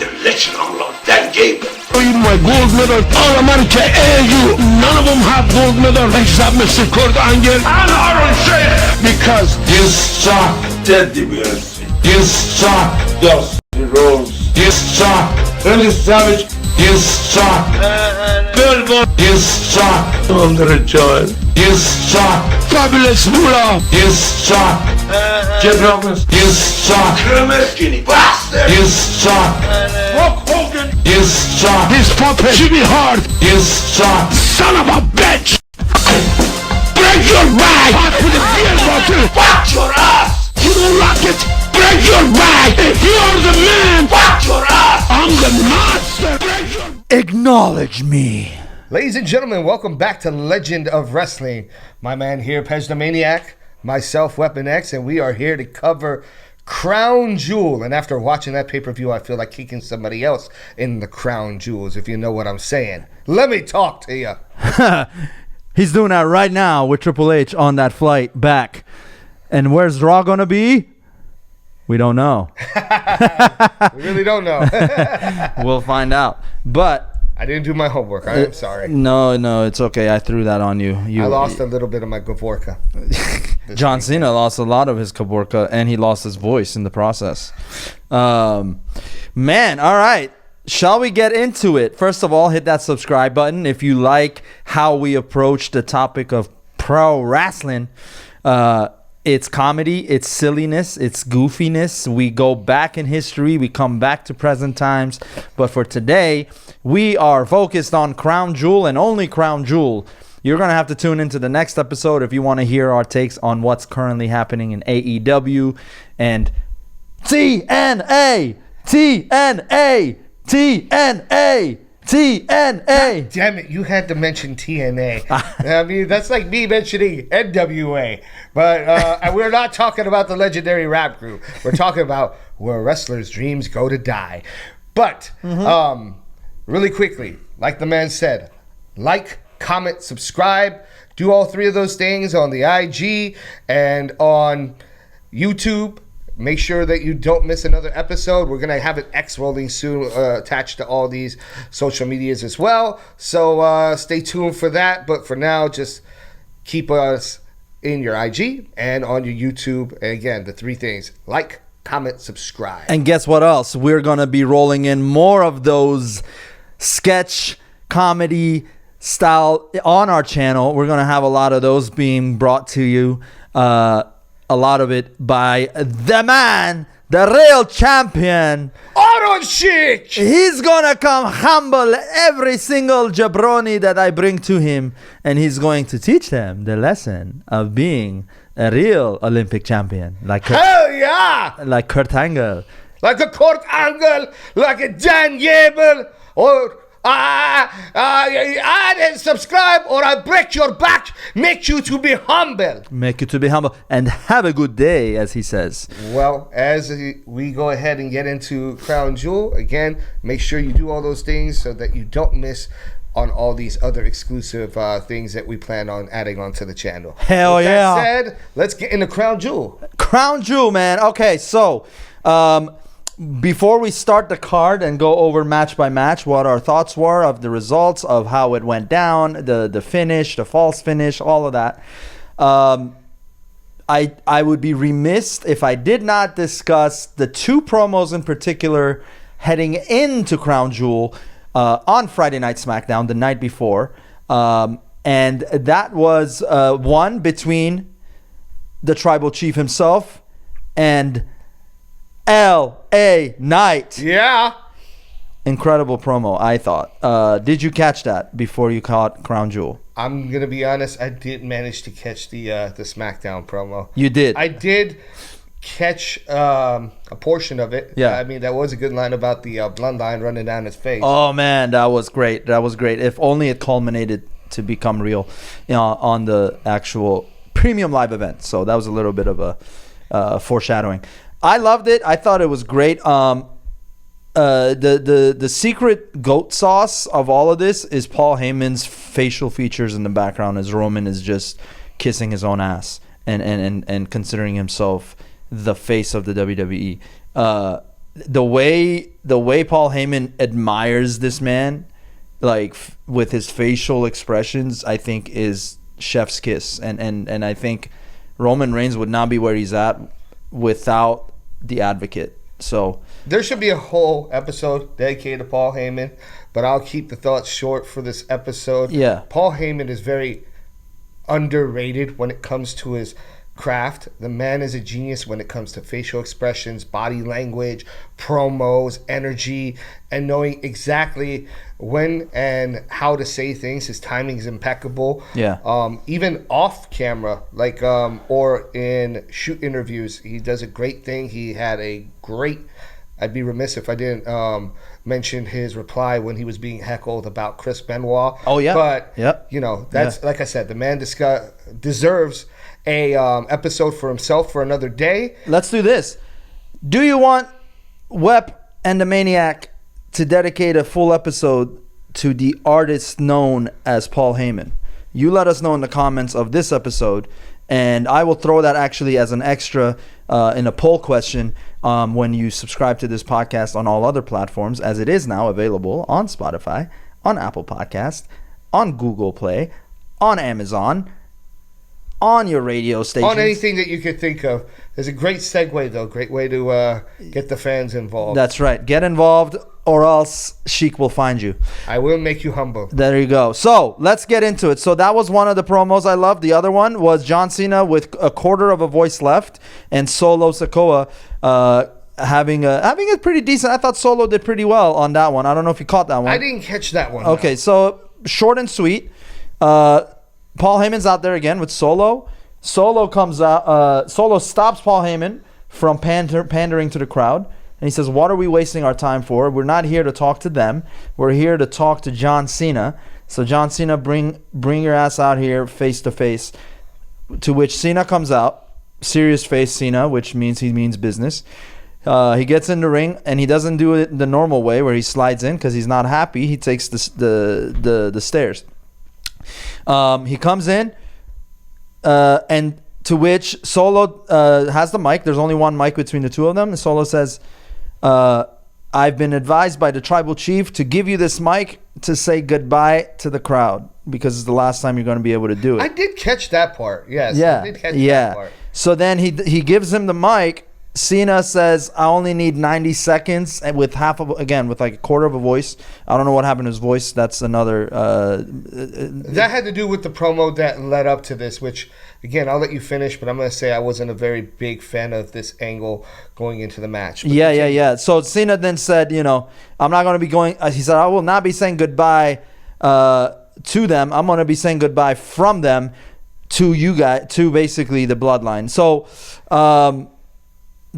the legend of Dan Gable. My gold medal, all America AU, none of them have gold medal except Mr. Kurt Angle and Aaron Sheik. Because You suck, Ted DiBiase. You suck, Dusty Rhodes. You suck, Randy Savage. You suck, Billboard. You suck, Andre Giant. You suck, Fabulous Moolah. You suck, Jeff Robbins. You suck, Skinny Bastard. You suck, Rock Hogan. You suck, His puppet, Jimmy Hart. You suck, Son of a bitch! Break your back! Hot with a beer bottle! fuck your ass. You don't rock it! Break your back! You're the man! Fuck your ass. I'm the master! Break your... Acknowledge me. Ladies and gentlemen, welcome back to Legend of Wrestling. My man here, Pej the Maniac, myself, Weapon X, and we are here to cover Crown Jewel. And after watching that pay-per-view, I feel like kicking somebody else in the Crown Jewels, if you know what I'm saying. Let me talk to you. He's doing that right now with Triple H on that flight back. And where's Raw going to be? We don't know. We really don't know. We'll find out. But I didn't do my homework. I am sorry. no, it's okay. I threw that on you. I lost a little bit of my Gavorka. John Cena lost a lot of his Kaborka, and he lost his voice in the process. Man, all right. Shall we get into it? First of all, hit that subscribe button if you like how we approach the topic of pro wrestling. It's comedy, it's silliness, it's goofiness. We go back in history, we come back to present times. But for today, we are focused on Crown Jewel and only Crown Jewel. You're going to have to tune into the next episode if you want to hear our takes on what's currently happening in AEW and TNA. Damn it, you had to mention TNA. I mean, that's like me mentioning NWA. But we're not talking about the legendary rap group. We're talking about where wrestlers' dreams go to die. But, really quickly, like the man said, like, comment, subscribe. Do all three of those things on the IG and on YouTube. Make sure that you don't miss another episode. We're going to have an X rolling soon attached to all these social medias as well. So stay tuned for that. But for now, just keep us in your IG and on your YouTube. And again, the three things: like, comment, subscribe. And guess what else? We're going to be rolling in more of those sketch comedy style on our channel. We're going to have a lot of those being brought to you. A lot of it by the man, the real champion, Aaron Sheik. He's gonna come humble every single jabroni that I bring to him, and he's going to teach them the lesson of being a real Olympic champion, like Hell yeah! like Kurt Angle, Like a Kurt Angle, like a Dan Gable, or and subscribe, or I break your back, make you to be humble. make you to be humble, and have a good day, as he says. Well, as we go ahead and get into Crown Jewel, again, make sure you do all those things so that you don't miss on all these other exclusive things that we plan on adding onto the channel. Hell With yeah. that said, let's get into Crown Jewel. Crown Jewel, man. Okay, so before we start the card and go over match by match, what our thoughts were of the results, of how it went down, the finish, the false finish, all of that. I would be remiss if I did not discuss the two promos in particular heading into Crown Jewel on Friday Night SmackDown, the night before. And that was one between the Tribal Chief himself and L.A. Knight. Yeah. Incredible promo, I thought. Did you catch that before you caught Crown Jewel? I'm going to be honest, I didn't manage to catch the SmackDown promo. You did? I did catch a portion of it. Yeah. I mean, that was a good line about the bloodline running down his face. Oh, man, that was great. That was great. If only it culminated to become real, on the actual premium live event. So that was a little bit of a foreshadowing. I loved it. I thought it was great. The secret goat sauce of all of this is Paul Heyman's facial features in the background as Roman is just kissing his own ass and considering himself the face of the WWE. the way Paul Heyman admires this man, like with his facial expressions, I think is chef's kiss. And I think Roman Reigns would not be where he's at without the Advocate. So there should be a whole episode dedicated to Paul Heyman, but I'll keep the thoughts short for this episode. Yeah. Paul Heyman is very underrated when it comes to his craft. The man is a genius when it comes to facial expressions, body language, promos, energy, and knowing exactly when and how to say things. His timing is impeccable. Yeah. Even off camera, like or in shoot interviews, he does a great thing. He had a great. I'd be remiss if I didn't mention his reply when he was being heckled about Chris Benoit. Oh yeah. But yep. you know, that's like I said, the man deserves a episode for himself for another day. Let's do this. Do you want Wep and the Maniac to dedicate a full episode to the artist known as Paul Heyman? You let us know in the comments of this episode, and I will throw that actually as an extra in a poll question when you subscribe to this podcast on all other platforms, as it is now available on Spotify, on Apple Podcast, on Google Play, on Amazon, on your radio station, on anything that you could think of. There's a great segue, though. Great way to get the fans involved. That's right. Get involved, or else Sheik will find you. I will make you humble. There you go. So let's get into it. So that was one of the promos I loved. The other one was John Cena with a quarter of a voice left, and Solo Sikoa having a pretty decent. I thought Solo did pretty well on that one. I don't know if you caught that one. I didn't catch that one. Okay, so short and sweet. Paul Heyman's out there again with Solo. Solo comes out. Solo stops Paul Heyman from pandering to the crowd, and he says, "What are we wasting our time for? We're not here to talk to them. We're here to talk to John Cena. So John Cena, bring your ass out here face to face." To which Cena comes out, serious face Cena, which means he means business. He gets in the ring, and he doesn't do it the normal way where he slides in because he's not happy. He takes the stairs. He comes in, and to which Solo has the mic. There's only one mic between the two of them. And Solo says, "I've been advised by the tribal chief to give you this mic to say goodbye to the crowd because it's the last time you're going to be able to do it." I did catch that part. Yes. Yeah. I did catch that part. So then he gives him the mic. Cena says, "I only need 90 seconds," and with with like a quarter of a voice. I don't know what happened to his voice. That's another. That had to do with the promo that led up to this, which, again, I'll let you finish, but I'm going to say I wasn't a very big fan of this angle going into the match. But Yeah. So Cena then said, "I'm not going to be going." He said, "I will not be saying goodbye to them. I'm going to be saying goodbye from them to you guys, to basically the bloodline." So.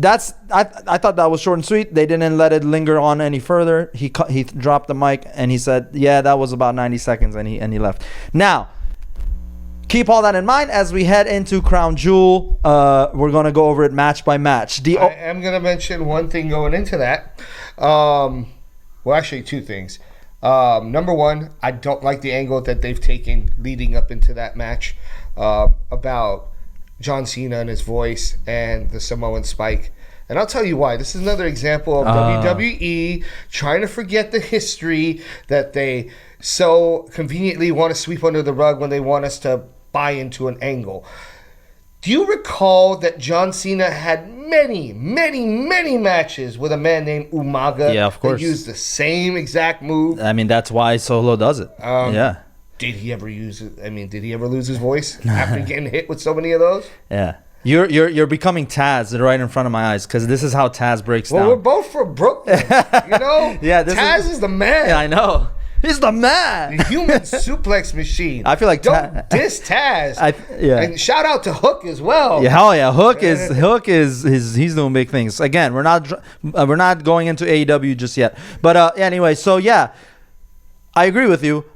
I thought that was short and sweet. They didn't let it linger on any further. He dropped the mic and he said, "Yeah, that was about 90 seconds," and he left. Now, keep all that in mind as we head into Crown Jewel. We're gonna go over it match by match. I am gonna mention one thing going into that. Well, actually, two things. Number one, I don't like the angle that they've taken leading up into that match about John Cena and his voice and the Samoan Spike. And I'll tell you why. This is another example of WWE trying to forget the history that they so conveniently want to sweep under the rug when they want us to buy into an angle. Do you recall that John Cena had many, many, many matches with a man named Umaga? Yeah, of course. That used the same exact move. I mean, that's why Solo does it. Yeah. Did he ever use it? I mean, did he ever lose his voice after getting hit with so many of those? Yeah. You're becoming Taz right in front of my eyes because this is how Taz breaks down. Well, we're both from Brooklyn, you know? Yeah, Taz is the man. Yeah, I know. He's the man. The human suplex machine. I feel like don't diss Taz. Yeah. And shout out to Hook as well. Yeah, hell yeah. Hook is he's doing big things. Again, we're not going into AEW just yet. But anyway, so yeah, I agree with you.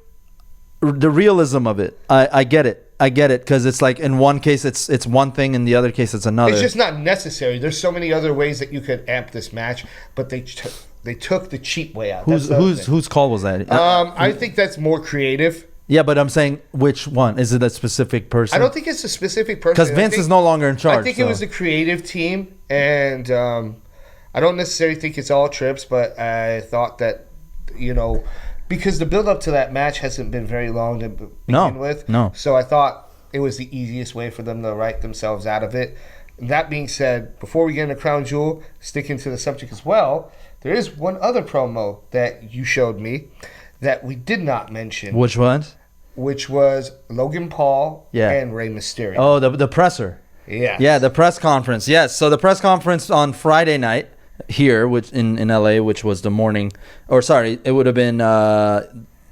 The realism of it, I get it. I get it because it's like in one case it's one thing, in the other case it's another. It's just not necessary. There's so many other ways that you could amp this match, but they took the cheap way out. Whose call was that? I think that's more creative. Yeah, but I'm saying which one? Is it a specific person? I don't think it's a specific person. Because Vince is no longer in charge. I think it was the creative team, and I don't necessarily think it's all trips, but I thought that, because the build up to that match hasn't been very long to begin with. No. So I thought it was the easiest way for them to write themselves out of it. That being said, before we get into Crown Jewel, sticking to the subject as well, there is one other promo that you showed me that we did not mention, Which one? which was Logan Paul Yeah. and Rey Mysterio. Oh, the presser. Yeah. Yeah, the press conference. Yes. So the press conference on Friday night here, which in LA, which was the morning, or sorry, it would have been. I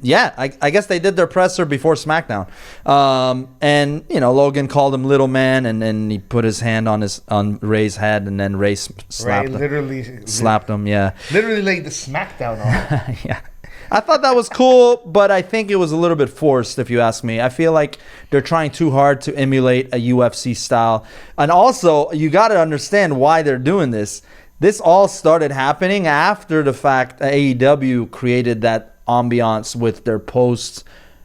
guess they did their presser before SmackDown, and Logan called him little man, and then he put his hand on Ray's head, and then Ray slapped him. Literally Slapped him. Yeah. Literally laid the smackdown on him. Yeah. I thought that was cool, but I think it was a little bit forced, if you ask me. I feel like they're trying too hard to emulate a UFC style. And also, you got to understand why they're doing this. This all started happening after the fact AEW created that ambiance with their post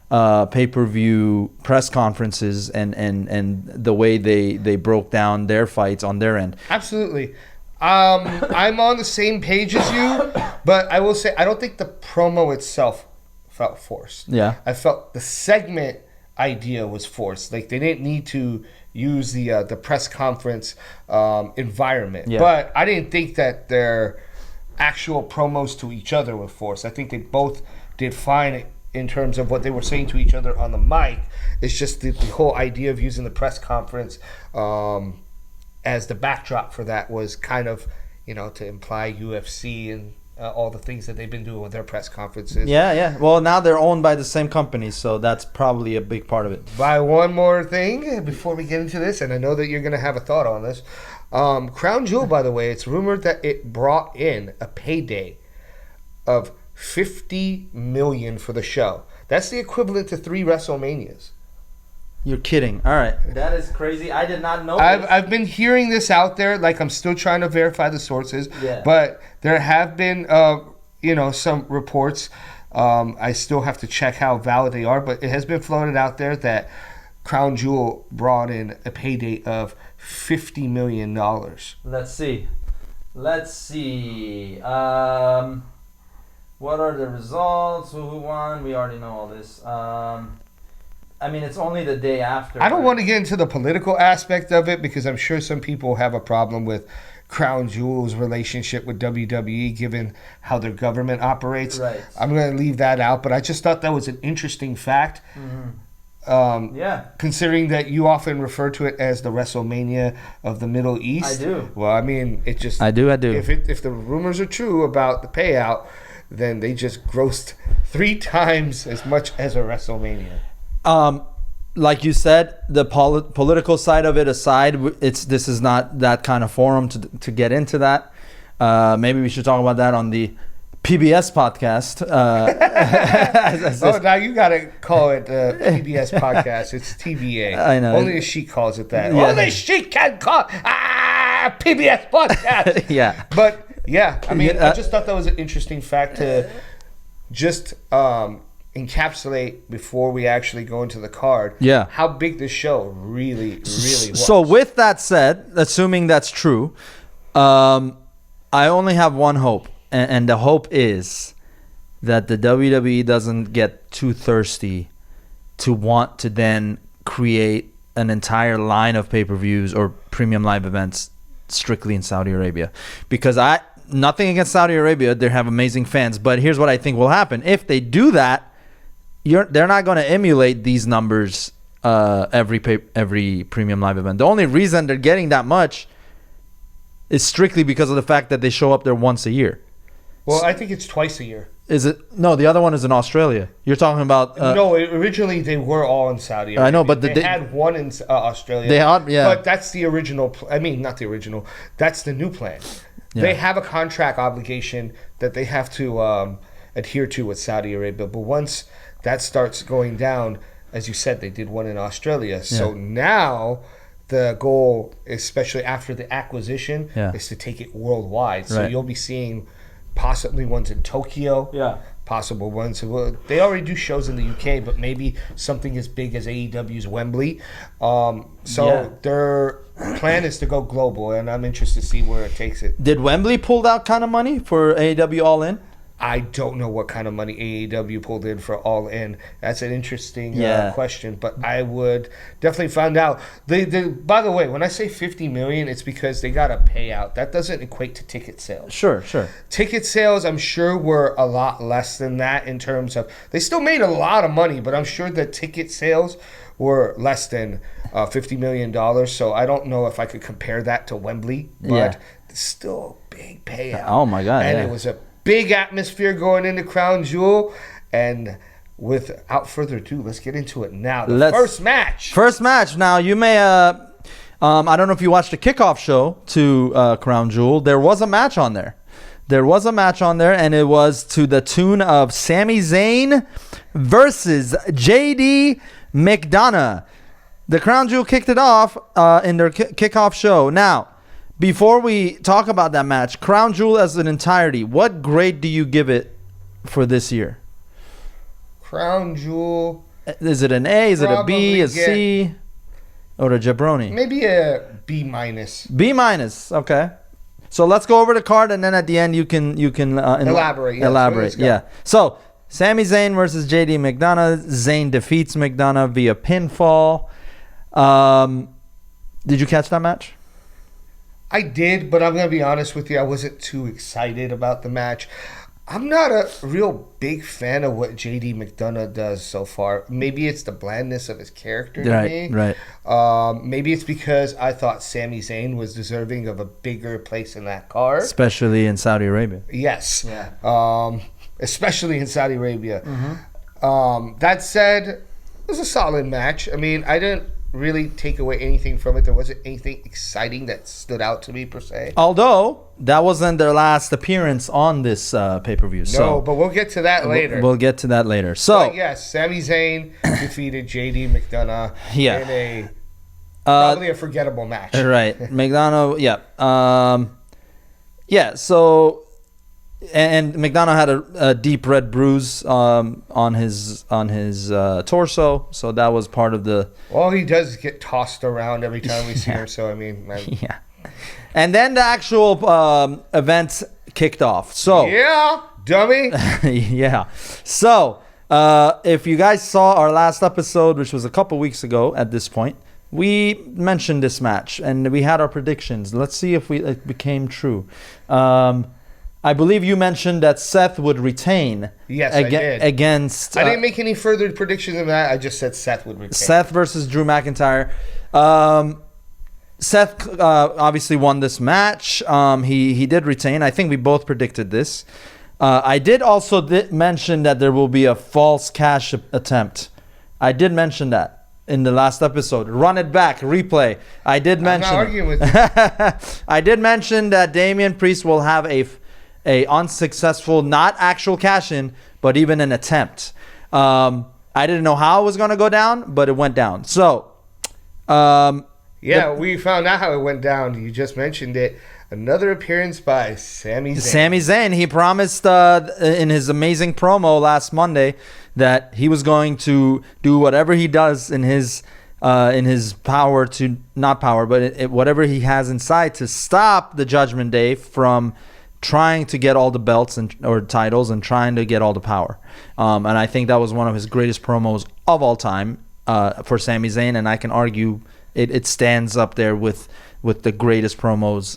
pay-per-view press conferences and the way they broke down their fights on their end. Absolutely. I'm on the same page as you, but I will say I don't think the promo itself felt forced. Yeah. I felt the segment idea was forced. Like they didn't need to use the press conference environment. Yeah. But I didn't think that their actual promos to each other were forced. I think they both did fine in terms of what they were saying to each other on the mic. It's just the whole idea of using the press conference as the backdrop for that was kind of, to imply UFC and all the things that they've been doing with their press conferences. Yeah. Well, now they're owned by the same company, so that's probably a big part of it. By one more thing before we get into this, and I know that you're going to have a thought on this. Crown Jewel, by the way, it's rumored that it brought in a payday of $50 million for the show. That's the equivalent to 3 WrestleManias. You're kidding. All right. That is crazy. I did not know this. I've been hearing this out there. Like, I'm still trying to verify the sources. Yeah. But there have been, some reports. I still have to check how valid they are. But it has been floated out there that Crown Jewel brought in a payday of $50 million. Let's see. What are the results? Who won? We already know all this. It's only the day after. I don't want to get into the political aspect of it because I'm sure some people have a problem with Crown Jewel's relationship with WWE given how their government operates. Right. I'm going to leave that out, but I just thought that was an interesting fact. Yeah. Considering that you often refer to it as the WrestleMania of the Middle East. I do. Well, it just... I do. If the rumors are true about the payout, then they just grossed 3 times as much as a WrestleMania. Like you said, the political side of it aside, this is not that kind of forum to get into that. Maybe we should talk about that on the PBS podcast. Now you gotta call it the PBS podcast. It's TBA. I know. Only a she calls it that. Yeah. Only she can call PBS podcast. Yeah. But yeah, Yeah, I just thought that was an interesting fact to just encapsulate before we actually go into the card. Yeah. How big this show really was. So with that said, assuming that's true, I only have one hope, and the hope is that the WWE doesn't get too thirsty to want to then create an entire line of pay-per-views or premium live events strictly in Saudi Arabia. Because nothing against Saudi Arabia, they have amazing fans, but here's what I think will happen. If they do that, they're not going to emulate these numbers every premium live event. The only reason they're getting that much is strictly because of the fact that they show up there once a year. Well, I think it's twice a year. Is it? No, the other one is in Australia. You're talking about... no, originally they were all in Saudi Arabia. I know, but they had one in Australia. They had, yeah. But that's the original... not the original. That's the new plan. Yeah. They have a contract obligation that they have to adhere to with Saudi Arabia. But once that starts going down, as you said, they did one in Australia. So now the goal, especially after the acquisition, is to take it worldwide. So Right. you'll be seeing possibly ones in Tokyo. Yeah. possible ones. Well, they already do shows in the UK, but maybe something as big as AEW's Wembley. Their plan is to go global, and I'm interested to see where it takes it. Did Wembley pull out kind of money for AEW All In? I don't know what kind of money AEW pulled in for All In. That's an interesting question, but I would definitely find out. By the way, when I say $50 million, it's because they got a payout. That doesn't equate to ticket sales. Sure. Ticket sales, I'm sure, were a lot less than that in terms of... They still made a lot of money, but I'm sure that ticket sales were less than $50 million. So I don't know if I could compare that to Wembley, but it's still a big payout. Oh, my God. And it was a big atmosphere going into Crown Jewel. And without further ado, let's get into it now. First match. First match. Now, you may... I don't know if you watched the kickoff show to Crown Jewel. There was a match on there. And it was to the tune of Sami Zayn versus JD McDonough. The Crown Jewel kicked it off in their kickoff show. Now, before we talk about that match, Crown Jewel as an entirety, what grade do you give it for this year? Crown Jewel. Is it an A? Is it a B? A C? Or a jabroni? Maybe a B minus. B minus. Okay. So let's go over the card, and then at the end you can elaborate. Yeah, elaborate. Yeah. So Sami Zayn versus JD McDonough. Zayn defeats McDonough via pinfall. Did you catch that match? I did, but I'm going to be honest with you. I wasn't too excited about the match. I'm not a real big fan of what JD McDonough does so far. Maybe it's the blandness of his character to me. Right. Maybe it's because I thought Sami Zayn was deserving of a bigger place in that card. Especially in Saudi Arabia. Yes. Yeah. Especially in Saudi Arabia. Mm-hmm. That said, it was a solid match. I mean, I didn't really take away anything from it. There wasn't anything exciting that stood out to me per se. Although that wasn't their last appearance on this pay-per-view. No, but we'll get to that later. We'll get to that later. So but yes, Sami Zayn defeated JD McDonough in a probably a forgettable match. Right, McDonough. So. And McDonough had a deep red bruise on his torso, so that was part of the. All he does is get tossed around every time we see him. So I mean, yeah. And then the actual event kicked off. So yeah, dummy. Yeah. So if you guys saw our last episode, which was a couple weeks ago at this point, we mentioned this match and we had our predictions. Let's see if it became true. I believe you mentioned that Seth would retain. Yes, I did. Against... I didn't make any further predictions than that. I just said Seth would retain. Seth versus Drew McIntyre. Seth obviously won this match. He did retain. I think we both predicted this. I did also mention that there will be a false cash attempt. I did mention that in the last episode. Run it back. Replay. I did mention... I'm not arguing with you. I did mention that Damian Priest will have a unsuccessful, not actual cash-in, but even an attempt. I didn't know how it was going to go down, but it went down. So, we found out how it went down. You just mentioned it. Another appearance by Sami Zayn. Sami Zayn, he promised in his amazing promo last Monday that he was going to do whatever he does in his power to, not power, but whatever he has inside to stop the Judgment Day from trying to get all the belts or titles and trying to get all the power. And I think that was one of his greatest promos of all time for Sami Zayn, and I can argue it stands up there with the greatest promos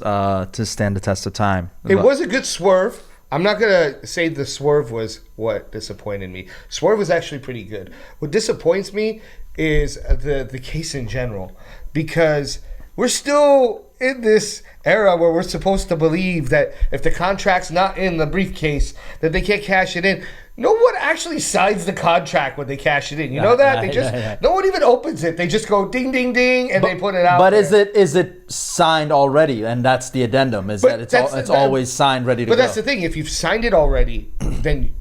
to stand the test of time. It was a good swerve. I'm not going to say the swerve was what disappointed me. Swerve was actually pretty good. What disappoints me is the case in general, because we're still in this era where we're supposed to believe that if the contract's not in the briefcase, that they can't cash it in. No one actually signs the contract when they cash it in. You know that? No one even opens it. They just go ding, ding, ding, and they put it out. But there. Is it signed already? And that's the addendum, is that it's always signed, ready to go. But that's the thing. If you've signed it already, then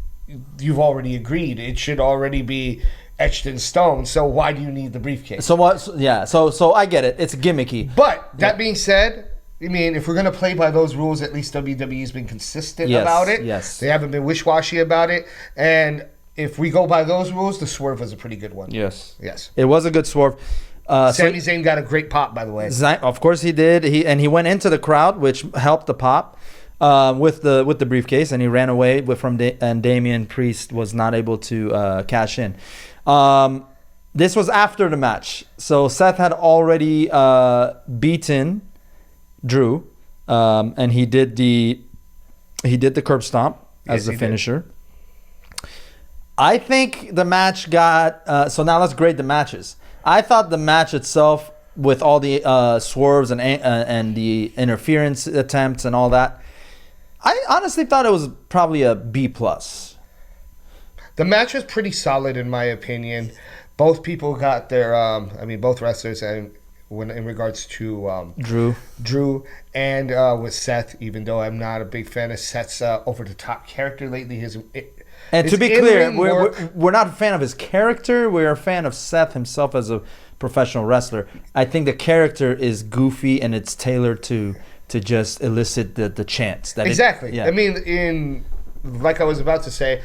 you've already agreed. It should already be etched in stone. So why do you need the briefcase? So what? Yeah. So I get it. It's gimmicky. But that being said, I mean, if we're gonna play by those rules, at least WWE's been consistent Yes, about it. yes. They haven't been wish-washy about it. And if we go by those rules, the swerve was a pretty good one. Yes. Yes. It was a good swerve. Sami Zayn got a great pop, by the way. Of course he did. He went into the crowd, which helped the pop with the briefcase, and he ran away and Damian Priest was not able to cash in. This was after the match, so Seth had already beaten Drew, and he did the curb stomp as Yes, the he did. finisher. I think the match got so now let's grade the matches. I thought the match itself, with all the swerves and the interference attempts and all that, I honestly thought it was probably a B plus. The match was pretty solid in my opinion. Both people got their, both wrestlers, and when in regards to Drew and with Seth, even though I'm not a big fan of Seth's over the top character lately, And to his be clear, in-ring work- we're not a fan of his character. We're a fan of Seth himself as a professional wrestler. I think the character is goofy and it's tailored to just elicit the chants. Exactly. Yeah. I mean, like I was about to say,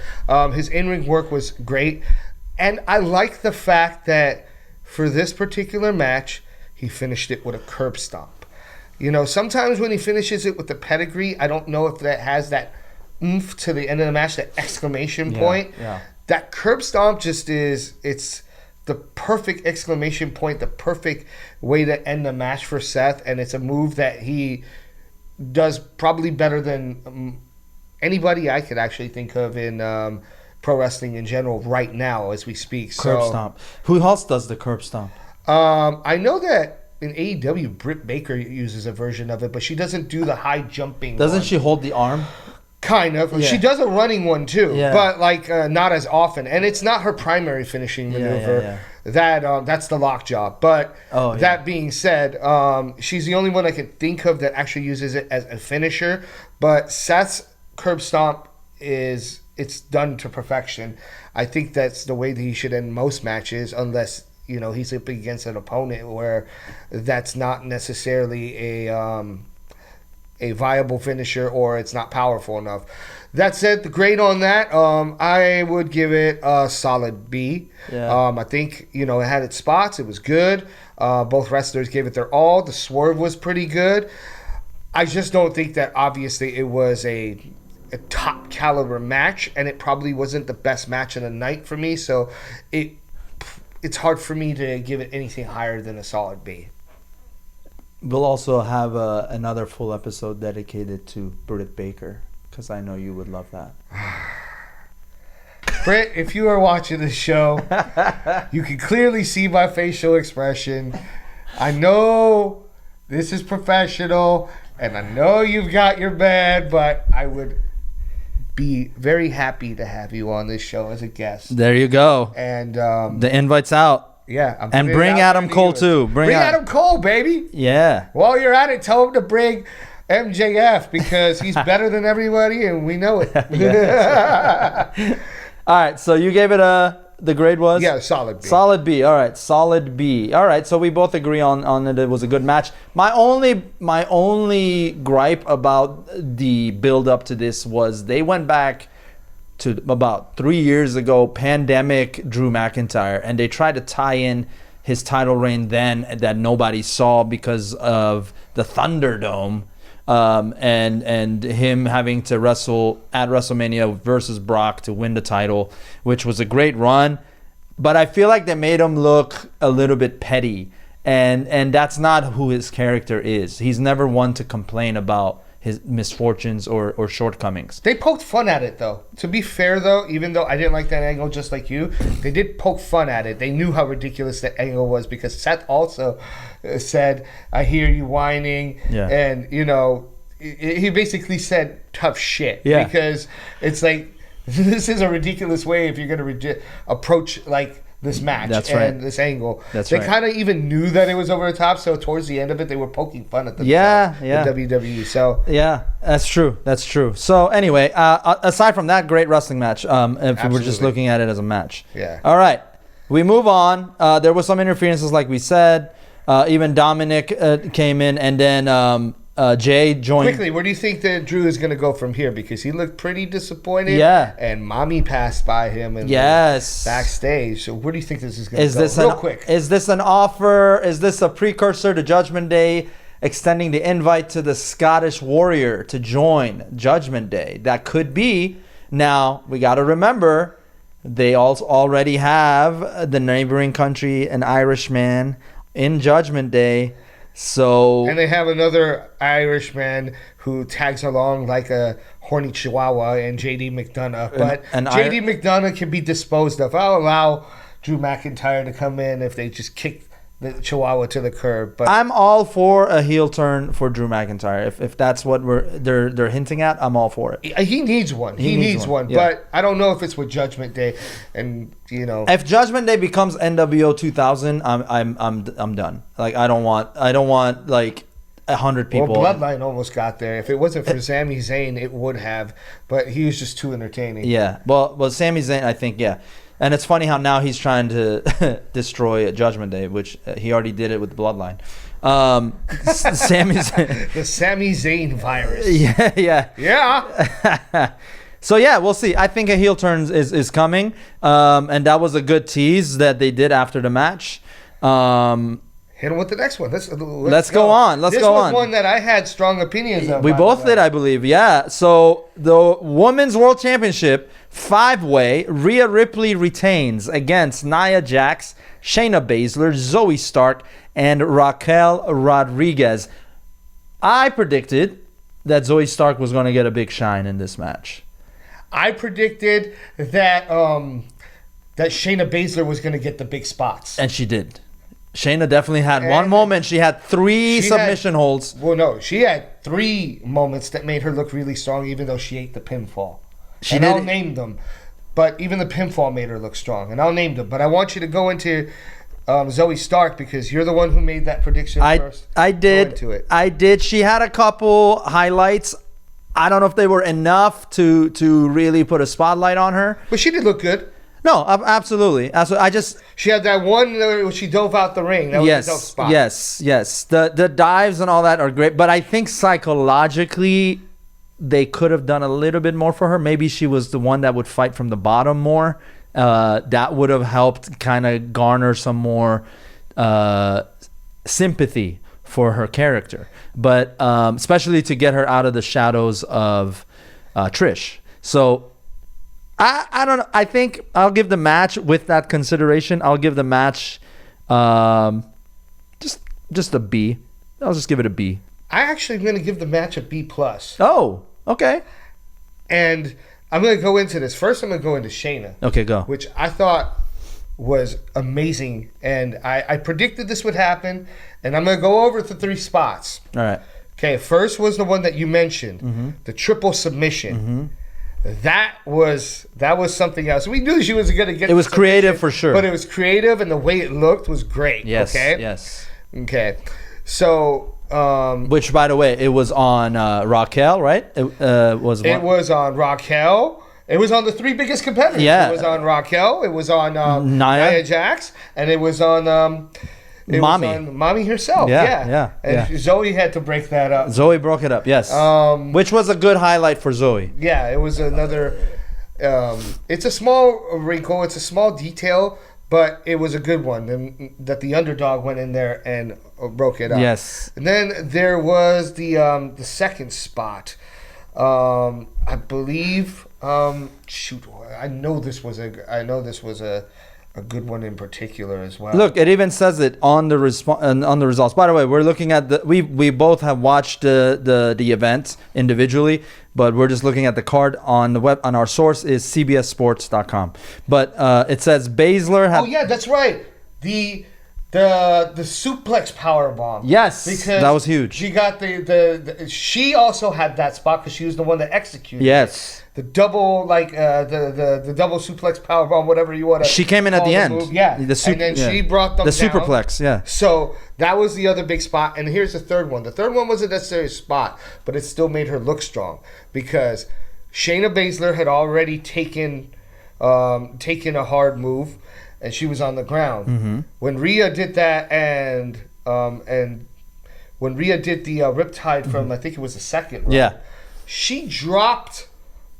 his in-ring work was great. And I like the fact that for this particular match, he finished it with a curb stomp. You know, sometimes when he finishes it with the pedigree, I don't know if that has that oomph to the end of the match, that exclamation point. Yeah. That curb stomp it's the perfect exclamation point, the perfect way to end the match for Seth, and it's a move that he does probably better than anybody I could actually think of in pro wrestling in general right now as we speak. Curb stomp. Who else does the curb stomp? I know that in AEW, Britt Baker uses a version of it, but she doesn't do the high jumping. Doesn't one. she hold the arm? Kind of. Yeah. She does a running one too, Yeah. but not as often. And it's not her primary finishing maneuver. That's the lockjaw. But that being said, she's the only one I can think of that actually uses it as a finisher. But Seth's curb stomp it's done to perfection. I think that's the way that he should end most matches, unless he's up against an opponent where that's not necessarily a viable finisher or it's not powerful enough. That said, the grade on that, I would give it a solid B. Yeah. I think, it had its spots. It was good. Both wrestlers gave it their all. The swerve was pretty good. I just don't think that obviously it was a top caliber match, and it probably wasn't the best match of the night for me. So it's hard for me to give it anything higher than a solid B. We'll also have another full episode dedicated to Britt Baker, because I know you would love that. Britt, if you are watching this show, you can clearly see my facial expression. I know this is professional, and I know you've got your bad, but I would be very happy to have you on this show as a guest. There you go. And The invite's out. yeah, I'm And putting it bring out Adam there to Cole you. too. Bring Adam Cole, baby. Yeah. While you're at it, tell him to bring MJF because he's better than everybody, and we know it. All right. So you gave it the grade was? Yeah, solid B. Solid B. All right. Solid B. All right. So we both agree on that it was a good match. My only gripe about the build up to this was they went back to about 3 years ago, pandemic Drew McIntyre, and they tried to tie in his title reign then that nobody saw because of the Thunderdome. And him having to wrestle at WrestleMania versus Brock to win the title, which was a great run. But I feel like they made him look a little bit petty. And that's not who his character is. He's never one to complain about his misfortunes or shortcomings. They poked fun at it, though. To be fair, though, even though I didn't like that angle just like you, they did poke fun at it. They knew how ridiculous that angle was because Seth also said, I hear you whining. Yeah. And, he basically said tough shit. Yeah. Because it's like, this is a ridiculous way if you're going to approach, like, this match That's and right. this angle. That's they right. kind of even knew that it was over the top, so towards the end of it, they were poking fun at the WWE. So Yeah, that's true. That's true. So anyway, aside from that great wrestling match, if we're just Absolutely. looking at it as a match. Yeah. All right, we move on. There was some interferences, like we said. Even Dominic came in, and then Jay joined. Quickly, where do you think that Drew is going to go from here? Because he looked pretty disappointed. Yeah. And mommy passed by him and Yes. backstage. So where do you think this is going Is to go? this Real quick. Is this an offer? Is this a precursor to Judgment Day, extending the invite to the Scottish Warrior to join Judgment Day? That could be. Now we got to remember, they also already have the neighboring country, an Irishman, in Judgment Day. So And they have another Irishman who tags along like a horny chihuahua and JD McDonough. But JD McDonough can be disposed of. I'll allow Drew McIntyre to come in if they just kick the chihuahua to the curb. But I'm all for a heel turn for Drew McIntyre. If that's what they're hinting at, I'm all for it. he needs one. He needs one. Yeah. But I don't know if it's with Judgment Day. And, you know. If Judgment Day becomes NWO 2000, I'm done. Like I don't want like 100 people. Well, Bloodline almost got there. If it wasn't for Sami Zayn, it would have. But he was just too entertaining. Yeah. Well, Sami Zayn, I think, yeah. And it's funny how now he's trying to destroy Judgment Day, which he already did it with Bloodline. Sami Zayn. The Sami Zayn virus. Yeah. Yeah. So yeah, we'll see. I think a heel turn is coming, and that was a good tease that they did after the match. Hit him with the next one. Let's go on. Let's this go was on. one that I had strong opinions of. We by both the way. did, I believe. Yeah. So the Women's World Championship 5-way, Rhea Ripley retains against Nia Jax, Shayna Baszler, Zoe Stark, and Raquel Rodriguez. I predicted that Zoe Stark was going to get a big shine in this match. I predicted that that Shayna Baszler was going to get the big spots. And she did. Shayna definitely had one moment. She had three submission holds. Well, no, she had 3 moments that made her look really strong, even though she ate the pinfall. I'll name them. But even the pinfall made her look strong, and I'll name them. But I want you to go into Zoe Stark because you're the one who made that prediction first. I did. Go into it. I did. She had a couple highlights. I don't know if they were enough to really put a spotlight on her. But she did look good. No, absolutely. She had that one where she dove out the ring. That was a dope spot. Yes. The dives and all that are great, but I think psychologically they could have done a little bit more for her. Maybe she was the one that would fight from the bottom more. That would have helped kind of garner some more sympathy for her character, but especially to get her out of the shadows of Trish. So I don't know. I think I'll give the match with that consideration. I'll give the match just a B. I'll just give it a B. I actually am going to give the match a B+. Oh, okay. And I'm going to go into this. First, I'm going to go into Shayna. Okay, go. Which I thought was amazing. And I predicted this would happen. And I'm going to go over the 3 spots. All right. Okay, first was the one that you mentioned. Mm-hmm. The triple submission. That was something else. We knew she was going to get It was the creative submission, for sure. But it was creative and the way it looked was great. Yes. Okay? Yes. Okay. So... which, by the way, it was on Raquel, right? It was on Raquel. It was on the 3 biggest competitors. Yeah. It was on Raquel. It was on Nia Jax. And it was on... Mommy herself. Yeah. And Zoe had to break that up. Zoe broke it up, yes. Which was a good highlight for Zoe. Yeah, it was another... it's a small wrinkle. It's a small detail, but it was a good one. And that the underdog went in there and broke it up. Yes. And then there was the second spot. I believe... I know this was a good one in particular as well. Look, it even says it on the results. By the way, we're looking at we both have watched the event individually, but we're just looking at the card on the web. On our source is cbssports.com. But it says Baszler had... Oh yeah, that's right. The suplex power bomb. Yes, because that was huge. She got she also had that spot because she was the one that executed. Yes. The double the double suplex power bomb, whatever you want to. She came in at the end. Move. Yeah. And then she brought them the down. superplex. Yeah. So that was the other big spot. And here's the third one. The third one wasn't necessarily a spot, but it still made her look strong because Shayna Baszler had already taken a hard move. And she was on the ground. When Rhea did that, and when Rhea did the Riptide from I think it was the second round. Yeah. She dropped.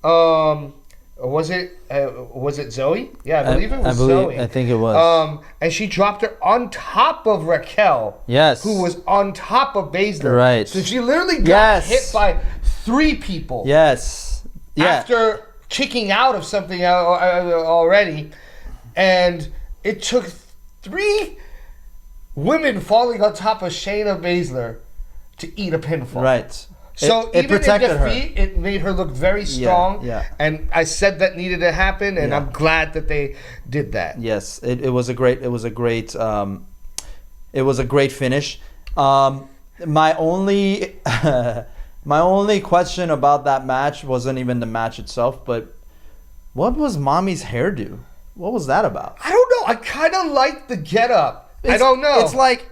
Was it Zoe? Yeah, I believe it was Zoe. I think it was. And she dropped her on top of Raquel. Yes. Who was on top of Baszler. Right. So she literally got Yes. hit by 3 people. Yes. Yeah. After kicking out of something already, and it took 3 women falling on top of Shayna Baszler to eat a pinfall. Right. So it even protected in defeat, it made her look very strong. yeah. And I said that needed to happen, and Yeah. I'm glad that they did that. Yes, it was a great finish. My only my only question about that match wasn't even the match itself, but what was Mommy's hairdo? What was that about? I don't know. I kind of like the getup. I don't know. It's like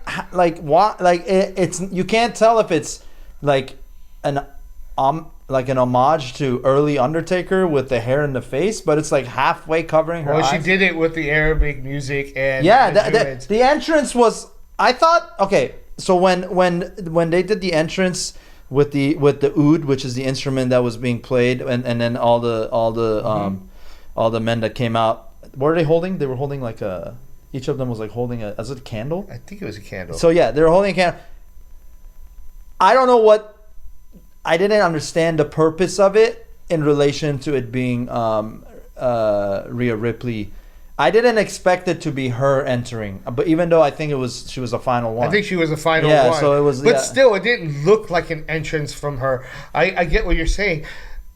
what? Like it's you can't tell if it's like an homage to early Undertaker with the hair in the face, but it's like halfway covering her Well, eyes. she did it with the Arabic music and Yeah, the druids. the entrance was. I thought okay. So when they did the entrance with the oud, which is the instrument that was being played, and then all the men that came out, what were they holding? They were holding like a. Each of them was like holding a. Is it a candle? I think it was a candle. So yeah, they were holding a candle. I don't know what. I didn't understand the purpose of it in relation to it being Rhea Ripley. I didn't expect it to be her entering, but even though I think she was the final one. I think she was the final Yeah, one. so it was- But yeah. still, it didn't look like an entrance from her. I get what you're saying.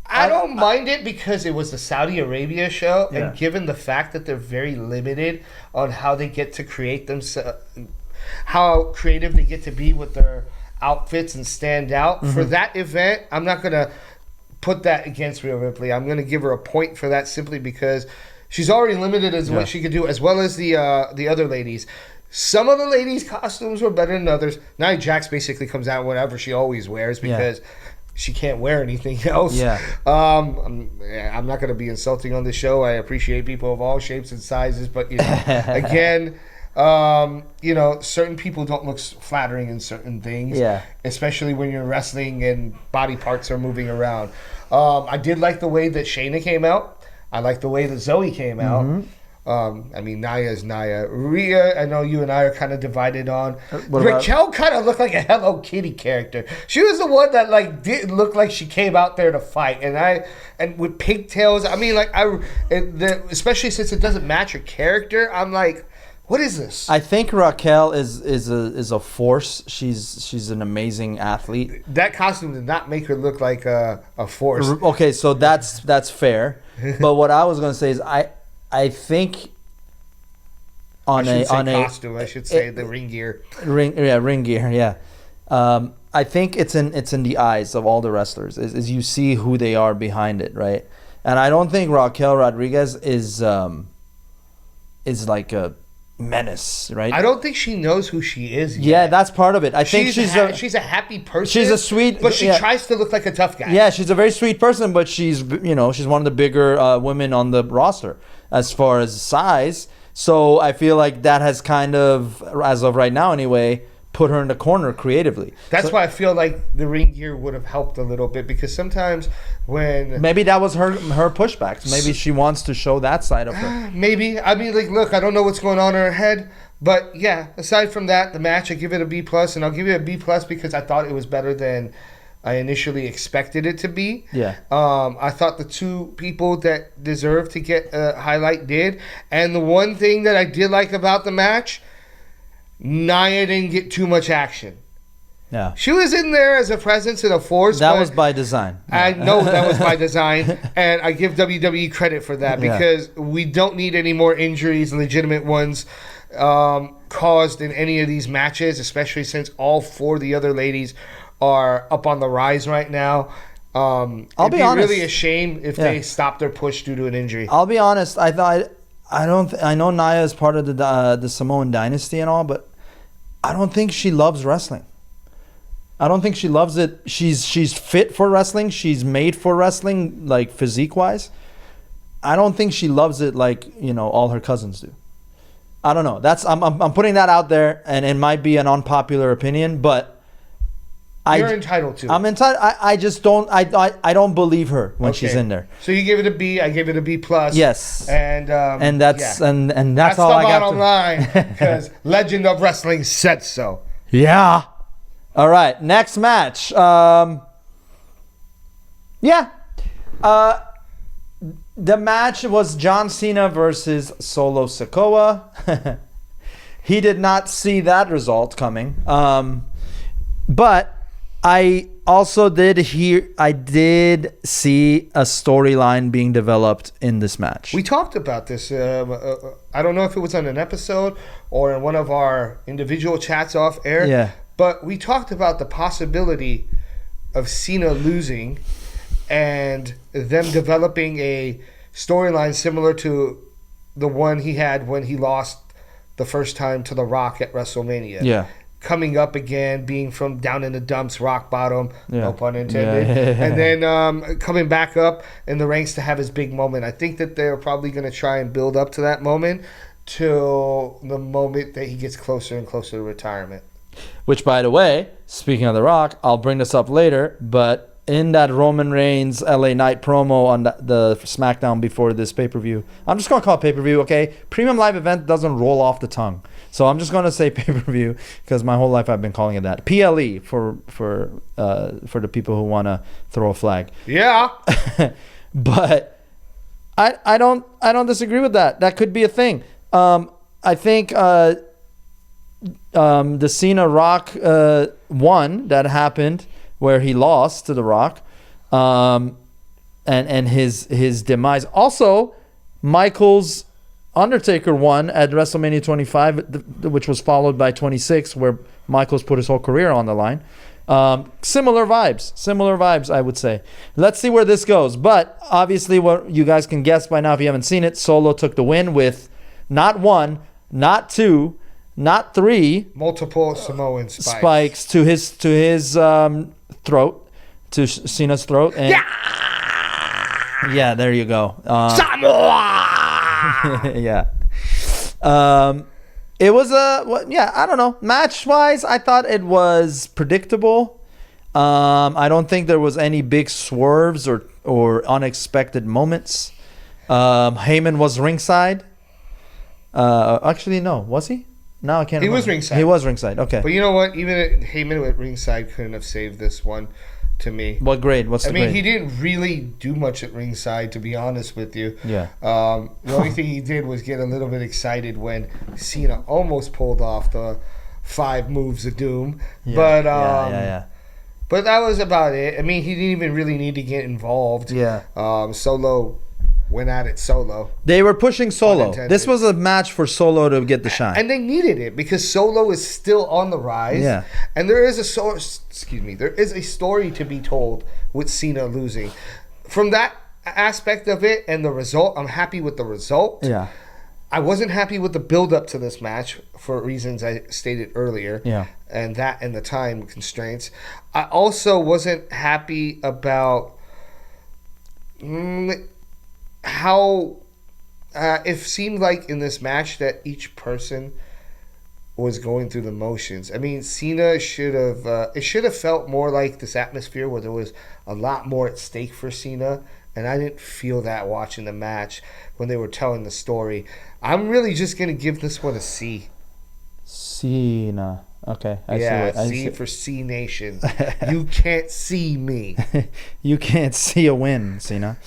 I don't mind it because it was the Saudi Arabia show, Yeah. and given the fact that they're very limited on how they get to create themselves, how creative they get to be with their outfits and stand out. Mm-hmm. For that event, I'm not going to put that against Rhea Ripley. I'm going to give her a point for that simply because she's already limited as what she could do, as well as the other ladies. Some of the ladies' costumes were better than others. Nia Jax basically comes out whatever she always wears because she can't wear anything else. Yeah. I'm not going to be insulting on the show. I appreciate people of all shapes and sizes, but again, certain people don't look flattering in certain things. Yeah. Especially when you're wrestling and body parts are moving around. I did like the way that Shayna came out. I like the way that Zoe came out. Naya's Naya. Rhea, I know you and I are kind of divided on. What about- Raquel kind of looked like a Hello Kitty character. She was the one that didn't look like she came out there to fight, and with pigtails. Especially since it doesn't match her character. I'm like, what is this? I think Raquel is a force. She's an amazing athlete. That costume did not make her look like a force. Okay, so that's fair. But what I was gonna say is I think on I a should say the ring gear. ring gear, yeah. I think it's in the eyes of all the wrestlers. Is you see who they are behind it, right? And I don't think Raquel Rodriguez is like a menace, right? I don't think she knows who she is yet. Yeah, that's part of it. I think she's a happy person. she's a sweet, but she tries to look like a tough guy. Yeah, she's a very sweet person, but she's one of the bigger women on the roster as far as size. So I feel like that has kind of, as of right now anyway, put her in the corner creatively. That's why I feel like the ring gear would have helped a little bit, because sometimes when Maybe that was her pushbacks. Maybe she wants to show that side of her. maybe look, I don't know what's going on in her head, but yeah. Aside from that, the match, I give it a B+, and I'll give it a B+ because I thought it was better than I initially expected it to be. Yeah. I thought the 2 people that deserved to get a highlight did, and the one thing that I did like about the match, Nia didn't get too much action. Yeah. She was in there as a presence and a force. That but was by design. I know that was by design, and I give WWE credit for that, Yeah. because we don't need any more injuries, legitimate ones, caused in any of these matches, especially since all 4 of the other ladies are up on the rise right now. It'd be honest. really a shame if Yeah. they stopped their push due to an injury. I'll be honest. I know Nia is part of the Samoan dynasty and all, but I don't think she loves wrestling. I don't think she loves it. She's fit for wrestling. She's made for wrestling, like physique wise. I don't think she loves it like all her cousins do. I don't know. I'm putting that out there, and it might be an unpopular opinion, but You're entitled to. I'm entitled. I just don't. I don't believe her when she's Okay. in there. So you give it a B. I give it a B plus. Yes. And that's yeah. and that's That's all the I got. bottom line because Legend of Wrestling said so. Yeah. All right. Next match. The match was John Cena versus Solo Sikoa. He did not see that result coming. But I also did see a storyline being developed in this match. We talked about this. I don't know if it was on an episode or in one of our individual chats off air. Yeah. But we talked about the possibility of Cena losing and them developing a storyline similar to the one he had when he lost the first time to The Rock at WrestleMania. Yeah. Coming up again, being from down in the dumps, rock bottom, Yeah. no pun intended, Yeah. and then coming back up in the ranks to have his big moment. I think that they're probably going to try and build up to that moment till the moment that he gets closer and closer to retirement. Which, by the way, speaking of The Rock, I'll bring this up later, but in that Roman Reigns LA Knight promo on the SmackDown before this pay-per-view, I'm just going to call it pay-per-view, okay? Premium live event doesn't roll off the tongue. So I'm just going to say pay-per-view because my whole life I've been calling it that. PLE for the people who want to throw a flag. Yeah. But I don't disagree with that. That could be a thing. I think the Cena Rock one that happened where he lost to The Rock, and his demise. Also, Michael's Undertaker won at WrestleMania 25, which was followed by 26, where Michael's put his whole career on the line. Similar vibes, I would say. Let's see where this goes. But obviously, what you guys can guess by now if you haven't seen it, Solo took the win with not one, not two, not three Multiple Samoan spikes to his throat, to Cena's throat. And yeah, there you go. Yeah. It was I don't know. Match-wise, I thought it was predictable. I don't think there was any big swerves or unexpected moments. Heyman was ringside. Actually, no. Was he? No, I can't remember. He was ringside. He was ringside. Okay. But you know what? Even Heyman at ringside couldn't have saved this one to me. What grade? What's the grade? He didn't really do much at ringside, to be honest with you. Yeah. The only thing he did was get a little bit excited when Cena almost pulled off the 5 moves of doom. Yeah, But yeah. But that was about it. I mean, he didn't even really need to get involved. Yeah. Solo went at it solo. They were pushing Solo. Unintended. This was a match for Solo to get the shine. And they needed it because Solo is still on the rise. Yeah. And there is a story to be told with Cena losing. From that aspect of it and the result, I'm happy with the result. Yeah. I wasn't happy with the build up to this match for reasons I stated earlier. Yeah. And the time constraints. I also wasn't happy about how it seemed like in this match that each person was going through the motions. I mean, Cena should have it should have felt more like this atmosphere where there was a lot more at stake for Cena, and I didn't feel that watching the match when they were telling the story. I'm really just gonna give this one a C. Cena. Okay. I C for C Nation. You can't see me. You can't see a win, Cena.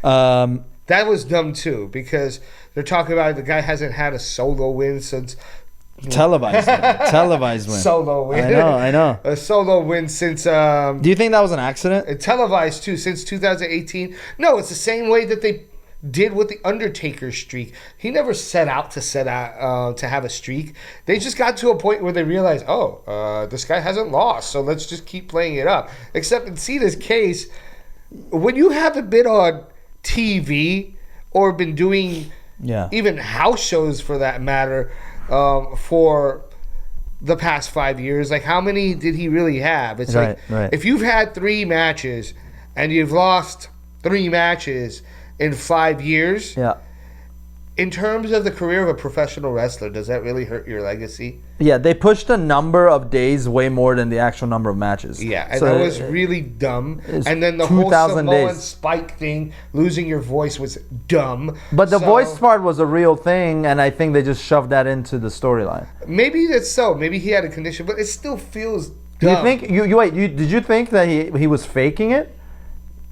That was dumb too because they're talking about the guy hasn't had a solo win since Televised win. Solo win. I know. A solo win since Do you think that was an accident? televised too since 2018. No, it's the same way that they did with the Undertaker streak. He never set out to have a streak. They just got to a point where they realized, this guy hasn't lost, so let's just keep playing it up. Except in Cena's case, when you haven't been on TV or been doing even house shows for that matter for the past 5 years, like how many did he really have? It's right. If you've had 3 matches and you've lost 3 matches in 5 years, in terms of the career of a professional wrestler, does that really hurt your legacy? Yeah, they pushed the number of days way more than the actual number of matches. Yeah, and So that was really dumb. it's And then the whole 2,000 Samoan days. Spike thing, losing your voice was dumb. But the So, voice part was a real thing, and I think they just shoved that into the storyline. maybe that's so. Maybe he had a condition, but it still feels Do dumb. you think did you think that he was faking it?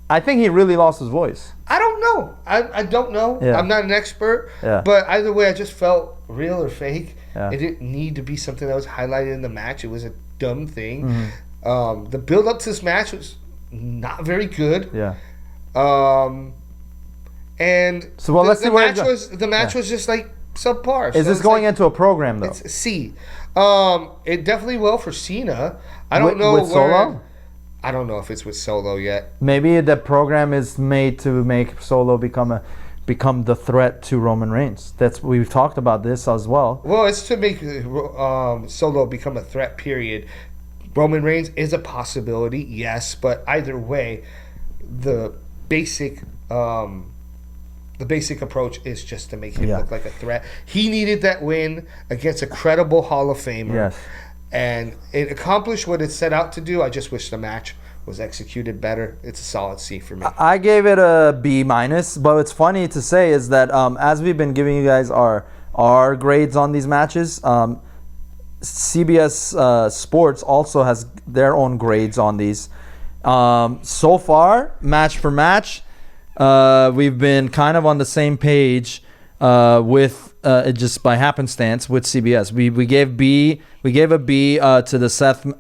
I think he really lost his voice. I don't know. I don't know. Yeah. I'm not an expert. Yeah. But either way, I just felt real or fake. Yeah. It didn't need to be something that was highlighted in the match. It was a dumb thing. Mm-hmm. The build up to this match was not very good. Yeah. And So, well, let's see where it match goes. was the match was just like subpar. Is So this it's going like, into a program though? It's C. It definitely will for Cena. I don't With- know with where. Solo? I don't know if it's with Solo yet. Maybe the program is made to make Solo become the threat to Roman Reigns. That's we've talked about this as well. Well, it's to make Solo become a threat. Period. Roman Reigns is a possibility, yes, but either way, the basic approach is just to make him Yeah. look like a threat. He needed that win against a credible Hall of Famer. Yes. And it accomplished what it set out to do. I just wish the match was executed better. It's a solid C for me. I gave it a B minus, but what's funny to say is that as we've been giving you guys our grades on these matches, CBS Sports also has their own grades on these. So far, match for match, we've been kind of on the same page with just by happenstance with CBS. We gave a B to the Seth More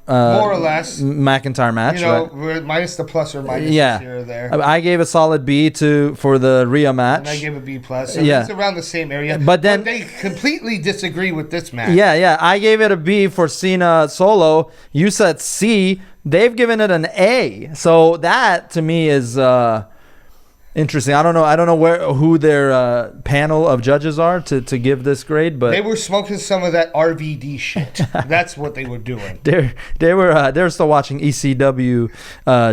or less. McIntyre match. You know, right? we're minus the plus or minus Yeah, here or there. I gave a solid B for the Rhea match. And I gave a B plus. So Yeah. it's around the same area. But then- they completely disagree with this match. Yeah, I gave it a B for Cena Solo. You said C. They've given it an A. So that to me is interesting. I don't know who their panel of judges are to give this grade, but They were smoking some of that RVD shit. That's what they were doing. they were still watching ECW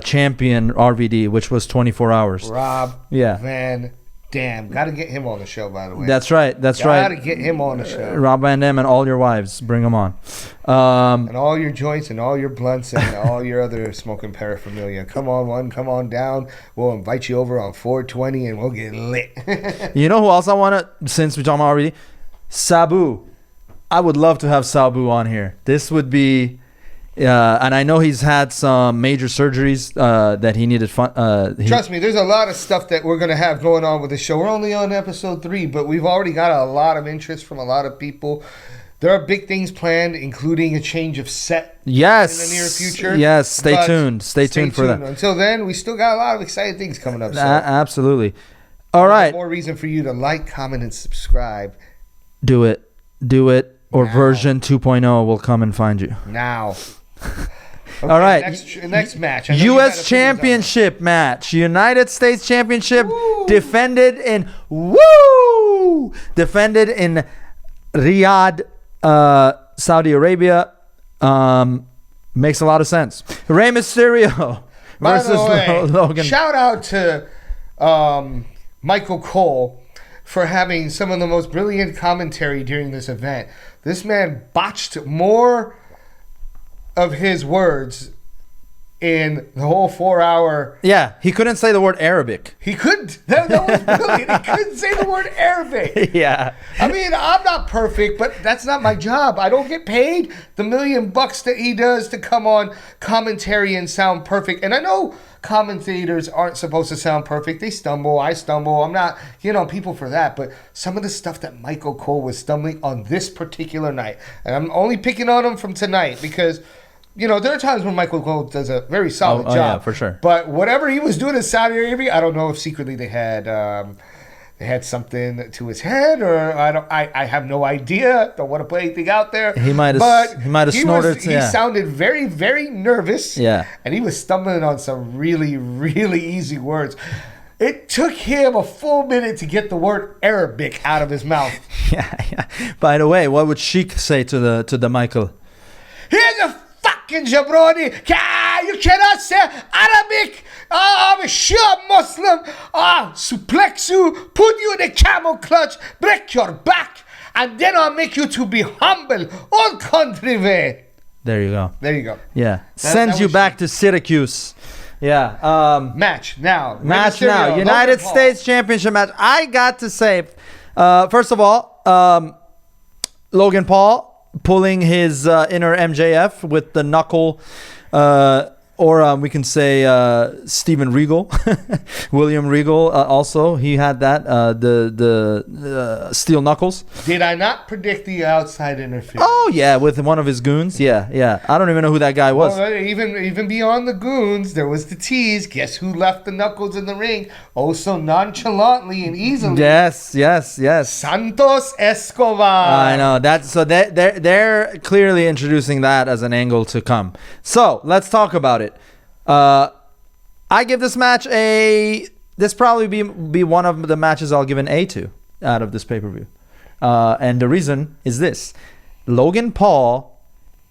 champion RVD, which was 24 hours. Rob Yeah. Van Dam. Got to get him on the show, by the way. That's right. That's Got to right. get him on the show. Rob Van Dam and all your wives, bring them on. And all your joints and all your blunts and all your other smoking paraphernalia. Come on, one. Come on down. We'll invite you over on 420 and we'll get lit. You know who else I want to, since we're talking about already? Sabu. I would love to have Sabu on here. This would be, and I know he's had some major surgeries that he needed. Trust me, there's a lot of stuff that we're going to have going on with the show. We're only on episode 3, but we've already got a lot of interest from a lot of people. There are big things planned, including a change of set Yes. in the near future. Yes, stay But tuned. Stay tuned for that. Until then, we still got a lot of exciting things coming up. So Absolutely. All right. more reason for you to like, comment, and subscribe Do it. Or Now. version 2.0 will come and find you. now. Okay, All right. Next match. I know you had U.S. opinions on Championship match. United States Championship Woo. defended in Riyadh, Saudi Arabia. Makes a lot of sense. Rey Mysterio By versus the way, Logan. shout out to Michael Cole for having some of the most brilliant commentary during this event. This man botched more of his words in the whole 4-hour. Yeah, he couldn't say the word Arabic. He couldn't. That was brilliant. He couldn't say the word Arabic. Yeah. I mean, I'm not perfect, but that's not my job. I don't get paid the $1 million that he does to come on commentary and sound perfect. And I know commentators aren't supposed to sound perfect. They stumble. I stumble. I'm not, people for that. But some of the stuff that Michael Cole was stumbling on this particular night, and I'm only picking on him from tonight because, there are times when Michael Cole does a very solid job. yeah, for sure. But whatever he was doing in Saudi Arabia, I don't know if secretly they had something to his head, or I have no idea. Don't want to put anything out there. He might have snorted. He sounded very, very nervous. Yeah. And he was stumbling on some really, really easy words. It took him a full minute to get the word Arabic out of his mouth. Yeah. By the way, what would Sheik say to the Michael? Here's a fuck fucking jabroni. You cannot say Arabic. I'm a Shia Muslim. Suplex you, put you in a camel clutch, break your back, and then I'll make you to be humble. All country way. There you go. There you go. Yeah. Sends that you was back to Syracuse. Yeah. Match now. Match Rey Mysterio, now. Logan United Paul. States Championship match. I got to say, first of all, Logan Paul pulling his inner MJF with the knuckle, or we can say Steven Regal, William Regal. Also, he had that the steel knuckles. Did I not predict the outside interference? Oh yeah, with one of his goons. Yeah. I don't even know who that guy was. Well, even beyond the goons, there was the tease. Guess who left the knuckles in the ring? Oh, so nonchalantly and easily. Yes. Santos Escobar. I know that. So they're clearly introducing that as an angle to come. So let's talk about it. I give this match this probably be one of the matches I'll give an A to out of this pay-per-view. And the reason is this: Logan Paul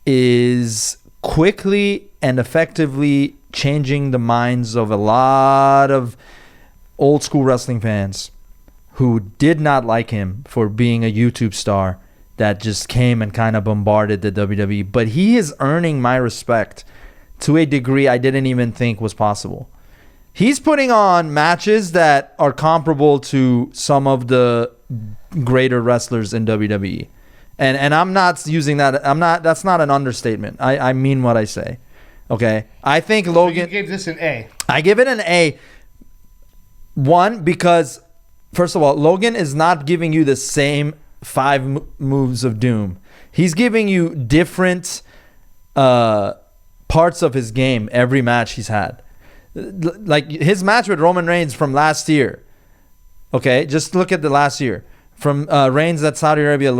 is quickly and effectively changing the minds of a lot of old school wrestling fans who did not like him for being a YouTube star that just came and kind of bombarded the WWE. But he is earning my respect to a degree I didn't even think was possible. He's putting on matches that are comparable to some of the greater wrestlers in WWE. And I'm not using that. That's not an understatement. I mean what I say. Okay. I think Logan. You gave this an A. I give it an A. One, because first of all, Logan is not giving you the same 5 moves of doom. He's giving you different parts of his game every match he's had. Like his match with Roman Reigns from last year. Okay, just look at the last year. From Reigns at Saudi Arabia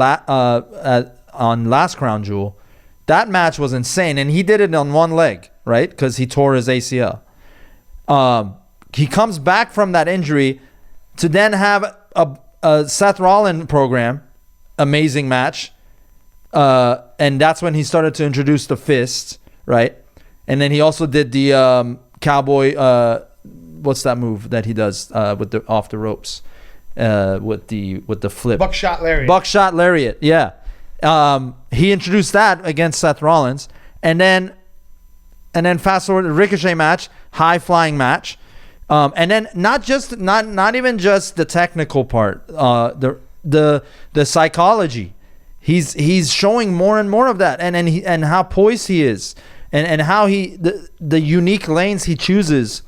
on Last Crown Jewel. That match was insane, and he did it on one leg, right? Because he tore his ACL. He comes back from that injury to then have a Seth Rollins program, amazing match, and that's when he started to introduce the fist, right? And then he also did the cowboy. What's that move that he does with the off the ropes, with the flip? Buckshot lariat. Buckshot lariat. Yeah. He introduced that against Seth Rollins, and then fast forward the Ricochet match, high flying match, and then not even just the technical part, the psychology. He's showing more and more of that, and how poised he is, and how the unique lanes he chooses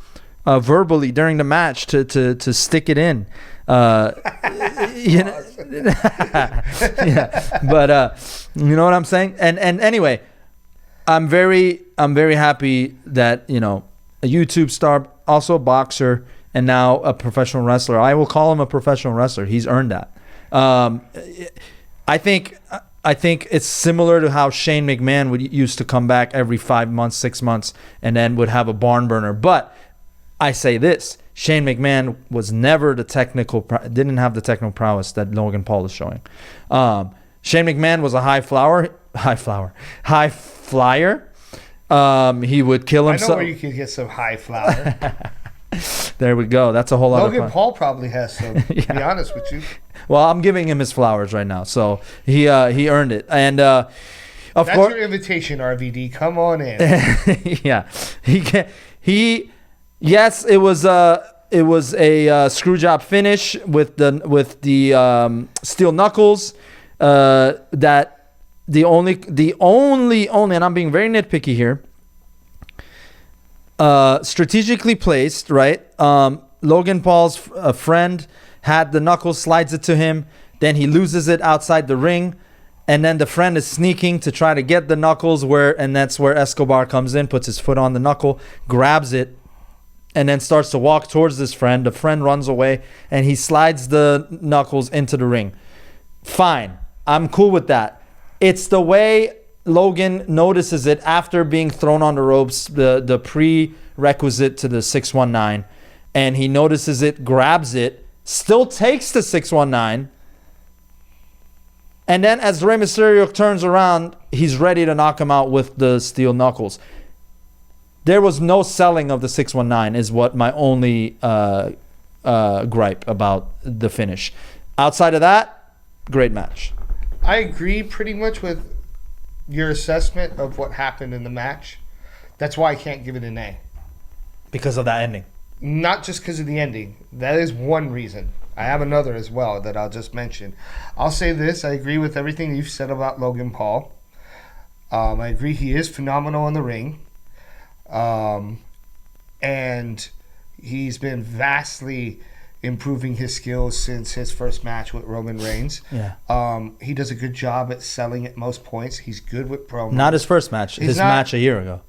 verbally during the match to stick it in. You know, yeah, but you know what I'm saying. And anyway, I'm very happy that, you know, a YouTube star, also a boxer, and now a professional wrestler. I will call him a professional wrestler. He's earned that. I think it's similar to how Shane McMahon used to come back every 5 months, 6 months, and then would have a barn burner. But I say this: Shane McMahon was never didn't have the technical prowess that Logan Paul is showing. Shane McMahon was a high flyer. He would kill himself. I know where you could get some high flour. There we go. That's a whole other. Logan Paul probably has some. To be honest with you. Well, I'm giving him his flowers right now, so he earned it. And of That's course, your invitation, RVD. Come on in. yeah, yes, it was a screw job finish with the steel knuckles. That the only, and I'm being very nitpicky here. Strategically placed, right? Logan Paul's friend had the knuckles, slides it to him, then he loses it outside the ring, and then the friend is sneaking to try to get the knuckles, and that's where Escobar comes in, puts his foot on the knuckle, grabs it, and then starts to walk towards this friend. The friend runs away, and he slides the knuckles into the ring. Fine, I'm cool with that. It's the way Logan notices it after being thrown on the ropes, the prerequisite to the 619, and he notices it, grabs it, still takes the 619, And then as Rey Mysterio turns around, he's ready to knock him out with the steel knuckles. There was no selling of the 619 is what my only gripe about the finish. Outside of that, great match. I agree pretty much with your assessment of what happened in the match. That's why I can't give it an A. Because of that ending. Not just because of the ending. That is one reason. I have another as well that I'll just mention. I'll say this. I agree with everything you've said about Logan Paul. I agree he is phenomenal in the ring. And he's been vastly improving his skills since his first match with Roman Reigns. Yeah. He does a good job at selling at most points. He's good with promos. Not his first match. His match a year ago.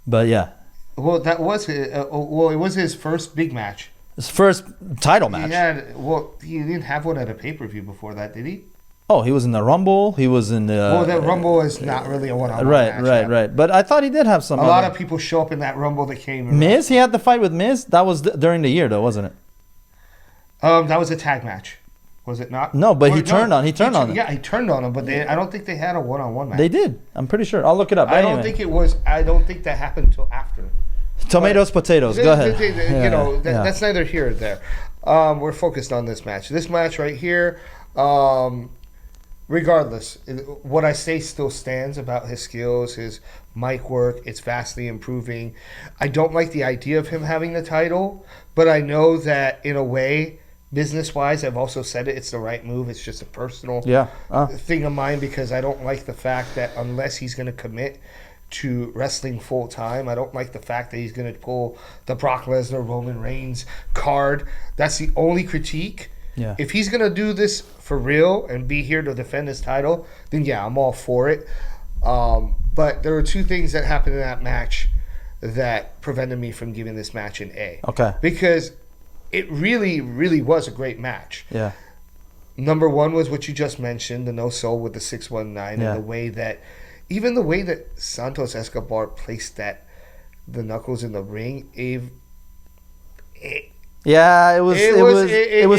But yeah. Well, that was it was his first big match. His first title match. He didn't have one at a pay-per-view before that, did he? Oh, he was in the Rumble. He was in the... that Rumble is not really a one-on-one match. Right. But I thought he did have some... A lot of people show up in that Rumble that came... Miz? He had the fight with Miz? That was during the year, though, wasn't it? That was a tag match. Was it not? No, but he turned on him. Yeah, he turned on him, but I don't think they had a one-on-one match. They did. I'm pretty sure. I'll look it up. I don't think that happened until after. Tomatoes, potatoes. Go ahead. That's neither here or there. We're focused on this match. This match right here, regardless, what I say still stands about his skills, his mic work. It's vastly improving. I don't like the idea of him having the title, but I know that in a way, business-wise, I've also said it's the right move. It's just a personal thing of mine because I don't like the fact that unless he's going to commit to wrestling full time, I don't like the fact that he's going to pull the Brock Lesnar, Roman Reigns card. That's the only critique. Yeah. If he's going to do this for real and be here to defend his title, then yeah, I'm all for it. But there were two things that happened in that match that prevented me from giving this match an A. Okay. Because it really, really was a great match. Yeah. Number one was what you just mentioned, the no soul with the 619 and the way that Santos Escobar placed the knuckles in the ring. It was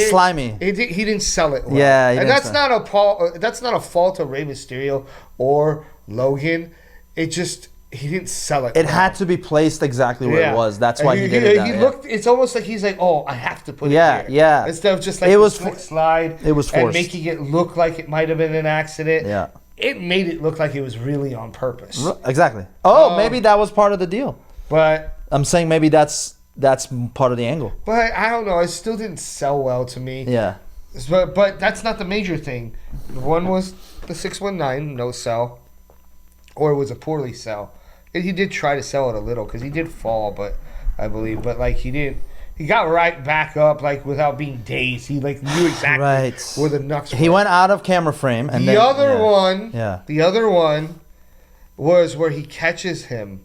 slimy. He didn't sell it well. Yeah, and that's not a fault of Rey Mysterio or Logan. He didn't sell it. It had to be placed exactly where it was. That's why he did it. He looked. It's almost like he's like, oh, I have to put it here. Yeah. Instead of just like it was slide. It was forced. And making it look like it might have been an accident. Yeah. It made it look like it was really on purpose. Exactly. Oh, maybe that was part of the deal. But I'm saying maybe that's part of the angle. But I don't know. It still didn't sell well to me. Yeah. But that's not the major thing. One was the 619 no sell, or it was a poorly sell. And he did try to sell it a little because he did fall, but I believe, but like he didn't. He got right back up, like without being dazed. He like knew exactly where the knucks were. He went out of camera frame, and the other one was where he catches him.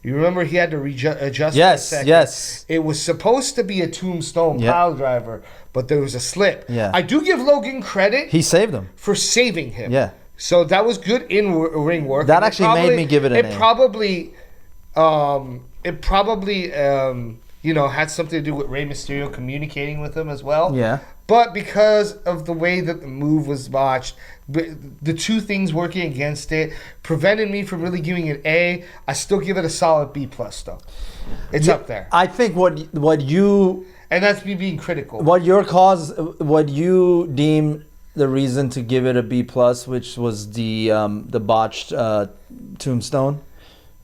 You remember he had to adjust. Yes, for a second. yes. It was supposed to be a tombstone pile driver, but there was a slip. Yeah. I do give Logan credit. He saved him for saving him. Yeah. So that was good in ring work. That actually made me give it an A. It probably had something to do with Rey Mysterio communicating with him as well. Yeah. But because of the way that the move was botched, the two things working against it prevented me from really giving it A. I still give it a solid B+ though. It's up there. I think what you and that's me being critical. What you deem the reason to give it a B+, which was the botched tombstone.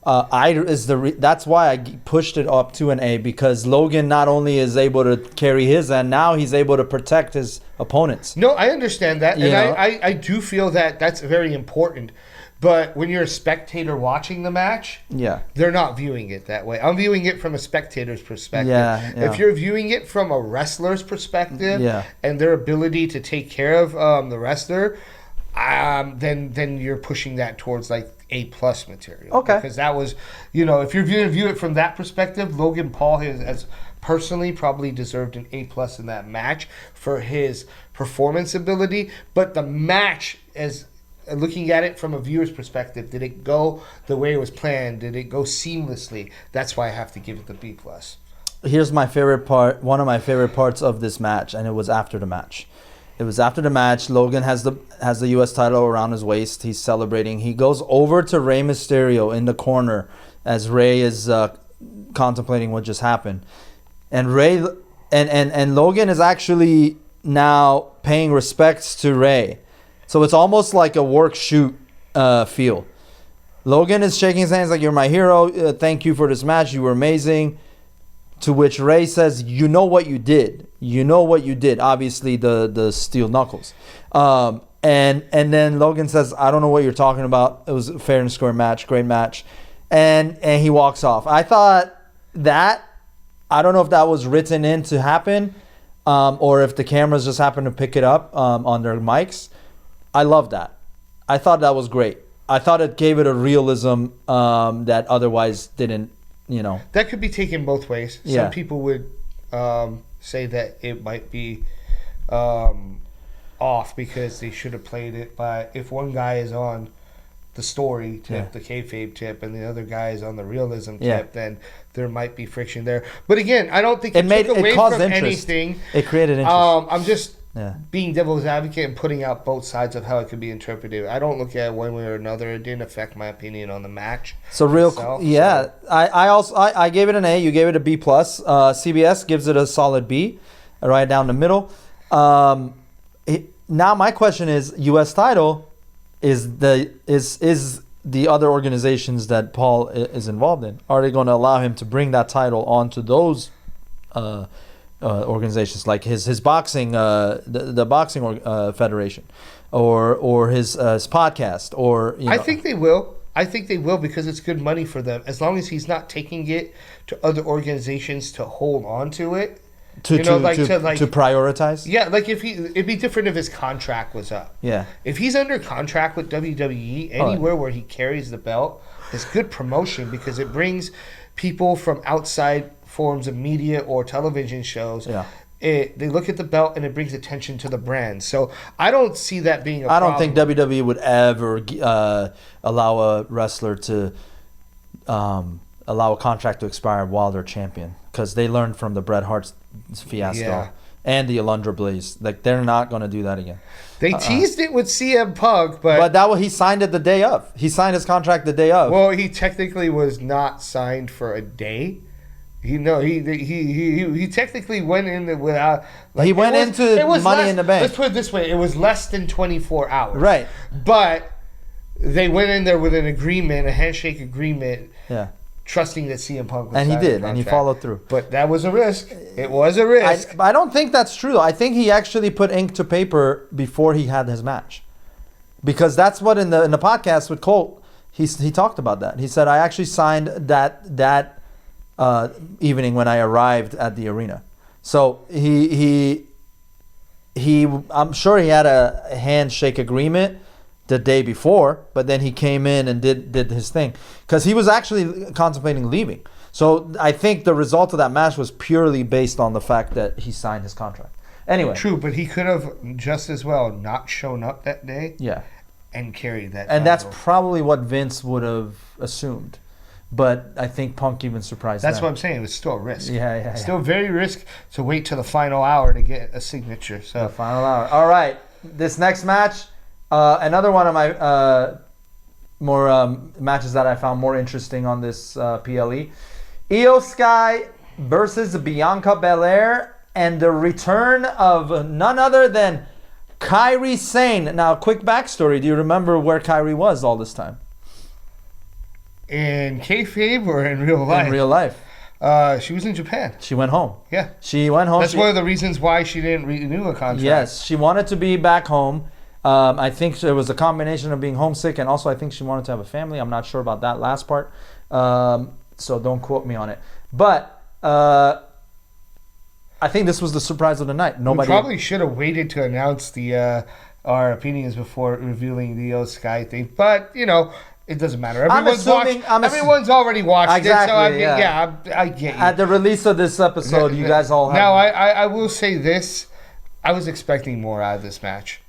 That's why I pushed it up to an A, because Logan not only is able to carry his end, now he's able to protect his opponents. No, I understand that, and I do feel that that's very important. But when you're a spectator watching the match, they're not viewing it that way. I'm viewing it from a spectator's perspective. Yeah. If you're viewing it from a wrestler's perspective and their ability to take care of the wrestler, then you're pushing that towards like A+ material. Okay. Because that was, if you're going to view it from that perspective, Logan Paul has personally probably deserved an A+ in that match for his performance ability. But the match, as looking at it from a viewer's perspective, did it go the way it was planned? Did it go seamlessly? That's why I have to give it the B+. Here's my favorite part, one of my favorite parts of this match, and it was after the match. It was after the match. Logan has the U.S. title around his waist. He's celebrating. He goes over to Rey Mysterio in the corner as Rey is contemplating what just happened, and Rey and Logan is actually now paying respects to Rey. So it's almost like a work shoot feel. Logan is shaking his hands like, "You're my hero. Thank you for this match. You were amazing." To which Rey says, "You know what you did. You know what you did." Obviously, the steel knuckles. And then Logan says, "I don't know what you're talking about. It was a fair and square match. Great match." And he walks off. I thought that, I don't know if that was written in to happen, or if the cameras just happened to pick it up on their mics. I love that. I thought that was great. I thought it gave it a realism that otherwise didn't, That could be taken both ways. Yeah. Some people would say that it might be off because they should have played it. But if one guy is on the story tip, the kayfabe tip, and the other guy is on the realism tip, then there might be friction there. But again, I don't think it took away caused from interest. anything. It created interest. I'm just being devil's advocate and putting out both sides of how it could be interpreted. I don't look at it one way or another. It didn't affect my opinion on the match. So I gave it an A. You gave it a B plus. CBS gives it a solid B, right down the middle. Now my question is, U.S. title is the other organizations that Paul is involved in. Are they going to allow him to bring that title onto those organizations, like his boxing, the boxing federation, or his podcast, or I think they will. I think they will because it's good money for them. As long as he's not taking it to other organizations to hold on to it. To prioritize. Yeah, like it'd be different if his contract was up. Yeah. If he's under contract with WWE, anywhere where he carries the belt is good promotion because it brings people from outside forms of media or television shows. Yeah. They look at the belt and it brings attention to the brand. So I don't see that being a problem. I don't think WWE would ever allow a wrestler to allow a contract to expire while they're champion, because they learned from the Bret Hart fiasco and the Alundra Blaze. Like, they're not going to do that again. They teased it with CM Punk, but he signed it the day of. He signed his contract the day of. Well, he technically was not signed for a day. He technically went in without. Like, he went into Money in the Bank. Let's put it this way: it was less than 24 hours. Right. But they went in there with an agreement, a handshake agreement. Yeah. Trusting that CM Punk was and he did, and he followed through. But that was a risk. It was a risk. I don't think that's true, though. I think he actually put ink to paper before he had his match, because that's what in the podcast with Colt he talked about that. He said, I actually signed that evening when I arrived at the arena. So he I'm sure he had a handshake agreement the day before, but then he came in and did his thing, because he was actually contemplating leaving. So I think the result of that match was purely based on the fact that he signed his contract. Anyway. True, but he could have just as well not shown up that day. Yeah. And carried that. And that's probably what Vince would have assumed. But I think Punk even surprised That's them. what I'm saying. It was still a risk. Yeah. Still very risk to wait till the final hour to get a signature. So the final hour. All right. This next match, another one of my more matches that I found more interesting on this PLE. Io Sky versus Bianca Belair, and the return of none other than Kairi Sane. Now, quick backstory. Do you remember where Kairi was all this time? In kayfabe or in real life? In real life. She was in Japan. She went home. Yeah. She went home. That's one of the reasons why she didn't renew a contract. Yes. She wanted to be back home. I think it was a combination of being homesick, and also I think she wanted to have a family. I'm not sure about that last part. So don't quote me on it. But I think this was the surprise of the night. Nobody. We probably should have waited to announce our opinions before revealing the Io Sky thing. But, it doesn't matter. Everyone's already watched it. So I get you. At the release of this episode, you guys all have. Now, I will say this. I was expecting more out of this match.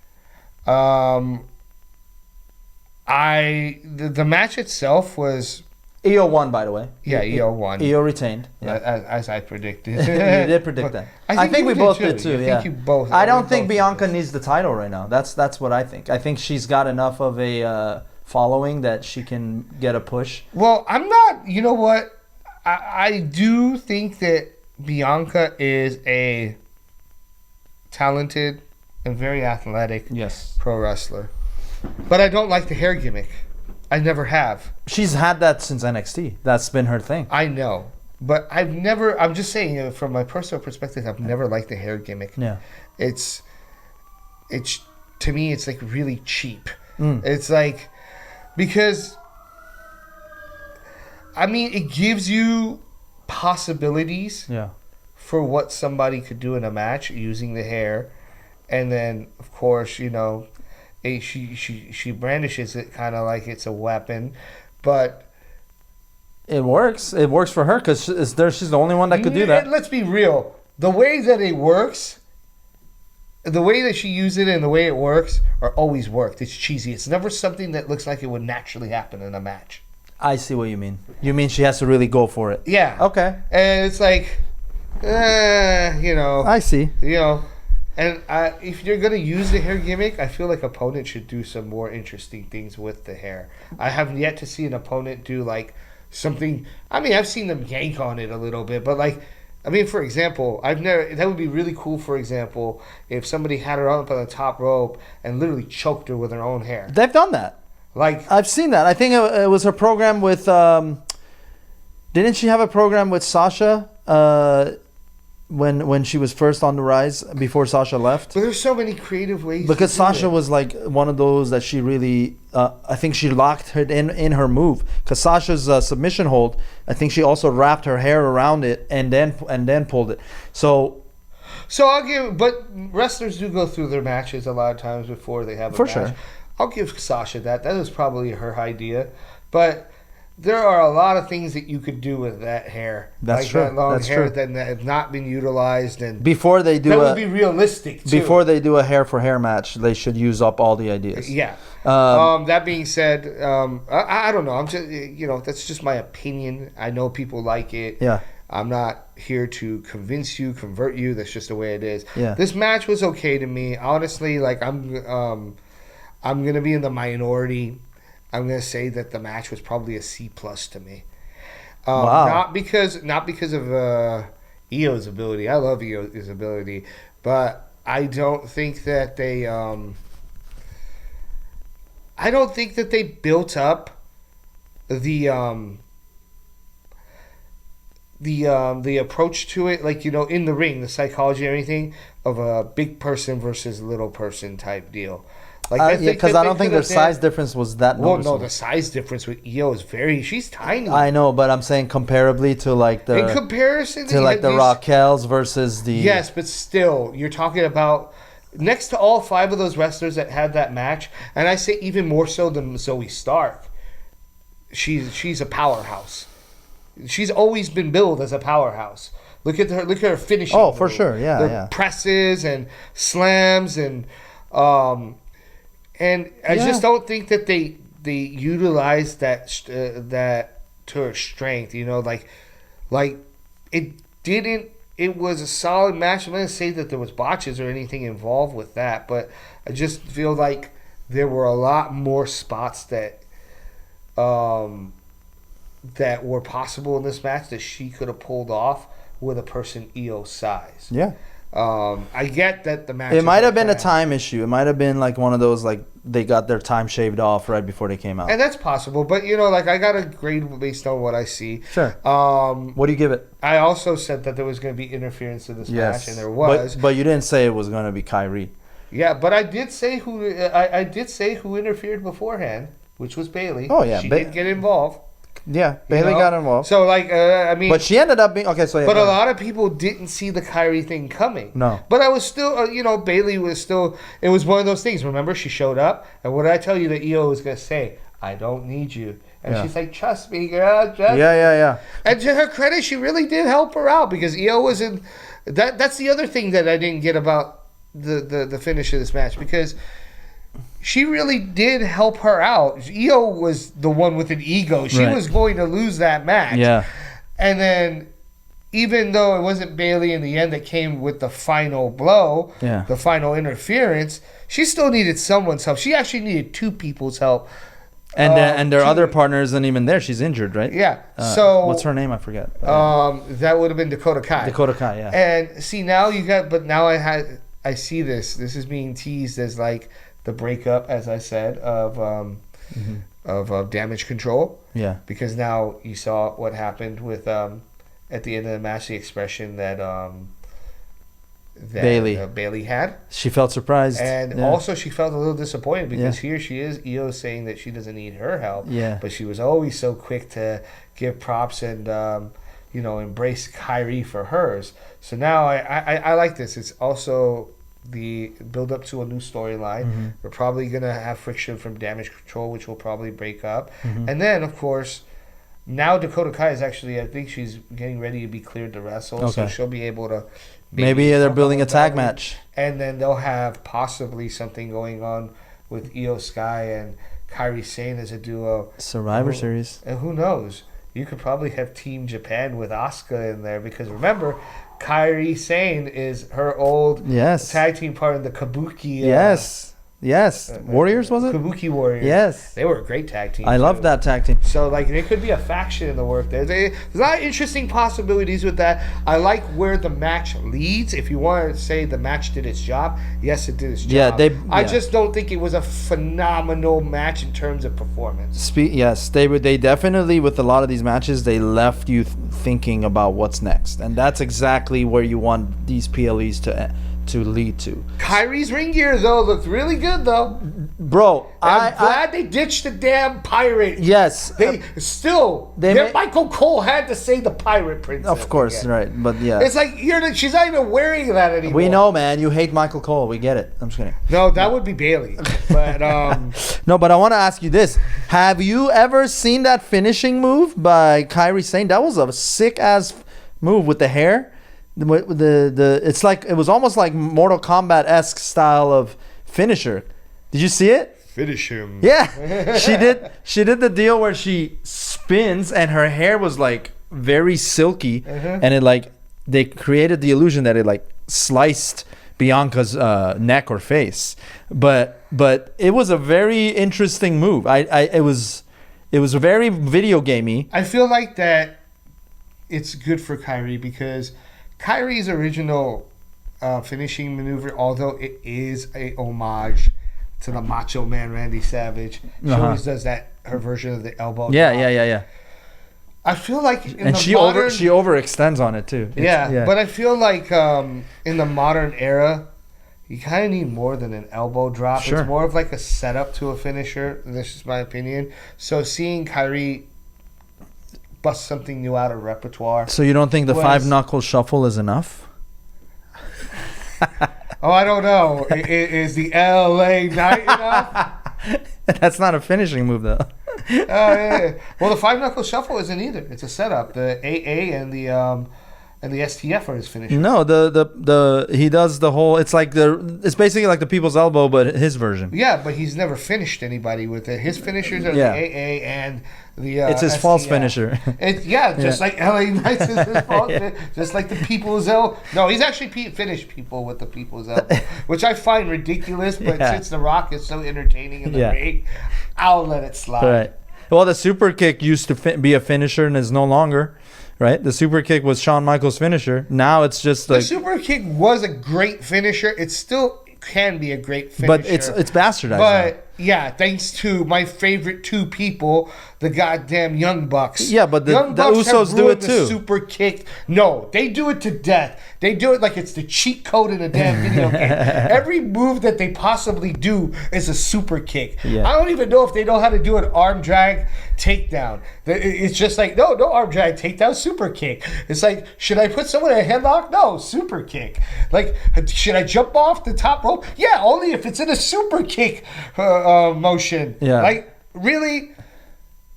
The match itself was Io won, by the way. Yeah, Io won. Io retained. Yeah. As I predicted. You did predict that. I think we you both did did too. I Yeah. think you both. I don't we think both did Bianca this. needs the title right now. That's what I think. I think she's got enough of a following that she can get a push. Well, I'm not. You know what? I do think that Bianca is a talented and very athletic Yes. pro wrestler, but I don't like the hair gimmick. I never have. She's had that since NXT. That's been her thing. I know, but I've never. I'm just saying, from my personal perspective, I've never liked the hair gimmick. Yeah. It's to me, it's like really cheap. Mm. It's like, because I mean, it gives you possibilities Yeah. for what somebody could do in a match using the hair, and then of course, you know, she brandishes it kind of like it's a weapon, but It works. It works for her because she's the only one that could do that. Let's be real. The way that it works, the way that she used it and the way it works are always worked. It's cheesy. It's never something that looks like it would naturally happen in a match. I see what you mean. You mean she has to really go for it. Yeah. Okay. And it's like, you know, I see. and if you're gonna use the hair gimmick, I feel like opponents should do some more interesting things with the hair. I have yet to see an opponent do like something. I mean, I've seen them yank on it a little bit, but like, I mean, for example, that would be really cool. For example, if somebody had her up on the top rope and literally choked her with her own hair, They've done that. like. I've seen that. I think it was her program with. Didn't she have a program with Sasha when she was first on the rise before Sasha left? But there's so many creative ways. Because to do Sasha it. was like one of those that she really, I think she locked her in her move. Because Sasha's submission hold, I think she also wrapped her hair around it and then pulled it. So So but wrestlers do go through their matches a lot of times before they have a For match. sure. I'll give Sasha that. That was probably her idea, but there are a lot of things that you could do with that hair. That's like true. That long That's hair true. that have not been utilized, and before they do that would be realistic too. before they do a hair for hair match, they should use up all the ideas. Yeah. Um, That being said, I don't know. I'm just, that's just my opinion. I know people like it. Yeah. I'm not here to convince you, convert you. That's just the way it is. Yeah. This match was okay to me. Honestly, like I'm gonna be in the minority. I'm gonna say that the match was probably a C+ to me. Wow. Not because of Io's ability. I love Io's ability, but I don't think that they built up the approach to it, like, in the ring, the psychology and everything of a big person versus little person type deal. Like, because I don't think their size difference was that Well, noticeable. no, the size difference with Io is she's tiny. I know, but I'm saying comparably to like In the comparison to like the Raquels versus the Yes, but still, you're talking about next to all 5 of those wrestlers that had that match, and I say even more so than Zoe Stark. She's a powerhouse. She's always been billed as a powerhouse. Look at her finishing. Oh, for move. sure. Yeah, The yeah. presses and slams and I just don't think that they utilized that to her strength. Like it didn't. It was a solid match. I'm not gonna say that there was botches or anything involved with that, but I just feel like there were a lot more spots that were possible in this match that she could have pulled off with a person Io's size. Yeah. I get that the match. It might is have been a planned. time issue. It might have been like one of those like they got their time shaved off right before they came out. And that's possible, but like I got a grade based on what I see. Sure. What do you give it? I also said that there was going to be interference in this Yes. match, and there was. But you didn't say it was going to be Kyrie. Yeah, but I did say who interfered beforehand, which was Bailey. Oh, yeah, she Ba- did get involved. Yeah, Bailey know? got involved. So I mean, But she ended up being okay. So yeah, but go a ahead. lot of people didn't see the Kyrie thing coming. No. But I was still, Bailey was still. It was one of those things. Remember, she showed up, and what did I tell you that Io was gonna say? I don't need you, and Yeah. she's like, "Trust me, girl, trust." Yeah. And to her credit, she really did help her out because Io was in. That's the other thing that I didn't get about the finish of this match, because she really did help her out. Io was the one with an ego. She Right. was going to lose that match. Yeah. And then, even though it wasn't Bailey in the end that came with the final blow, Yeah. the final interference, she still needed someone's help. She actually needed two people's help. And their to- other partner isn't even there. She's injured, right? Yeah. So what's her name? I forget. that would have been Dakota Kai. Dakota Kai. Yeah. And see now you got, but now I see this. This is being teased as like the breakup, as I said, of Damage Control. Yeah. Because now you saw what happened with at the end of the match, the expression that Bailey had, She felt surprised. and yeah. also she felt a little disappointed because here she is, Io, saying that she doesn't need her help. Yeah. But she was always so quick to give props and embrace Kyrie for hers. So now I like this. It's also the build up to a new storyline. Mm-hmm. We're probably gonna have friction from Damage Control, which will probably break up, and then of course. Now Dakota Kai is actually, I think she's getting ready to be cleared to wrestle, so Okay. she'll be able to. Maybe they're building a tag Bailey, match. and then they'll have possibly something going on with Io Sky and Kairi Sane as a duo. Survivor Oh. Series. And who knows? You could probably have Team Japan with Asuka in there because remember, Kairi Sane is her old Yes. tag team part of the Kabuki. Yes. Yes. Warriors, was it? Kabuki Warriors. Yes. They were a great tag team. I love too. that tag team. So, like, there could be a faction in the work there. There's a lot of interesting possibilities with that. I like where the match leads. If you want to say the match did its job, yes, it did its job. Yeah, I yeah. just don't think it was a phenomenal match in terms of performance. Yes, they definitely, with a lot of these matches, they left you thinking about what's next. And that's exactly where you want these PLEs to lead to. Kyrie's ring gear, though, looked really good, though. Bro, I'm glad they ditched the damn pirate. yes. They Michael Cole had to say the pirate princess. Of course, again. right. But yeah. It's like she's not even wearing that anymore. We know, man. You hate Michael Cole. We get it. I'm just kidding. No, that would be Bailey. But No, but I want to ask you this: have you ever seen that finishing move by Kairi Sane? That was a sick ass move with the hair. It's like it was almost like Mortal Kombat esque style of finisher. Did you see it? finish him. Yeah, she did the deal where she spins and her hair was like very silky, and it like they created the illusion that it like sliced Bianca's neck or face, but it was a very interesting move. It was very video gamey. I feel like that it's good for Kyrie because Kyrie's original finishing maneuver, although it is a homage to the Macho Man Randy Savage, she always does that, her version of the elbow. Yeah. I feel like She overextends on it too. But I feel like in the modern era, you kind of need more than an elbow drop. Sure. It's more of like a setup to a finisher. This is my opinion. So seeing Kyrie bust something new out of repertoire. So you don't think the was- 5-knuckle shuffle is enough? Oh, I don't know. Is the LA Knight enough? That's not a finishing move though. Yeah. Well, the 5-knuckle shuffle isn't either. It's a setup. The AA and the STF are his finishers. No, the he does the whole. It's basically like the people's elbow, but his version. Yeah, but he's never finished anybody with it. His finishers are Yeah. the AA and the. It's his STF. false finisher. Just like LA Knights is his false. Just like the people's elbow. No, he's actually finished people with the people's elbow, which I find ridiculous. But Yeah. since The Rock is so entertaining in the Yeah. ring, I'll let it slide. Right. Well, the super kick used to be a finisher and is no longer. Right. The super kick was Shawn Michaels' finisher. Now it's just The like. super kick was a great finisher. It still can be a great finisher. But it's bastardized. now. But yeah, thanks to my favorite two people, the goddamn Young Bucks. Yeah, but the Bucks Usos have do ruined it the too. Super kick. No, they do it to death. They do it like it's the cheat code in a damn video game. Every move that they possibly do is a super kick. Yeah. I don't even know if they know how to do an arm drag takedown. It's just like, no arm drag takedown, super kick. It's like, should I put someone in a headlock? No, super kick. Like, should I jump off the top rope? Yeah, only if it's in a super kick motion. Yeah. Like, really,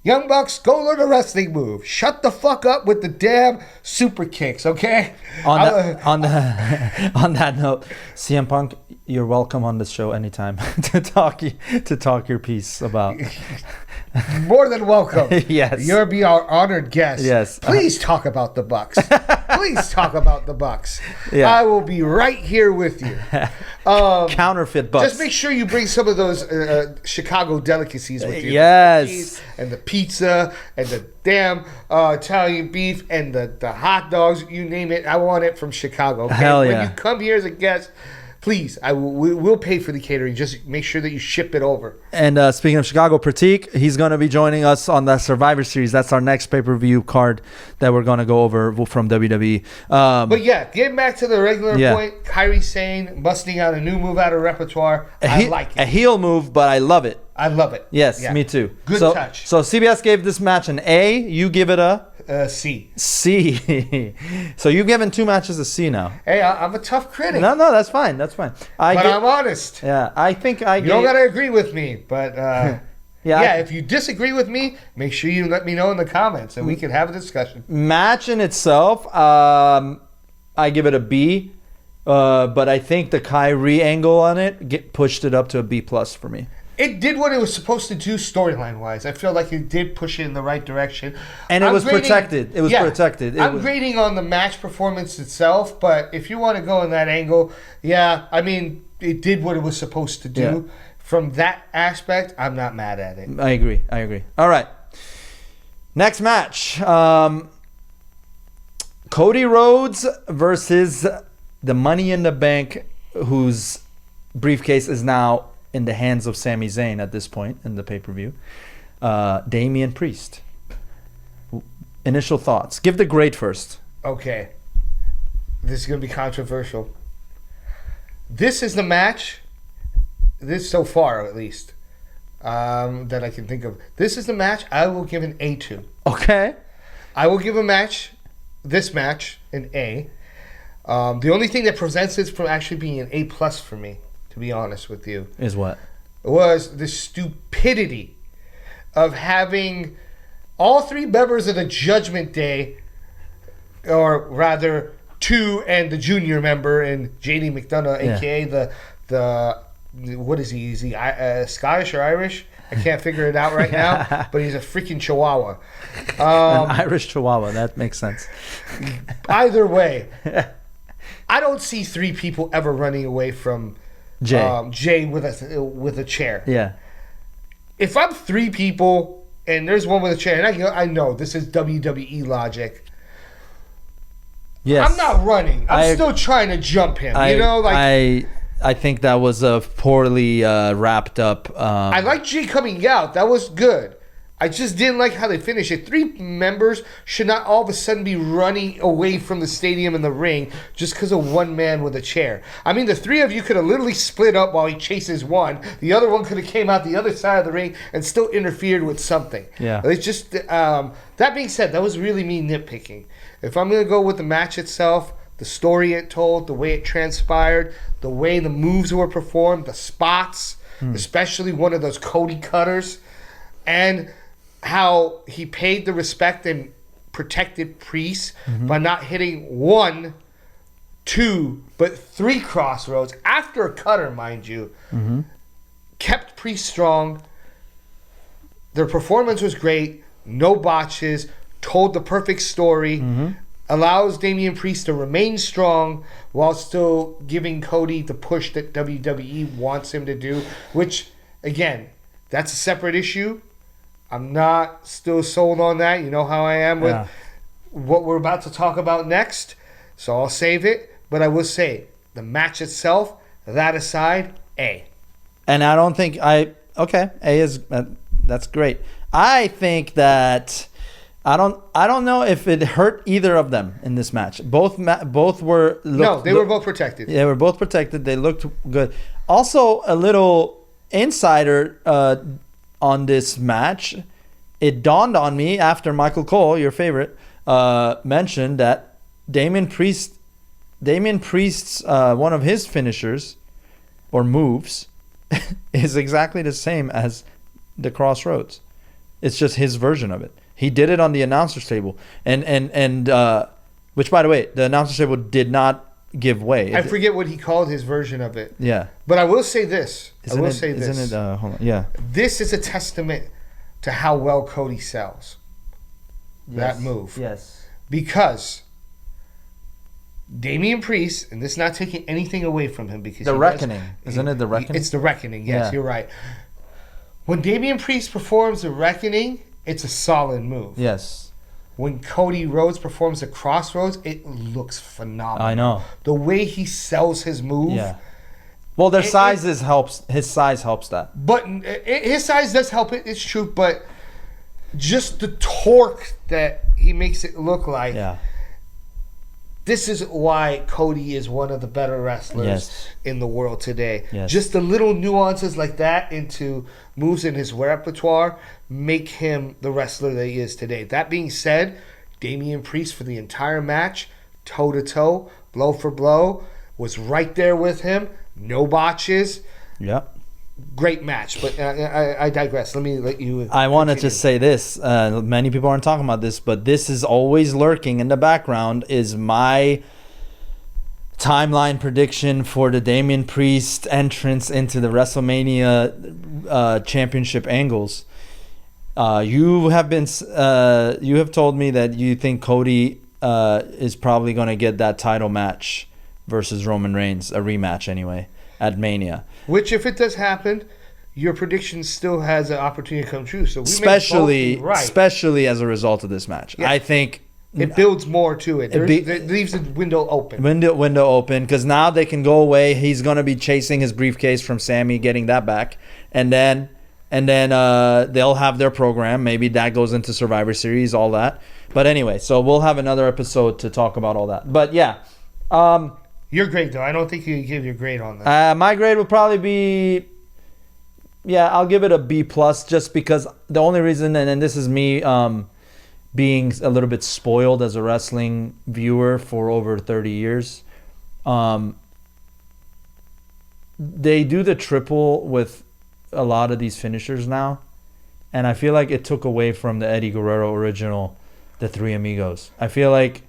Young Bucks, go learn a wrestling move. Shut the fuck up with the damn super kicks, okay? On that note, CM Punk, you're welcome on this show anytime to talk your piece about. More than welcome. Yes. You'll be our honored guest. Yes. Please talk about the Bucks. Please talk about the Bucks. Yeah. I will be right here with you. Counterfeit Bucks. Just make sure you bring some of those Chicago delicacies with you. Yes. The cheese and the pizza and the damn Italian beef and the hot dogs. You name it. I want it from Chicago. Okay? Hell yeah. When you come here as a guest, please, we'll pay for the catering. Just make sure that you ship it over. And speaking of Chicago, Pratik, he's going to be joining us on the Survivor Series. That's our next pay-per-view card that we're going to go over from WWE. But yeah, getting back to the regular Yeah. point, Kairi Sane busting out a new move out of repertoire. I like a it. heel move, but I love it. I love it. Yes, Yeah. me too. Good so, touch. So CBS gave this match an A. You give it a C. C. So you've given 2 matches a C now. Hey, I'm a tough critic. No, that's fine. That's fine. But I'm honest. Yeah, I think I You don't got to agree with me, but Yeah, if you disagree with me, make sure you let me know in the comments and we can have a discussion. match in itself, I give it a B. But I think the Kyrie angle on it pushed it up to a B plus for me. It did what it was supposed to do storyline-wise. I feel like it did push it in the right direction. And it was protected. It was Yeah, protected. I'm grading on the match performance itself, but if you want to go in that angle, yeah, I mean, it did what it was supposed to do. Yeah. From that aspect, I'm not mad at it. I agree. All right. Next match. Cody Rhodes versus the Money in the Bank, whose briefcase is now in the hands of Sami Zayn at this point in the pay-per-view. Damian Priest. Initial thoughts. Give the grade first. Okay. This is going to be controversial. This is the match, this so far at least, that I can think of. This is the match I will give an A to. Okay. I will give this match, an A. The only thing that prevents it from actually being an A plus for me, to be honest with you, Is what? was the stupidity of having all 3 members of the Judgment Day, or rather 2 and the junior member, and JD McDonough, Yeah. aka the what is he? Is he Scottish or Irish? I can't figure it out right now, but he's a freaking Chihuahua. An Irish Chihuahua. That makes sense. Either way, I don't see 3 people ever running away from Jay. with a chair. Yeah. If I'm 3 people and there's one with a chair, and I know this is WWE logic. Yes. I'm not running. I'm still trying to jump him. I think that was a poorly wrapped up. I like Jay coming out. That was good. I just didn't like how they finished it. 3 members should not all of a sudden be running away from the stadium and the ring just because of one man with a chair. I mean, the 3 of you could have literally split up while he chases one. The other one could have came out the other side of the ring and still interfered with something. Yeah. It's just, that being said, that was really me nitpicking. If I'm going to go with the match itself, the story it told, the way it transpired, the way the moves were performed, the spots, especially one of those Cody cutters, and how he paid the respect and protected Priest by not hitting 1, 2, but 3 crossroads after a cutter, mind you. Kept Priest strong. Their performance was great. No botches. Told the perfect story. Allows Damian Priest to remain strong while still giving Cody the push that WWE wants him to do, which, again, that's a separate issue. I'm not still sold on that. You know how I am with what we're about to talk about next. So I'll save it. But I will say, the match itself, that aside, A. And I don't think A is that's great. I think that I don't know if it hurt either of them in this match. Both were They were both protected. They were both protected. They looked good. Also, a little insider on this match. It dawned on me after Michael Cole, your favorite, mentioned that Damian Priest's one of his finishers or moves is exactly the same as the Crossroads. It's just his version of it. He did it on the announcer's table, and which, by the way, the announcer's table did not give way. I forget what he called his version of it. Yeah. But I will say this. Isn't it? Hold on. Yeah. This is a testament to how well Cody sells that move. Yes. Because Damian Priest, and this is not taking anything away from him, because The Reckoning. Isn't it The Reckoning? It's The Reckoning. Yes, Yeah. you're right. When Damian Priest performs The Reckoning, it's a solid move. Yes. When Cody Rhodes performs the Crossroads, it looks phenomenal. I know. The way he sells his move. Yeah. Well, their size helps. His size helps that. But his size does help it. It's true. But just the torque that he makes it look like. Yeah. This is why Cody is one of the better wrestlers Yes. in the world today. Yes. Just the little nuances like that into moves in his repertoire make him the wrestler that he is today. That being said, Damian Priest for the entire match, toe to toe, blow for blow, was right there with him. No botches. Yeah. Great match. But I digress. Let me let you. I want to continue. just say this. Many people aren't talking about this, but this is always lurking in the background. Is my timeline prediction for the Damian Priest entrance into the WrestleMania championship angles. You have told me that you think Cody is probably going to get that title match versus Roman Reigns, a rematch anyway, at Mania. Which, if it does happen, your prediction still has an opportunity to come true. So we Especially, may both be right. especially as a result of this match. Yeah. I think It builds more to it. be- It leaves the window open. window open, because now they can go away. He's gonna be chasing his briefcase from Sammy, getting that back, and then they'll have their program. Maybe that goes into Survivor Series, all that. But anyway, so we'll have another episode to talk about all that. But yeah, Your grade, though. I don't think you give your grade on that. my grade would probably be, I'll give it a B plus, just because the only reason, and then this is me being a little bit spoiled as a wrestling viewer for over 30 years. They do the triple with a lot of these finishers now, and I feel like it took away from the Eddie Guerrero original, the Three Amigos. I feel like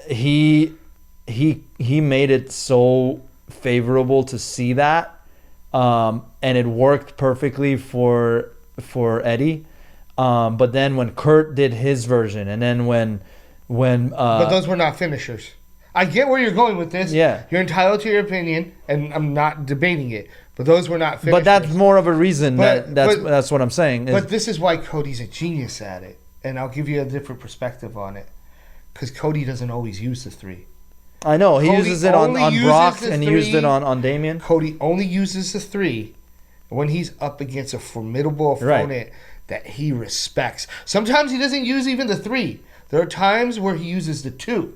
he made it so favorable to see that, and it worked perfectly for Eddie. But then when Kurt did his version, and then when But those were not finishers. I get where you're going with this. Yeah. You're entitled to your opinion, and I'm not debating it. But those were not finishers. but that's more of a reason But- that's what I'm saying. is- But this is why Cody's a genius at it. And I'll give you a different perspective on it. Because Cody doesn't always use the three. I know he Cody uses it on only uses Brock, the and he used three. it on Damien. Cody only uses the three when he's up against a formidable Right. opponent that he respects. Sometimes he doesn't use even the three. There are times where he uses the two.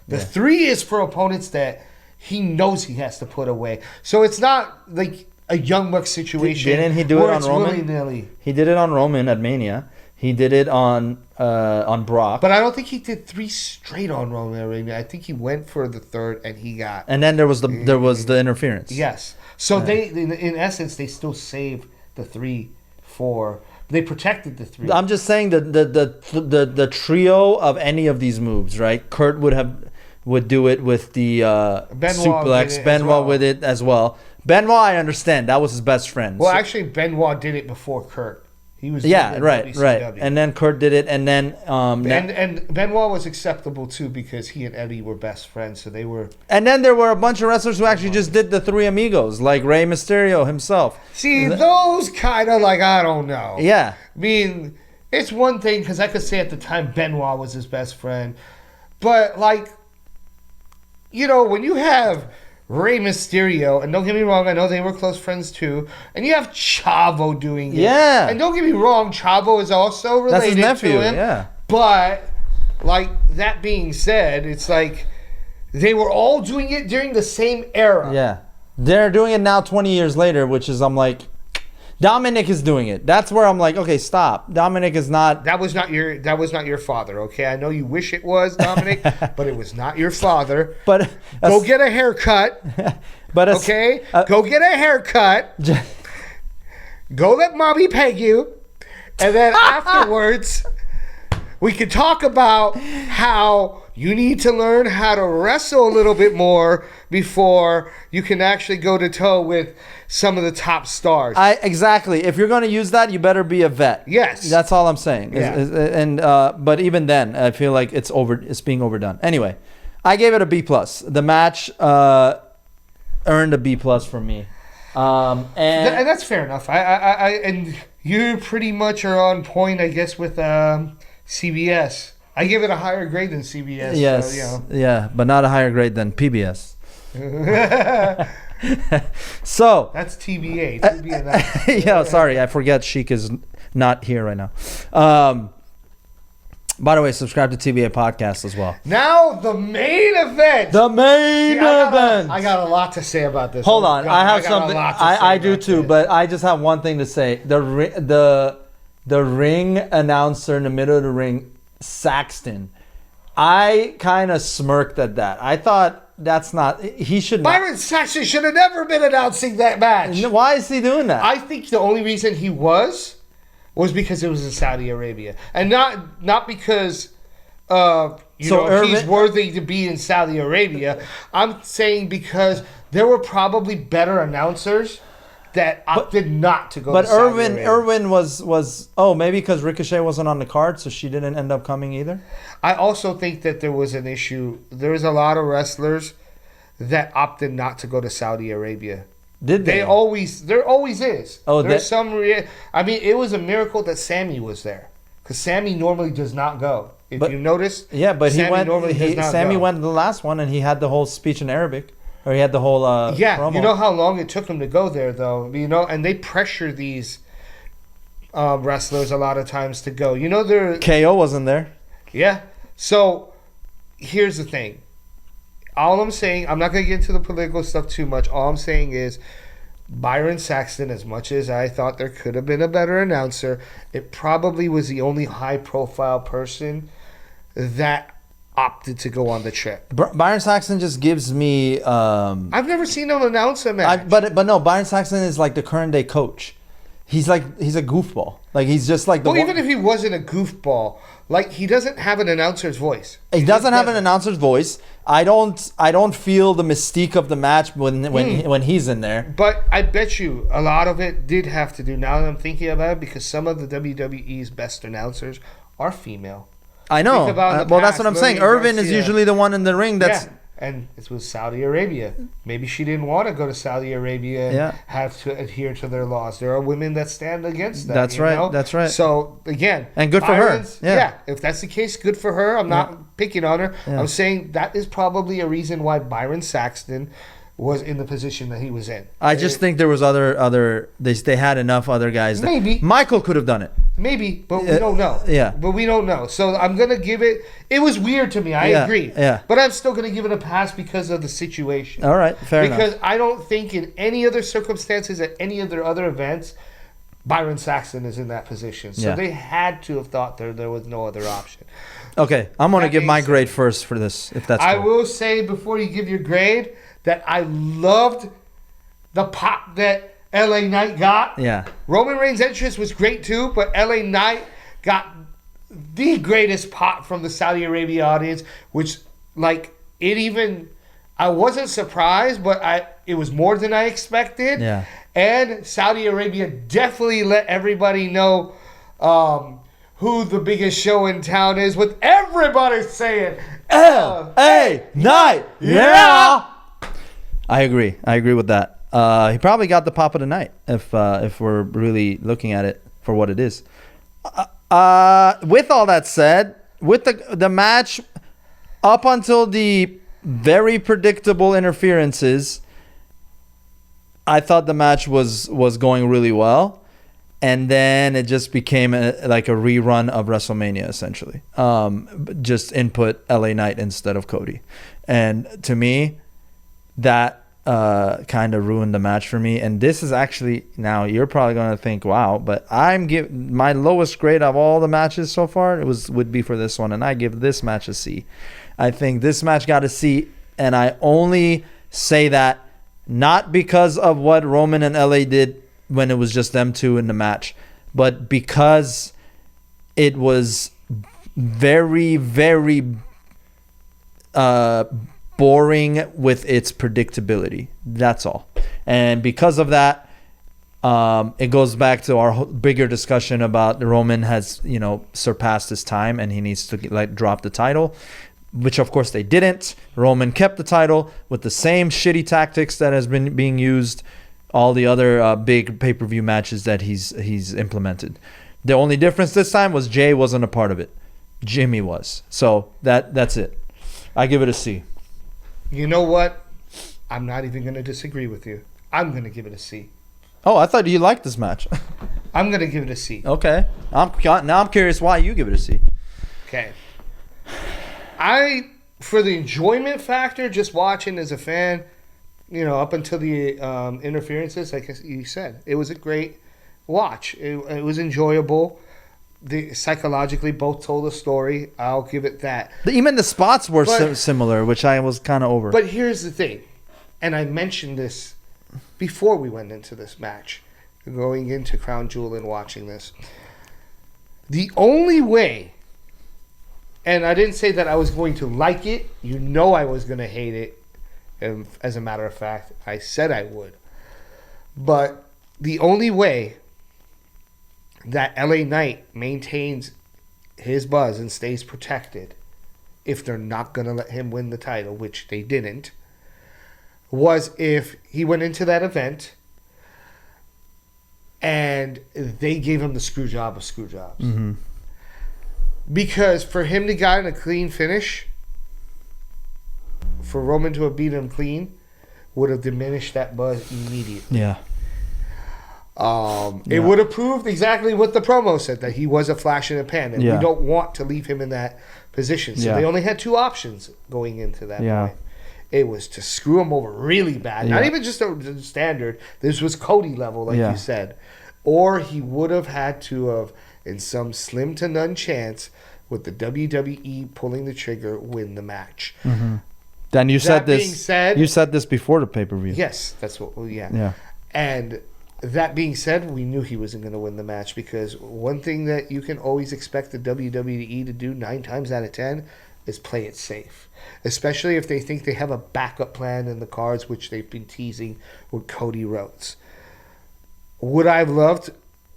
The three is for opponents that he knows he has to put away. So it's not like a Young Bucks situation. Didn't he do it where on it's Roman? willy-nilly. He did it on Roman at Mania. He did it on Brock. But I don't think he did three straight on Roman Reigns. I think he went for the third and he got. And then there was the interference. Yes. So they, in essence, they still saved the 3-4. They protected the three. I'm just saying the trio of any of these moves, right? Kurt would do it with the Benoit suplex. did it as Benoit well. with it as well. Benoit, I understand, that was his best friend. Well, So- actually, Benoit did it before Kurt. He was yeah, in right. WCW. And then Kurt did it, and then And Benoit was acceptable too because he and Eddie were best friends, so they were. and then there were a bunch of wrestlers who actually just did the Three Amigos, like Rey Mysterio himself. See, those kind of like I don't know. Yeah. I mean, it's one thing because I could say at the time Benoit was his best friend, but like, you know, when you have Rey Mysterio, and don't get me wrong, I know they were close friends too, and you have Chavo doing it. Yeah. And don't get me wrong, Chavo is also related That's his nephew, to him. yeah. But, like, that being said, it's like they were all doing it during the same era. Yeah. They're doing it now 20 years later, which is, I'm like, Dominic is doing it. That's where I'm like, okay, stop. Dominic is not. That was not your father, okay? I know you wish it was, Dominic, but it was not your father. But Go get a haircut, but okay? Go get a haircut. Go let mommy peg you. And then afterwards, we can talk about how you need to learn how to wrestle a little bit more before you can actually go to toe with some of the top stars. Exactly. If you're going to use that, you better be a vet. Yes. That's all I'm saying. Yeah. But even then, I feel like it's being overdone. Anyway, I gave it a B+. The match earned a B+ for me. And that's fair enough. And you pretty much are on point, I guess, with CBS. I give it a higher grade than CBS. Yes. Yeah, but not a higher grade than PBS. So that's TBA. yeah, sorry, I forget Sheik is not here right now. By the way, subscribe to TBA Podcast as well. Now the main event. I got a lot to say about this. Hold on, I have something. I do too, but I just have one thing to say. The ring announcer in the middle of the ring, Saxton. I kind of smirked at that. I thought that's not. He should. Byron Saxton should have never been announcing that match. Why is he doing that? I think the only reason he was because it was in Saudi Arabia, and not because he's worthy to be in Saudi Arabia. I'm saying because there were probably better announcers that opted not to go. But to Saudi Arabia. Irwin was maybe because Ricochet wasn't on the card, so she didn't end up coming either. I also think that there was an issue. There was a lot of wrestlers that opted not to go to Saudi Arabia. Did they? There always is. Oh, there's I mean, it was a miracle that Sammy was there, because Sammy normally does not go. If you notice, but Sammy Sammy went the last one, and he had the whole speech in Arabic, or he had the whole promo. You know how long it took him to go there, though. And they pressure these wrestlers a lot of times to go. KO wasn't there. Yeah. So here's the thing. All I'm saying, I'm not going to get into the political stuff too much. All I'm saying is Byron Saxton, as much as I thought there could have been a better announcer, it probably was the only high-profile person that opted to go on the trip. Byron Saxton just gives me... I've never seen him announce a match. But no, Byron Saxton is like the current day coach. He's a goofball. Like, he's just like the... Well, even if he wasn't a goofball, like, he doesn't have an announcer's voice. He doesn't have an announcer's voice. I don't feel the mystique of the match when he's in there. But I bet you a lot of it did have to do, now that I'm thinking about it, because some of the WWE's best announcers are female. I know. That's what I'm saying. Irvin is usually the one in the ring that's... Yeah. And it was Saudi Arabia. Maybe she didn't want to go to Saudi Arabia and have to adhere to their laws. There are women that stand against that. That's right. That's right. So, again. And good for her. Yeah. If that's the case, good for her. I'm not picking on her. Yeah. I'm saying that is probably a reason why Byron Saxton was in the position that he was in. I just think there was they had enough other guys. Maybe. Michael could have done it. Maybe, but we don't know. Yeah. But we don't know. So I'm going to give it... It was weird to me. I agree. Yeah. But I'm still going to give it a pass because of the situation. All right. Fair enough. Because I don't think in any other circumstances at any of their other events, Byron Saxton is in that position. So they had to have thought there was no other option. Okay. I'm going to give my grade first for this, if that's cool. I will say before you give your grade that I loved the pop that LA Knight got. Yeah. Roman Reigns' entrance was great too, but LA Knight got the greatest pop from the Saudi Arabia audience, which, like, I wasn't surprised, but it was more than I expected. Yeah. And Saudi Arabia definitely let everybody know who the biggest show in town is, with everybody saying LA Knight. Yeah. I agree with that. He probably got the pop of the night if we're really looking at it for what it is. With all that said, with the match up until the very predictable interferences, I thought the match was going really well, and then it just became like a rerun of WrestleMania essentially. Just input LA Knight instead of Cody, and to me, that kind of ruined the match for me. And this is actually, now you're probably going to think, wow, but I'm giving my lowest grade of all the matches so far would be for this one, and I give this match a C. I think this match got a C, and I only say that not because of what Roman and LA did when it was just them two in the match, but because it was very, very boring with its predictability. That's all. And because of that, it goes back to our bigger discussion about Roman has, surpassed his time and he needs to drop the title, which of course they didn't. Roman kept the title with the same shitty tactics that has been being used all the other big pay-per-view matches that he's implemented. The only difference this time was Jay wasn't a part of it. Jimmy was. So that's it. I give it a C. You know what? I'm not even going to disagree with you. I'm going to give it a C. Oh, I thought you liked this match. I'm going to give it a C. Okay. Now I'm curious why you give it a C. Okay. For the enjoyment factor, just watching as a fan, up until the interferences, like you said, it was a great watch. It was enjoyable. Psychologically, both told a story. I'll give it that. Even the spots were similar, which I was kind of over. But here's the thing, and I mentioned this before we went into this match, going into Crown Jewel and watching this. The only way, and I didn't say that I was going to like it. I was going to hate it. And as a matter of fact, I said I would. But the only way that LA Knight maintains his buzz and stays protected, if they're not going to let him win the title, which they didn't, was if he went into that event and they gave him the screw job of screw jobs. Mm-hmm. Because for him to get a clean finish, for Roman to have beat him clean, would have diminished that buzz immediately. Yeah. It would have proved exactly what the promo said, that he was a flash in the pan, and we don't want to leave him in that position. So they only had two options going into that point. It was to screw him over really bad. Not even just a standard. This was Cody level, like you said. Or he would have had to have, in some slim to none chance, with the WWE pulling the trigger, win the match. Mm-hmm. Then you said this. Being said, you said this before the pay-per-view. Yes, that's what. Yeah. And that being said, we knew he wasn't going to win the match, because one thing that you can always expect the WWE to do 9 times out of 10 is play it safe. Especially if they think they have a backup plan in the cards, which they've been teasing with Cody Rhodes. Would I have loved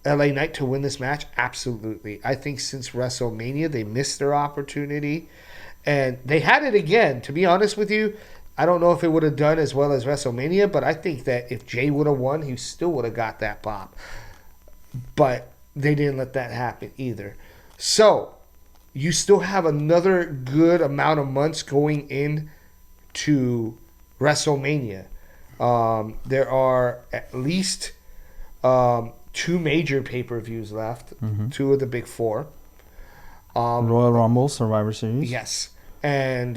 LA Knight to win this match? Absolutely. I think since WrestleMania, they missed their opportunity. And they had it again. To be honest with you, I don't know if it would have done as well as WrestleMania, but I think that if Jay would have won, he still would have got that pop. But they didn't let that happen either. So, you still have another good amount of months going into WrestleMania. There are at least 2 major pay-per-views left, 2 of the big 4. Royal Rumble, Survivor Series. Yes. And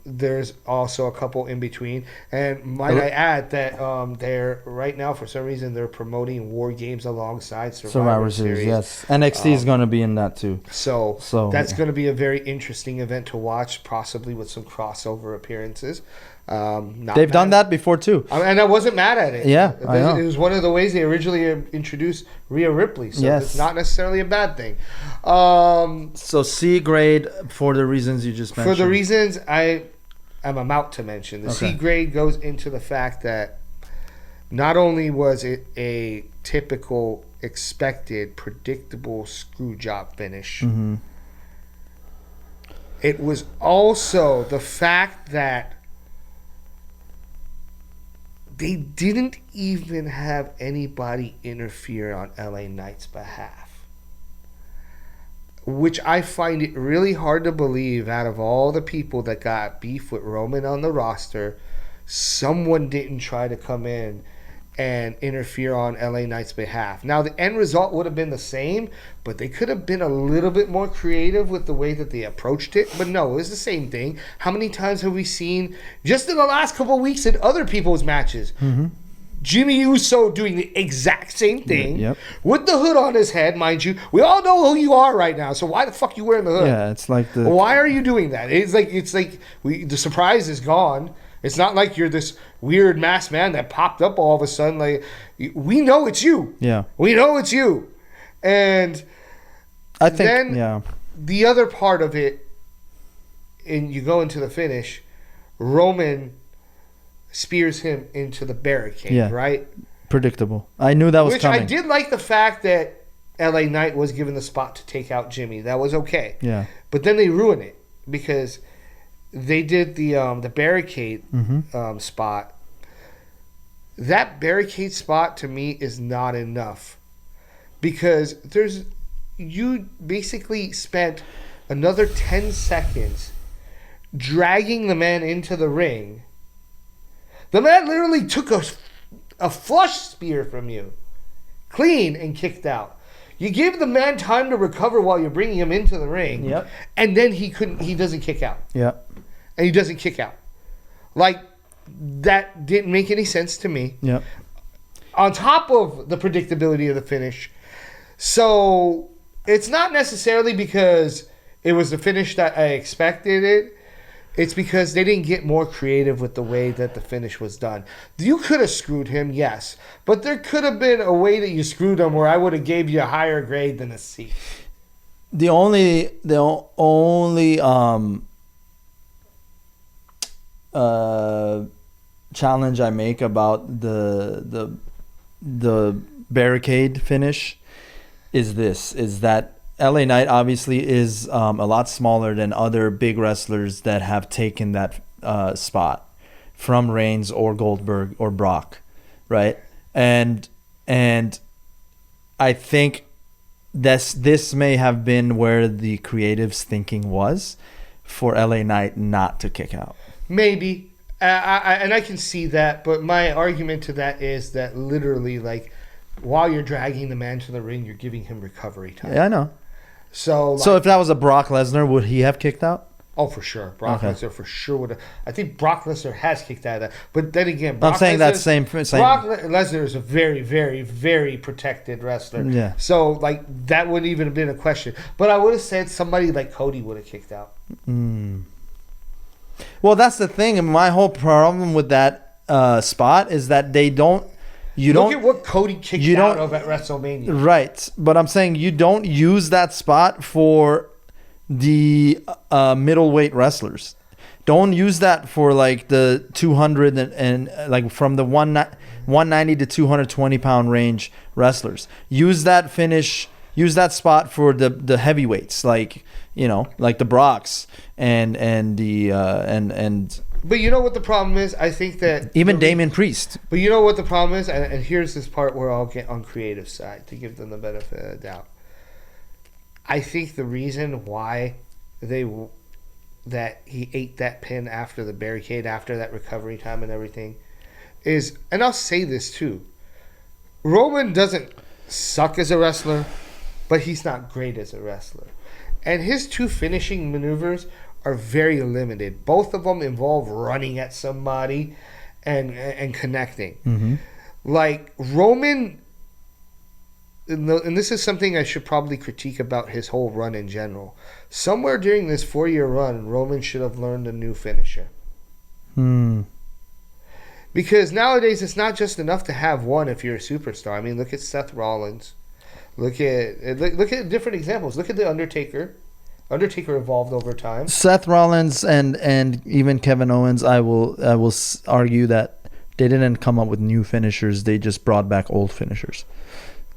there's also a couple in between. And might I add that they're right now, for some reason, they're promoting War Games alongside Survivor Series. Yes. NXT is going to be in that too. So that's going to be a very interesting event to watch, possibly with some crossover appearances. They've done that before too. And I wasn't mad at it. Yeah, I know. It was one of the ways they originally introduced Rhea Ripley. So it's not necessarily a bad thing. So C grade for the reasons you just mentioned. For the reasons I'm about to mention. The C grade goes into the fact that not only was it a typical, expected, predictable screw job finish, it was also the fact that they didn't even have anybody interfere on LA Knight's behalf. Which I find it really hard to believe, out of all the people that got beef with Roman on the roster, someone didn't try to come in and interfere on LA Knight's behalf. Now, the end result would have been the same, but they could have been a little bit more creative with the way that they approached it. But no, it was the same thing. How many times have we seen, just in the last couple of weeks, in other people's matches, Jimmy Uso doing the exact same thing with the hood on his head, mind you. We all know who you are right now, so why the fuck you wearing the hood? Yeah, it's like Why are you doing that? It's like the surprise is gone. It's not like you're this weird masked man that popped up all of a sudden. Like, we know it's you. Yeah. We know it's you. And I think, then yeah. the other part of it, and you go into the finish, Roman spears him into the barricade, Yeah. right? Predictable. I knew that was Which coming. I did like the fact that LA Knight was given the spot to take out Jimmy. That was okay. Yeah. But then they ruin it because they did the barricade Mm-hmm. spot. That barricade spot to me is not enough because you basically spent another 10 seconds dragging the man into the ring. The man literally took a flush spear from you, clean, and kicked out. You give the man time to recover while you're bringing him into the ring. Yep. And then he doesn't kick out. Yeah. And he doesn't kick out. Like, that didn't make any sense to me. Yeah. On top of the predictability of the finish. So, it's not necessarily because it was the finish that I expected it. It's because they didn't get more creative with the way that the finish was done. You could have screwed him, yes. But there could have been a way that you screwed him where I would have gave you a higher grade than a C. The only challenge I make about the barricade finish is that LA Knight obviously is a lot smaller than other big wrestlers that have taken that spot from Reigns or Goldberg or Brock, right? And I think this may have been where the creative's thinking was for LA Knight not to kick out. Maybe. And I can see that, but my argument to that is that literally, like, while you're dragging the man to the ring, you're giving him recovery time. Yeah, I know. So, like, So if that was a Brock Lesnar, would he have kicked out? oh, for sure. Brock Okay. Lesnar for sure would have. I think Brock Lesnar has kicked out of that. But then again, I'm Brock saying that Lesnar's- same. Brock Lesnar is a very, very, very protected wrestler. Yeah. So, like, that wouldn't even have been a question. But I would have said somebody like Cody would have kicked out. Well, that's the thing, and my whole problem with that spot is that they don't. Look at what Cody kicked you out don't- of at WrestleMania. Right, but I'm saying you don't use that spot for the middleweight wrestlers. Don't use that for like the 200 and like from the 190 to 220 pound range wrestlers. Use that finish. Use that spot for the heavyweights, like like the Brocks and the and But you know what the problem is? I think that even Damian Priest. But you know what the problem is? And here's this part where I'll get on creative side to give them the benefit of the doubt. I think the reason why that he ate that pin after the barricade, after that recovery time and everything, is, and I'll say this too, Roman doesn't suck as a wrestler, but he's not great as a wrestler. And his two finishing maneuvers are very limited. Both of them involve running at somebody and connecting. Like Roman, and this is something I should probably critique about his whole run in general. Somewhere during this 4-year run, Roman should have learned a new finisher. Because nowadays it's not just enough to have one if you're a superstar. I mean, look at Seth Rollins. Look at different examples. Look at the Undertaker. Undertaker evolved over time. Seth Rollins and even Kevin Owens, I will argue that they didn't come up with new finishers. They just brought back old finishers.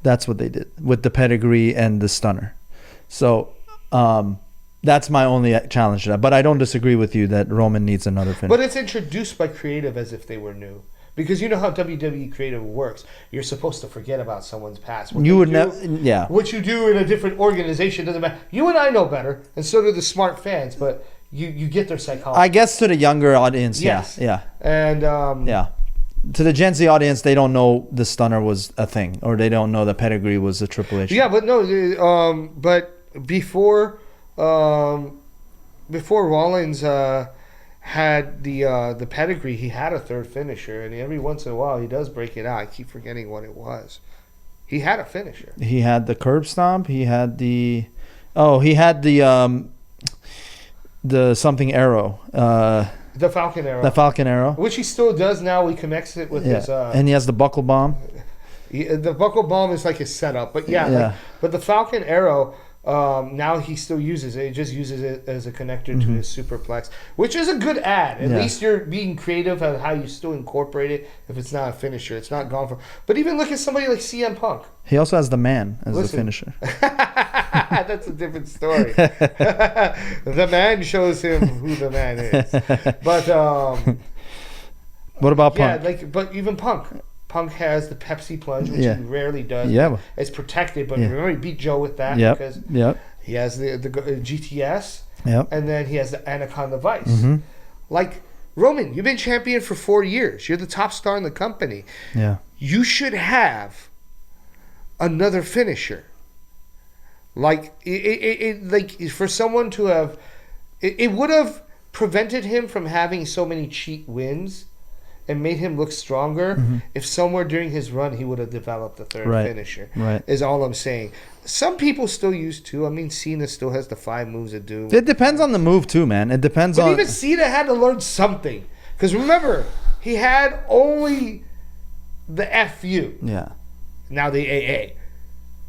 That's what they did with the pedigree and the stunner. So that's my only challenge to that. But I don't disagree with you that Roman needs another finisher. But it's introduced by creative as if they were new. Because you know how WWE creative works. You're supposed to forget about someone's past. What You they would do- never, yeah. What you do in a different organization doesn't matter. You and I know better, and so do the smart fans, but you get their psychology. I guess to the younger audience, Yes. yeah. And Yeah. To the Gen Z audience, they don't know the stunner was a thing, or they don't know the pedigree was a Triple H. yeah, but no, but before Rollins had the pedigree, he had a third finisher, and every once in a while he does break it out. I keep forgetting what it was. He had a finisher. He had the curb stomp. He had the something arrow. The Falcon Arrow. The Falcon arrow. Which he still does now. He connects it with his... Yeah. And he has the buckle bomb. The buckle bomb is like his setup, but yeah. Yeah. Like, but the Falcon Arrow, now he still uses it. He just uses it as a connector to his superplex, which is a good add. At Yeah. least you're being creative on how you still incorporate it. If it's not a finisher, it's not gone for. But even look at somebody like CM Punk. He also has the man as the Listen. finisher. That's a different story. The man shows him who the man is. But What about yeah, Punk? but even Punk has the Pepsi plunge, which Yeah. he rarely does. Yeah. It's protected, but Yeah. remember he beat Joe with that Yep. because Yep. he has the GTS, Yep. and then he has the Anaconda Vice. Mm-hmm. Like Roman, you've been champion for 4 years. You're the top star in the company. Yeah. You should have another finisher. Like like for someone to have, it would have prevented him from having so many cheat wins, and made him look stronger. If somewhere during his run he would have developed a third Right. finisher. Right. Is all I'm saying. Some people still use 2. I mean, Cena still has the 5 moves of doom. It depends on the move too, man. It depends But on. even Cena had to learn something. Because remember, he had only the FU, Yeah. now the AA.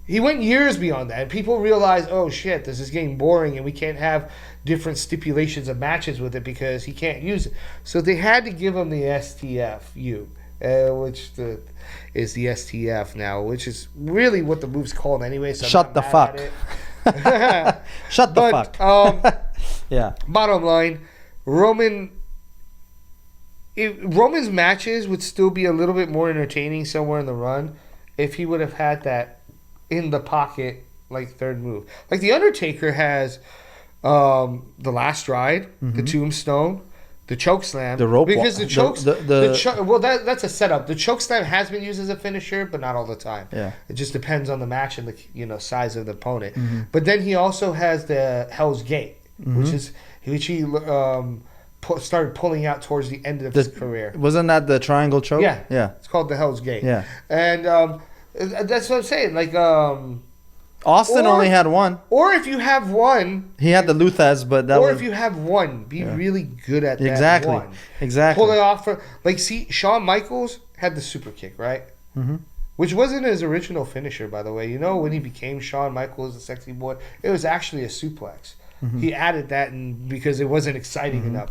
He went years beyond that. And people realized, oh shit, this is getting boring and we can't have different stipulations of matches with it because he can't use it. So they had to give him the STFU, which is the STF now, which is really what the move's called anyway. So I'm Shut not the mad fuck. at it. Shut the But fuck. Yeah. bottom line, Roman's matches would still be a little bit more entertaining somewhere in the run if he would have had that in the pocket like third move. Like the Undertaker has the Last Ride, the Tombstone, the Choke Slam, The rope because walk. the chokes. The- Well, that's a setup. The Choke Slam has been used as a finisher, but not all the time. Yeah. It just depends on the match and the size of the opponent. But then he also has the Hell's Gate, which he started pulling out towards the end of his career. Wasn't that the triangle choke? Yeah, Yeah. It's called the Hell's Gate. Yeah. And that's what I'm saying. Like, Austin Or- only had one. or if you have one, He had the Luthez, but that or was if you have one, be really good at that exactly. one. Exactly. Pull it off for see. Shawn Michaels had the super kick, right? Which wasn't his original finisher, by the way. You know, when he became Shawn Michaels, the sexy boy, it was actually a suplex. He added that because it wasn't exciting enough.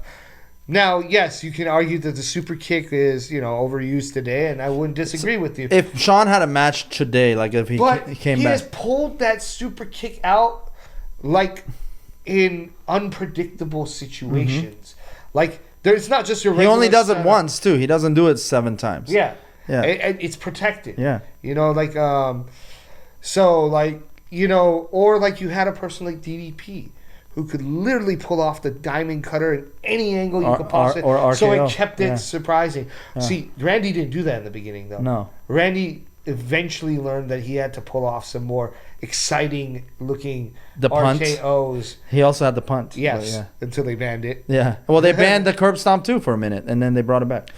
Now, yes, you can argue that the super kick is, overused today, and I wouldn't disagree with you. If Sean had a match today, like if he But came he back, has pulled that super kick out like in unpredictable situations. Like there's not just your he regular only does it setup. once too. He doesn't do it 7 times. Yeah. Yeah. It's protected. Yeah. Or like you had a person like DDP who could literally pull off the diamond cutter in any angle you Or- could possibly. or so RKO. it kept it Yeah. surprising. See, Randy didn't do that in the beginning though. No. Randy eventually learned that he had to pull off some more exciting looking The punt. RKOs. He also had the punt. Yes, But until they banned it. yeah. Well, they banned the curb stomp too for a minute, and then they brought it back.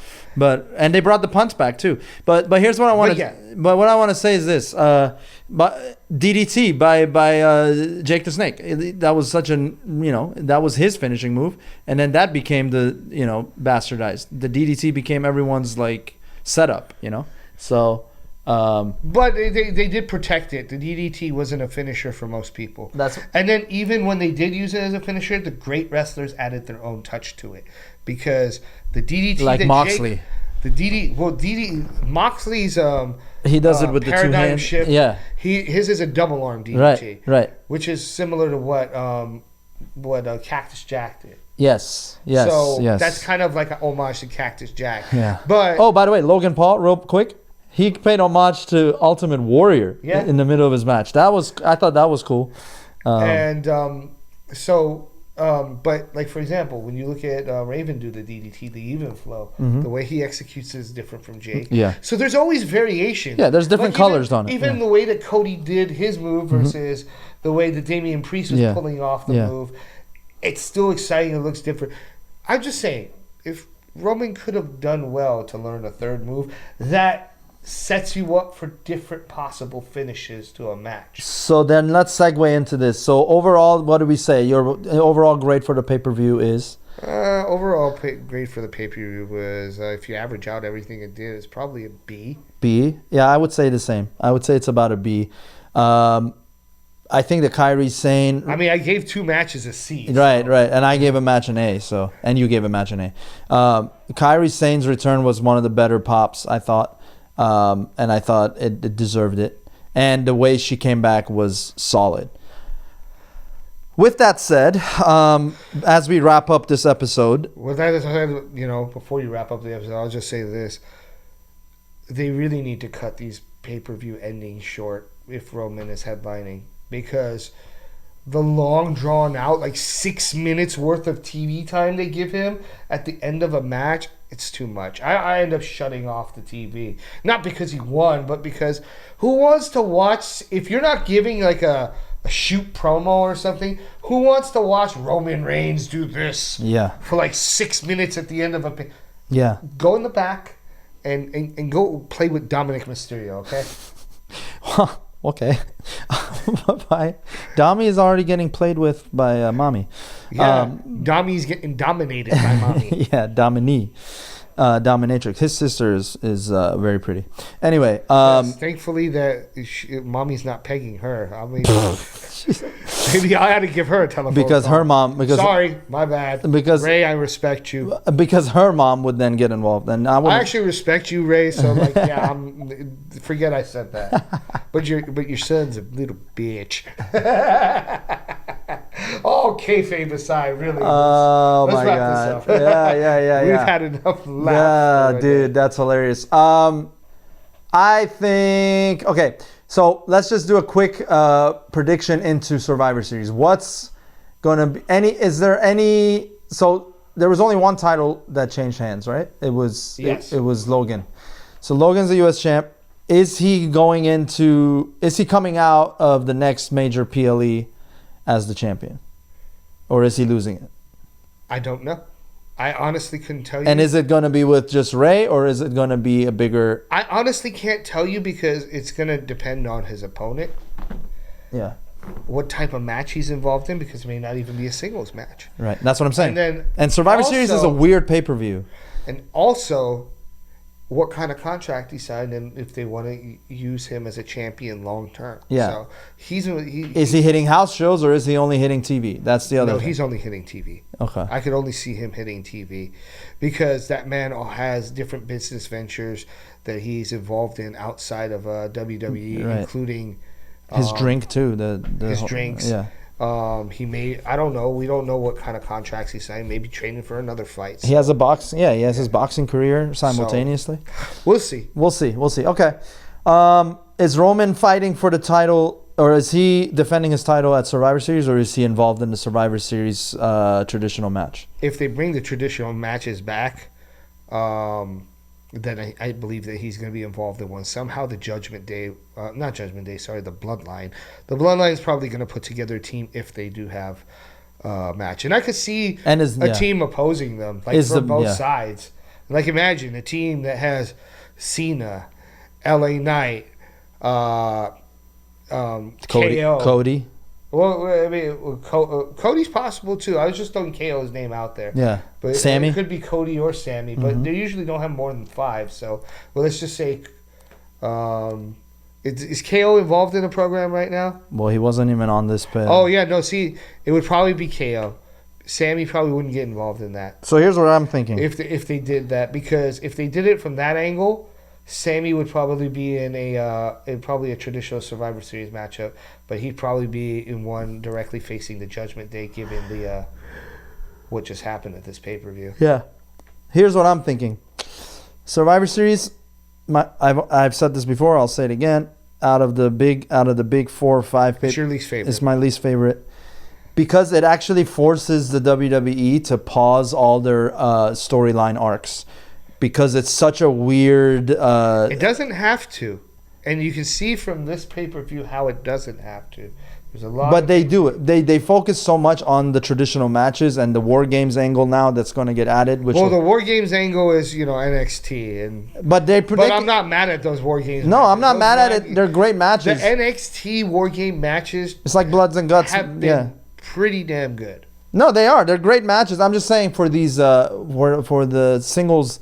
And they brought the punt back too. But here's what I want to. yeah. But what I want to say is this: but DDT by Jake the Snake. That was such that was his finishing move, and then that became the bastardized. The DDT became everyone's like setup. So. But they did protect it. The DDT wasn't a finisher for most people. And then even when they did use it as a finisher, the great wrestlers added their own touch to it because the DDT Like that Moxley. Moxley's He does it with the 2 paradigm hands. shift. Yeah. His is a double arm DDT. Right. Which is similar to what Cactus Jack did. Yes. So Yes. that's kind of like an homage to Cactus Jack. Yeah. But Oh, by the way, Logan Paul, real quick, he paid homage to Ultimate Warrior Yeah. in the middle of his match. I thought that was cool. But like for example, when you look at Raven do the DDT, the even flow, the way he executes is different from Jake. Yeah. So there's always variation. Yeah, there's different colors on it, Even yeah. the way that Cody did his move versus the way that Damian Priest was Yeah. pulling off the Yeah. move, it's still exciting. It looks different. I'm just saying, if Roman could have done well to learn a third move, that sets you up for different possible finishes to a match. So then let's segue into this. So overall, what do we say? Your overall grade for the pay-per-view is? Overall grade for the pay-per-view was, if you average out everything it did, it's probably a B. B. Yeah, I would say the same. I would say it's about a B. I think that Kairi Sane. I mean, I gave 2 matches a C. Right. And I gave a match an A. And you gave a match an A. Kairi Sane's return was one of the better pops, I thought, and I thought it deserved it. And the way she came back was solid. With that said, as we wrap up this episode, With that said, before you wrap up the episode, I'll just say this: they really need to cut these pay-per-view endings short if Roman is headlining, because the long drawn out, like 6 minutes worth of TV time they give him at the end of a match, it's too much. I end up shutting off the TV. Not because he won, but because who wants to watch, if you're not giving like a shoot promo or something, who wants to watch Roman Reigns do this for like 6 minutes at the end of a... Yeah. Go in the back and go play with Dominic Mysterio, okay? Okay. Dami is already getting played with by Mommy. Yeah, Dami's getting dominated by Mommy. Yeah, Dominatrix. His sister is very pretty. Anyway, Yes, thankfully that Mommy's not pegging her. I mean, maybe I had to give her a telephone because call. her mom. Sorry, my bad. Because Ray, I respect you. Because her mom would then get involved, and I would. I actually respect you, Ray. So like, yeah, forget I said that. But your son's a little bitch. Oh, kayfabe aside, really. Oh let's my wrap god! This up. Yeah. We've had enough laughs. Yeah, already. dude, that's hilarious. I think okay. So let's just do a quick prediction into Survivor Series. What's gonna be Is there any? So there was only one title that changed hands, right? It was Yes. it was Logan. So Logan's the U.S. champ. Is he coming out of the next major PLE as the champion, or is he losing it? I don't know. I honestly couldn't tell you. And is it going to be with just Ray, or is it going to be a bigger? I honestly can't tell you because it's going to depend on his opponent, Yeah, what type of match he's involved in, because it may not even be a singles match. right. That's what I'm saying. And then Survivor Series is a also- weird pay-per-view. And also, what kind of contract he signed and if they want to use him as a champion long term. Yeah. So Is he hitting house shows, or is he only hitting TV? That's the other No, thing. he's only hitting TV. Okay. I could only see him hitting TV because that man has different business ventures that he's involved in outside of WWE, Right. including His drink too. The his whole- drinks. Yeah. He may, I don't know. We don't know what kind of contracts he signed. Maybe training for another fight. He has a boxing. Yeah, he has his boxing career simultaneously. We'll see. We'll see. Okay. Is Roman fighting for the title, or is he defending his title at Survivor Series, or is he involved in the Survivor Series traditional match? If they bring the traditional matches back, then I believe that he's going to be involved in one. Somehow the Judgment Day, not Judgment Day, sorry, the Bloodline. The Bloodline is probably going to put together a team if they do have a match. And I could see a team opposing them, like from both sides. Like imagine a team that has Cena, LA Knight, KO. Cody. Well, I mean, Cody's possible too. I was just throwing KO's name out there. Yeah. But Sammy? it could be Cody or Sammy, but they usually don't have more than 5. So, well, let's just say, is KO involved in the program right now? Well, he wasn't even on this page. Oh yeah, no. See, it would probably be KO. Sammy probably wouldn't get involved in that So here's what I'm thinking. if they did that, because if they did it from that angle, Sammy would probably be in probably a traditional Survivor Series matchup, but he'd probably be in one directly facing the Judgment Day, given the what just happened at this pay-per-view. Yeah. Here's what I'm thinking. Survivor Series, I've said this before, I'll say it again. Out of the big 4 or 5 It's your least favorite. It's my least favorite. Because it actually forces the WWE to pause all their storyline arcs. Because it's such a weird It doesn't have to. And you can see from this pay-per-view how it doesn't have to. There's a lot But they do it. They focus so much on the traditional matches and the War Games angle now that's going to get added. Which the War Games angle is, NXT. But I'm not mad at those War Games No, matches. I'm not Those mad at it. They're great The matches. NXT War Game matches It's like Bloods and Guts. have been pretty damn good. No, they are. They're great matches. I'm just saying for these for the singles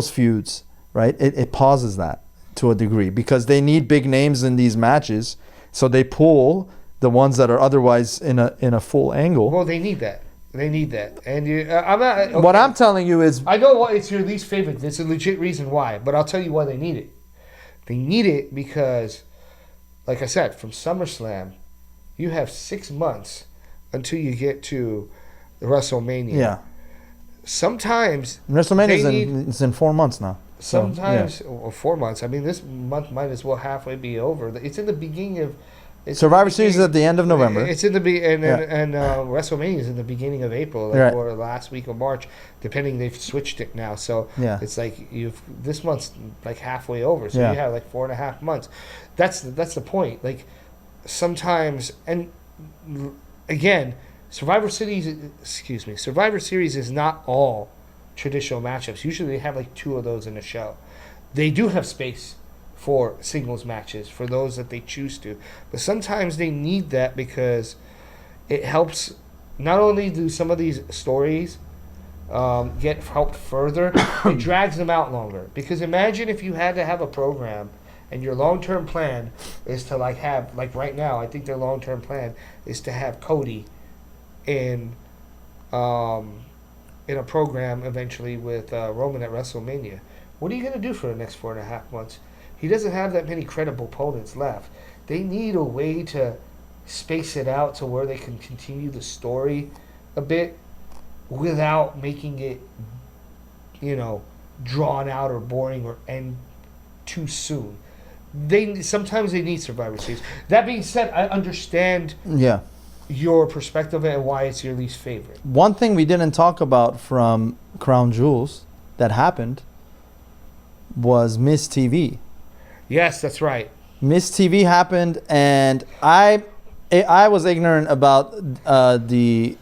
feuds, right? It pauses that to a degree because they need big names in these matches, so they pull the ones that are otherwise in a full angle. Well, they need that. They need that. And I'm not. Okay. What I'm telling you is, I know why it's your least favorite. There's a legit reason why, but I'll tell you why they need it. They need it because, like I said, from SummerSlam, you have 6 months until you get to WrestleMania. yeah, Sometimes WrestleMania is in 4 months now. So, sometimes or 4 months. I mean, this month might as well halfway be over. It's in the beginning of. Survivor Series is at the end of November. It's in the and WrestleMania is in the beginning of April, Right. or last week of March, depending. They've switched it now, so Yeah. it's like this month's like halfway over, so Yeah. you have like 4.5 months. That's the point. Like sometimes, and again, Survivor Series is not all traditional matchups. Usually, they have like 2 of those in a show. They do have space for singles matches for those that they choose to, but sometimes they need that because it helps. Not only do some of these stories get helped further, it drags them out longer. Because imagine if you had to have a program and your long-term plan is to have right now, I think their long-term plan is to have Cody in a program eventually with Roman at WrestleMania. What are you going to do for the next 4.5 months? He doesn't have that many credible opponents left. They need a way to space it out to where they can continue the story a bit without making it, drawn out or boring or end too soon. Sometimes they need Survivor Series. That being said, I understand yeah. your perspective and why it's your least favorite. One thing we didn't talk about from Crown Jewels that happened was Miss TV. Yes, that's right. Miss TV happened, and I was ignorant about the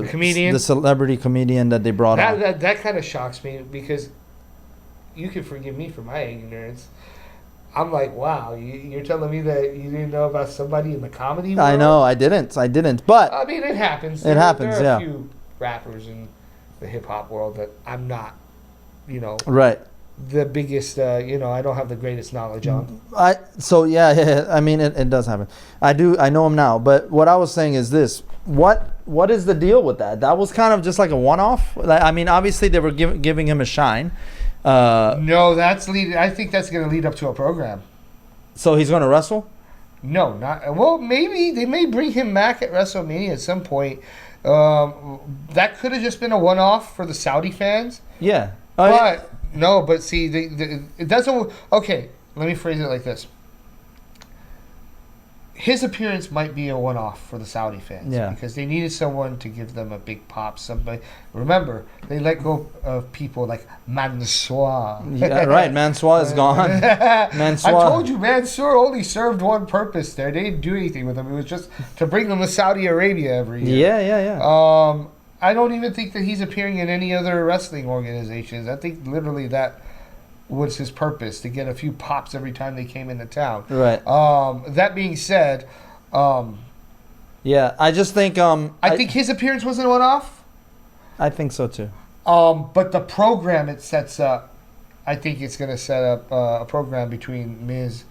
comedian? the celebrity comedian that they brought on. That kind of shocks me because you can forgive me for my ignorance. I'm like, wow, you're telling me that you didn't know about somebody in the comedy world? I know, I didn't, but I mean, it happens. It happens, There are yeah. a few rappers in the hip hop world that I'm not, right. the biggest, I don't have the greatest knowledge on. I mean, it does happen. I know him now, but what I was saying is this: what is the deal with that? That was kind of just like a one-off. I mean, obviously they were giving him a shine. No, I think that's going to lead up to a program. So he's going to wrestle? No, not well. Maybe they may bring him back at WrestleMania at some point. That could have just been a one-off for the Saudi fans. Yeah, But no, but see, it doesn't. Okay, let me phrase it like this. His appearance might be a one-off for the Saudi fans, Yeah. because they needed someone to give them a big pop. Somebody, remember, they let go of people like Mansoor. yeah, right. Mansoor is gone. Mansoor. I told you, Mansoor only served one purpose there. They didn't do anything with him. It was just to bring them to Saudi Arabia every year. Yeah. I don't even think that he's appearing in any other wrestling organizations. I think literally that was his purpose, to get a few pops every time they came into town. Right. That being said, Yeah, I just think I think his appearance wasn't a one-off. I think so too. But the program it sets up, I think it's going to set up a program between Miz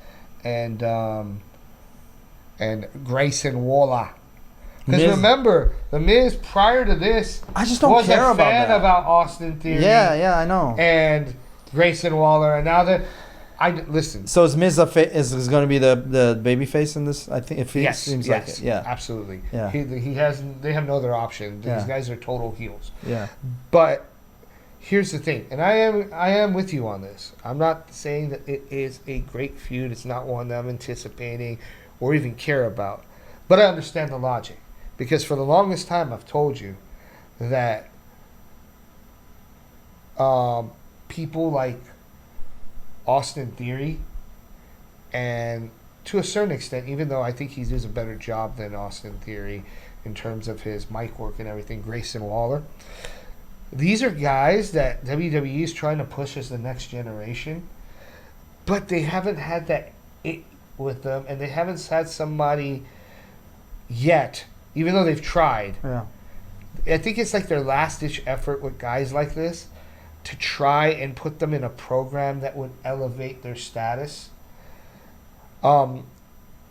and Grayson Waller. Because Miz- remember, the Miz prior to this I just don't was care a about fan that. about Austin Theory. Yeah, I know. And Grayson Waller, and now that listen. So is Miz is going to be the baby face in this? I think it seems like it. Yeah. absolutely. Yeah. He has. They have no other option. These Yeah. guys are total heels. Yeah. But here's the thing, and I am with you on this. I'm not saying that it is a great feud. It's not one that I'm anticipating or even care about. But I understand the logic, because for the longest time I've told you that people like Austin Theory, and to a certain extent, even though I think he does a better job than Austin Theory in terms of his mic work and everything, Grayson Waller, these are guys that WWE is trying to push as the next generation, but they haven't had that it with them, and they haven't had somebody yet even though they've tried. Yeah. I think it's like their last ditch effort with guys like this to try and put them in a program that would elevate their status.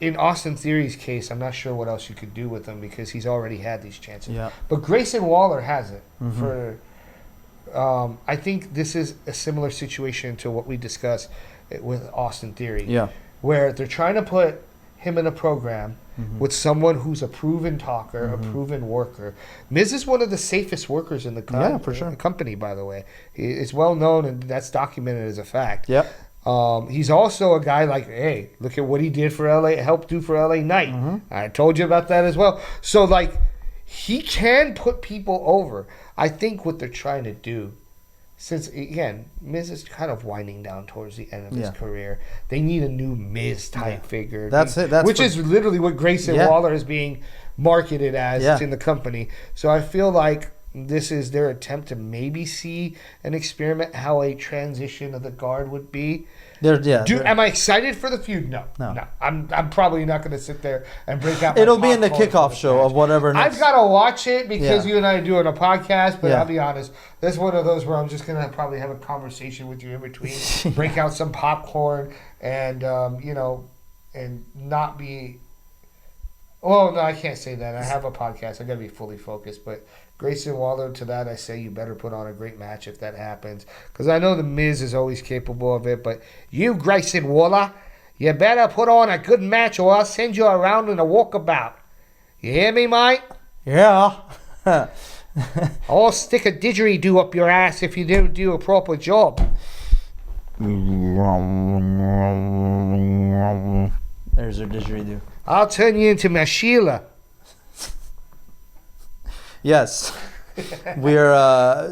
In Austin Theory's case, I'm not sure what else you could do with him because he's already had these chances. Yeah. But Grayson Waller hasn't. For I think this is a similar situation to what we discussed with Austin Theory. Yeah. Where they're trying to put him in a program with someone who's a proven talker, a proven worker. Miz is one of the safest workers in the for sure. company, by the way. It's well known, and that's documented as a fact. Yep. He's also a guy like, hey, look at what he did for LA, helped do for LA Knight. I told you about that as well. So, like, he can put people over. I think what they're trying to do, since, again, Miz is kind of winding down towards the end of his career, they need a new Miz-type figure. That's it. That's which is literally what Grayson Waller is being marketed as in the company. So I feel like this is their attempt to maybe see an experiment how a transition of the guard would be. Am I excited for the feud? No. I'm probably not going to sit there and break out. It'll be in the kickoff show of whatever. I've got to watch it because you and I are doing a podcast. But I'll be honest, that's one of those where I'm just going to probably have a conversation with you in between, break out some popcorn, and and not be. Oh no, I can't say that. I have a podcast. I got to be fully focused, but. Grayson Waller, to that I say you better put on a great match if that happens. Because I know The Miz is always capable of it, but you, Grayson Waller, you better put on a good match or I'll send you around in a walkabout. You hear me, mate? Yeah. I'll stick a didgeridoo up your ass if you don't do a proper job. There's your didgeridoo. I'll turn you into my Sheila. Yes, we are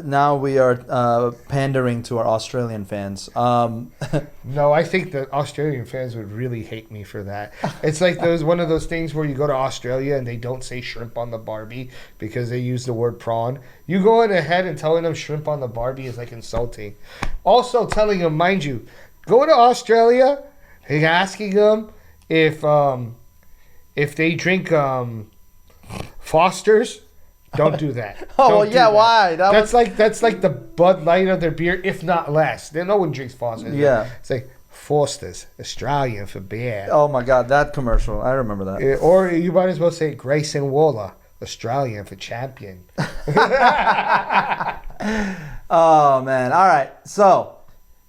pandering to our Australian fans. No, I think the Australian fans would really hate me for that. It's like one of those things where you go to Australia and they don't say shrimp on the Barbie because they use the word prawn. You going ahead and telling them shrimp on the Barbie is like insulting. Also telling them, mind you, go to Australia and asking them if they drink Foster's. Don't do that. Why? That's like the Bud Light of their beer, if not less. No one drinks Foster's. Yeah. It's like Foster's, Australian for beer. Oh my God, that commercial! I remember that. Or you might as well say Grayson Waller, Australian for champion. Oh man! All right, so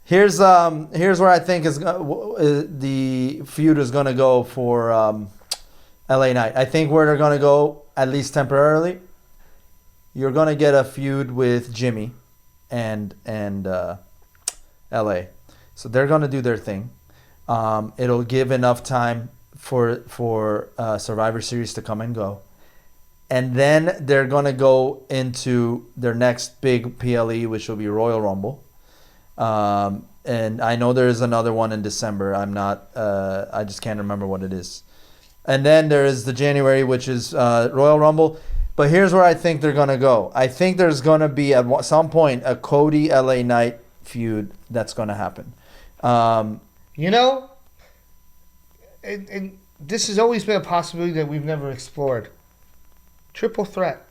here's where I think the feud is gonna go for LA Knight. I think where they're gonna go, at least temporarily. You're gonna get a feud with Jimmy and LA, so they're gonna do their thing. It'll give enough time for Survivor Series to come and go, and then they're gonna go into their next big PLE, which will be Royal Rumble. And I know there is another one in December. I just can't remember what it is. And then there is the January, which is Royal Rumble. But here's where I think they're going to go. I think there's going to be at some point a Cody LA Knight feud that's going to happen. And this has always been a possibility that we've never explored. Triple threat.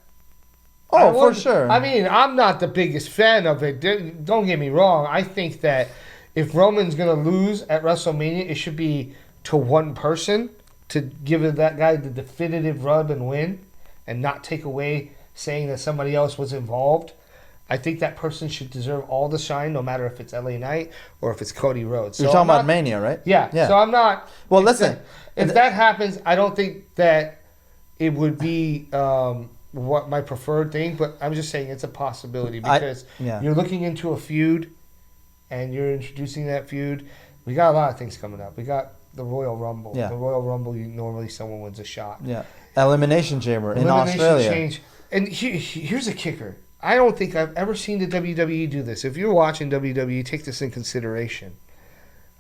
Oh, for sure. I mean, I'm not the biggest fan of it. Don't get me wrong. I think that if Roman's going to lose at WrestleMania, it should be to one person to give that guy the definitive rub and win. And not take away saying that somebody else was involved. I think that person should deserve all the shine, no matter if it's LA Knight or if it's Cody Rhodes. You're talking about Mania, right? Yeah. So I'm not. Well, listen. If that happens, I don't think that it would be what my preferred thing. But I'm just saying it's a possibility because you're looking into a feud, and you're introducing that feud. We got a lot of things coming up. We got the Royal Rumble. Yeah. The Royal Rumble, normally someone wins a shot. Yeah. Elimination Chamber in Australia. Change. And here's a kicker. I don't think I've ever seen the WWE do this. If you're watching WWE, take this in consideration.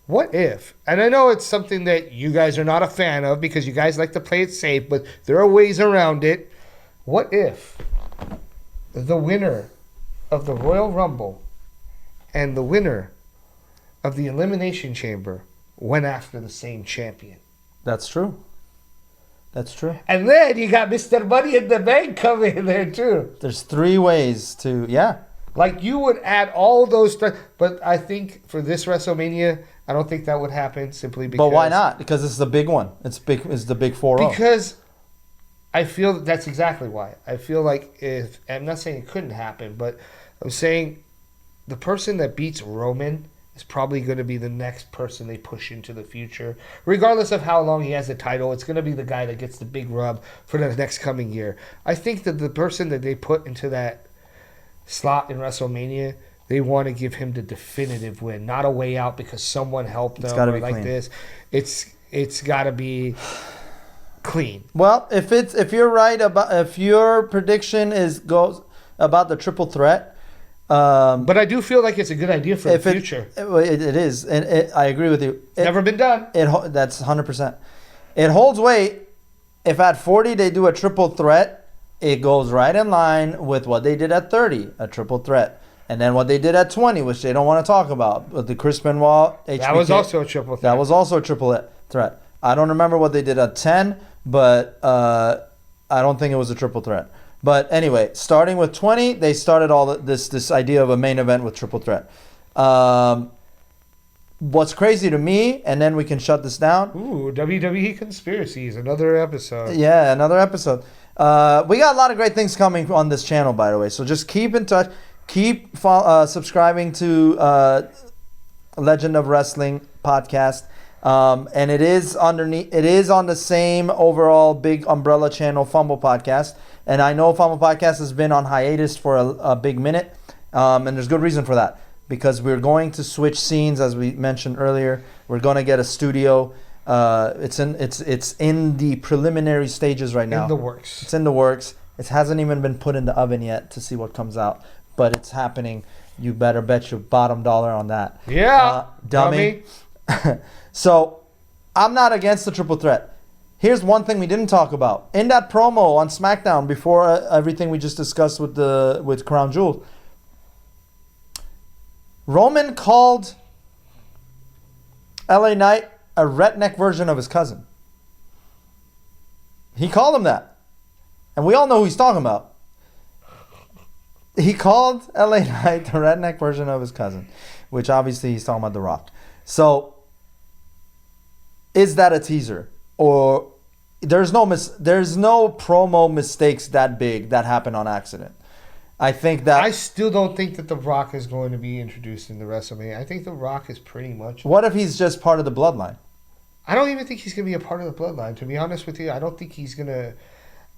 What if, and I know it's something that you guys are not a fan of because you guys like to play it safe, but there are ways around it. What if the winner of the Royal Rumble and the winner of the Elimination Chamber went after the same champion? That's true. That's true. And then you got Mr. Money in the Bank coming in there too. There's 3 ways to, yeah. Like you would add all those stuff, but I think for this WrestleMania, I don't think that would happen simply because. But why not? Because it's the big one. It's big. It's the big 4-0. Because I feel that's exactly why. I feel like if I'm not saying it couldn't happen, but I'm saying the person that beats Roman is probably going to be the next person they push into the future. Regardless of how long he has the title, it's going to be the guy that gets the big rub for the next coming year. I think that the person that they put into that slot in WrestleMania, they want to give him the definitive win, not a way out because someone helped them gotta or be like clean. this. It's got to be clean. Well, if you're right about if your prediction goes about the triple threat, But I do feel like it's a good idea for the if it, future. it is, and I agree with you. Never been done. That's 100%. It holds weight. If at 40 they do a triple threat, it goes right in line with what they did at 30, a triple threat. And then what they did at 20, which they don't want to talk about, with the Chris Benoit, HBK. That was also a triple threat. That was also a triple threat. I don't remember what they did at 10, but I don't think it was a triple threat. But anyway, starting with 20, they started all this idea of a main event with triple threat. What's crazy to me, and then we can shut this down. Ooh, WWE Conspiracies, another episode. Yeah, another episode. We got a lot of great things coming on this channel, by the way. So just keep in touch. Keep subscribing to Legend of Wrestling podcast. And it is underneath. It is on the same overall big umbrella channel, Fumble Podcast. And I know Fumble Podcast has been on hiatus for a big minute, and there's good reason for that because we're going to switch scenes, as we mentioned earlier. We're going to get a studio. It's in the preliminary stages right now. In the works. It's in the works. It hasn't even been put in the oven yet to see what comes out, but it's happening. You better bet your bottom dollar on that. Yeah, dummy. So, I'm not against the triple threat. Here's one thing we didn't talk about. In that promo on SmackDown, before everything we just discussed with Crown Jewel, Roman called LA Knight a redneck version of his cousin. He called him that. And we all know who he's talking about. He called LA Knight the redneck version of his cousin, which obviously he's talking about The Rock. So, is that a teaser? Or there's no promo mistakes that big that happen on accident. I think that I still don't think that The Rock is going to be introduced in the WrestleMania. I think The Rock is pretty much. What if he's just part of the bloodline? I don't even think he's going to be a part of the bloodline. To be honest with you, I don't think he's going to.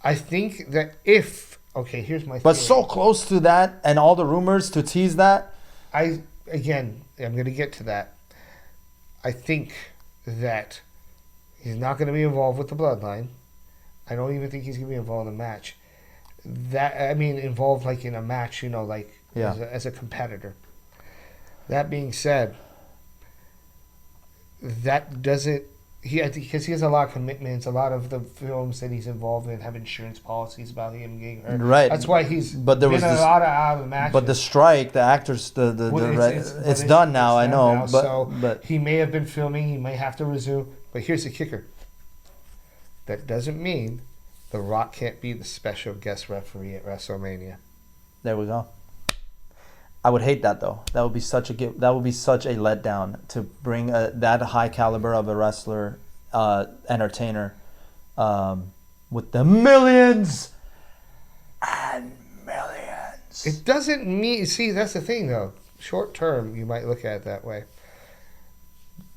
I think that if here's my. But theory. so close to that, and all the rumors to tease that. I'm going to get to that. I think that he's not going to be involved with the bloodline. I don't even think he's going to be involved in a match. Involved like in a match, as a competitor. That being said, that doesn't. Because he has a lot of commitments. A lot of the films that he's involved in have insurance policies about him getting hurt. Right. That's why he's But there been was a this, lot of out of the matches. But the strike, the actors, it's done now. I know, now, so but he may have been filming. He may have to resume. But here's the kicker. That doesn't mean The Rock can't be the special guest referee at WrestleMania. There we go. I would hate that though. That would be such a letdown to bring that high caliber of a wrestler, entertainer, with the millions and millions. It doesn't mean. See, that's the thing though. Short term, you might look at it that way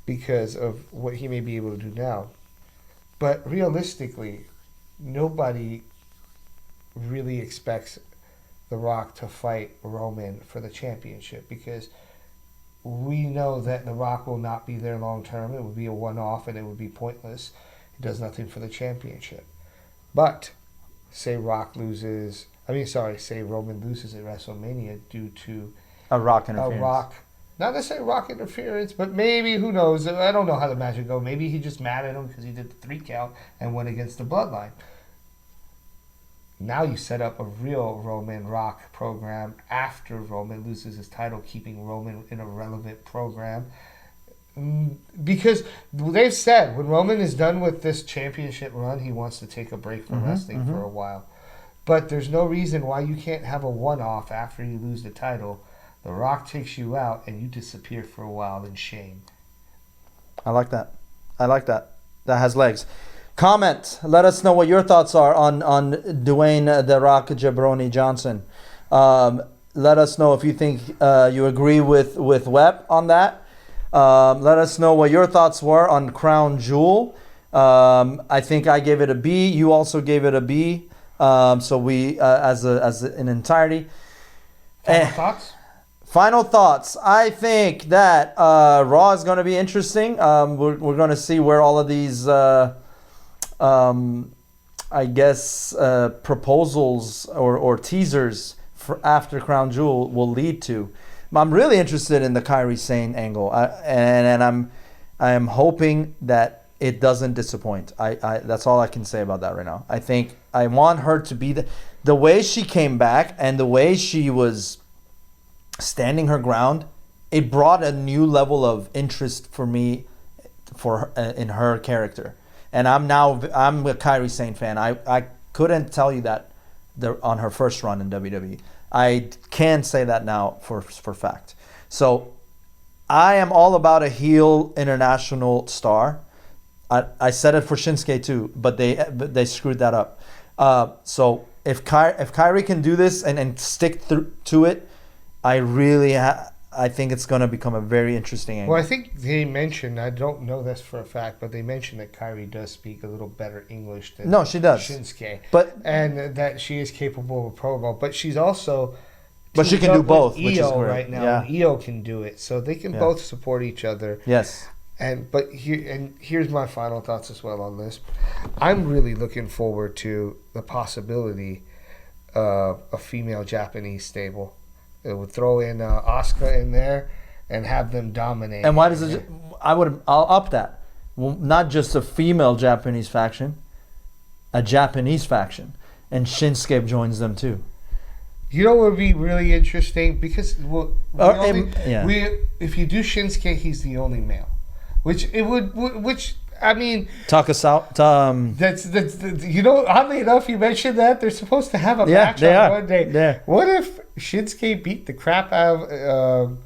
because of what he may be able to do now. But realistically, nobody really expects The Rock to fight Roman for the championship because we know that The Rock will not be there long term. It would be a one-off and it would be pointless. It does nothing for the championship. But say Roman loses at WrestleMania due to A Rock interference. Not necessarily Rock interference, but maybe, who knows? I don't know how the match would go. Maybe he just mad at him because he did the 3 count and went against the bloodline. Now you set up a real Roman Rock program after Roman loses his title, keeping Roman in a relevant program. because they've said when Roman is done with this championship run, he wants to take a break from wrestling for a while. But there's no reason why you can't have a one-off after you lose the title. The Rock takes you out and you disappear for a while in shame. I like that. That has legs. Comment. Let us know what your thoughts are on Dwayne The Rock Jabroni Johnson. Let us know if you think you agree with Webb on that. Let us know what your thoughts were on Crown Jewel. I think I gave it a B. You also gave it a B. So we, as an entirety. Thoughts? Final thoughts. I think that Raw is going to be interesting. We're going to see where all of these, proposals or teasers for after Crown Jewel will lead to. I'm really interested in the Kairi Sane angle, and I am hoping that it doesn't disappoint. I that's all I can say about that right now. I think I want her to be the way she came back and the way she was standing her ground. It brought a new level of interest for me in her character, and I'm a Kairi Sane fan. I couldn't tell you that on her first run in WWE. I can say that now for fact. So I am all about a heel international star. I said it for Shinsuke too, but they screwed that up. So if Kairi can do this and stick to it, I think it's going to become a very interesting angle. Well, I think they mentioned, I don't know this for a fact, but they mentioned that Kairi does speak a little better English than she does. Shinsuke. And that she is capable of a promo. But she's also... But she can do both, Io which is great. Right now. Yeah. Io can do it. So they can both support each other. Yes. Here's my final thoughts as well on this. I'm really looking forward to the possibility of a female Japanese stable. It would throw in Asuka in there and have them dominate. And why does it? I'll up that. Well, not just a female Japanese faction, a Japanese faction, and Shinsuke joins them too. You know what would be really interesting because if you do Shinsuke, he's the only male, which I mean, Takasawa. That's oddly enough, you mentioned that they're supposed to have a match on one day. Yeah. What if Shinsuke beat the crap out of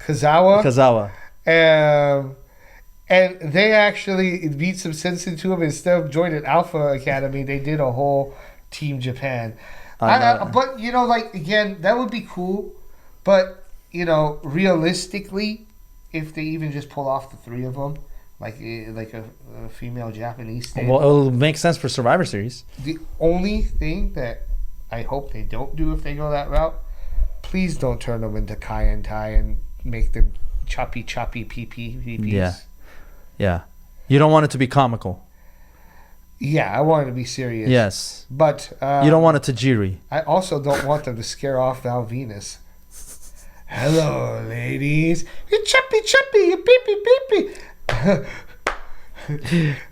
Kazawa? And they actually beat some sense into him instead of joining Alpha Academy. They did a whole Team Japan. But again, that would be cool. But realistically, if they even just pull off the three of them. Like a female Japanese stable. Well, it'll make sense for Survivor Series. The only thing that I hope they don't do if they go that route, please don't turn them into Kai and Tai and make them choppy PPs. Yeah. You don't want it to be comical. Yeah, I want it to be serious. Yes. But you don't want it to Tajiri. I also don't want them to scare off Val Venus. Hello, ladies. You choppy, you pee.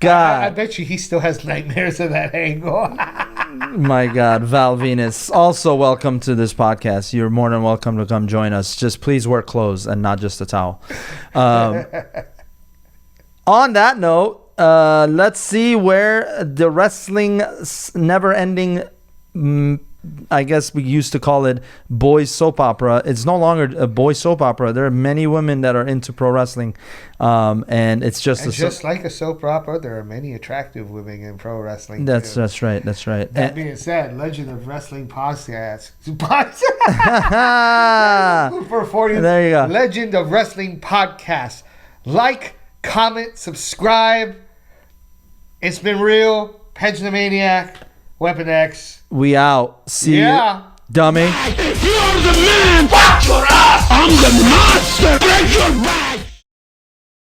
God, I bet you he still has nightmares of that angle. My God, Val Venus. Also, welcome to this podcast. You're more than welcome to come join us. Just please wear clothes and not just a towel. On that note, let's see where the wrestling never-ending. I guess we used to call it boys soap opera. It's no longer a boys soap opera. There are many women that are into pro wrestling, and it's just like a soap opera. There are many attractive women in pro wrestling. That's right. That being said, Legend of Wrestling podcast. For 40. There you go. Legend of Wrestling podcast. Like, comment, subscribe. It's been real. Pedge the Maniac. Weapon X. We out. See you, dummy. You're the man. Watch your ass. I'm the master. Break your back.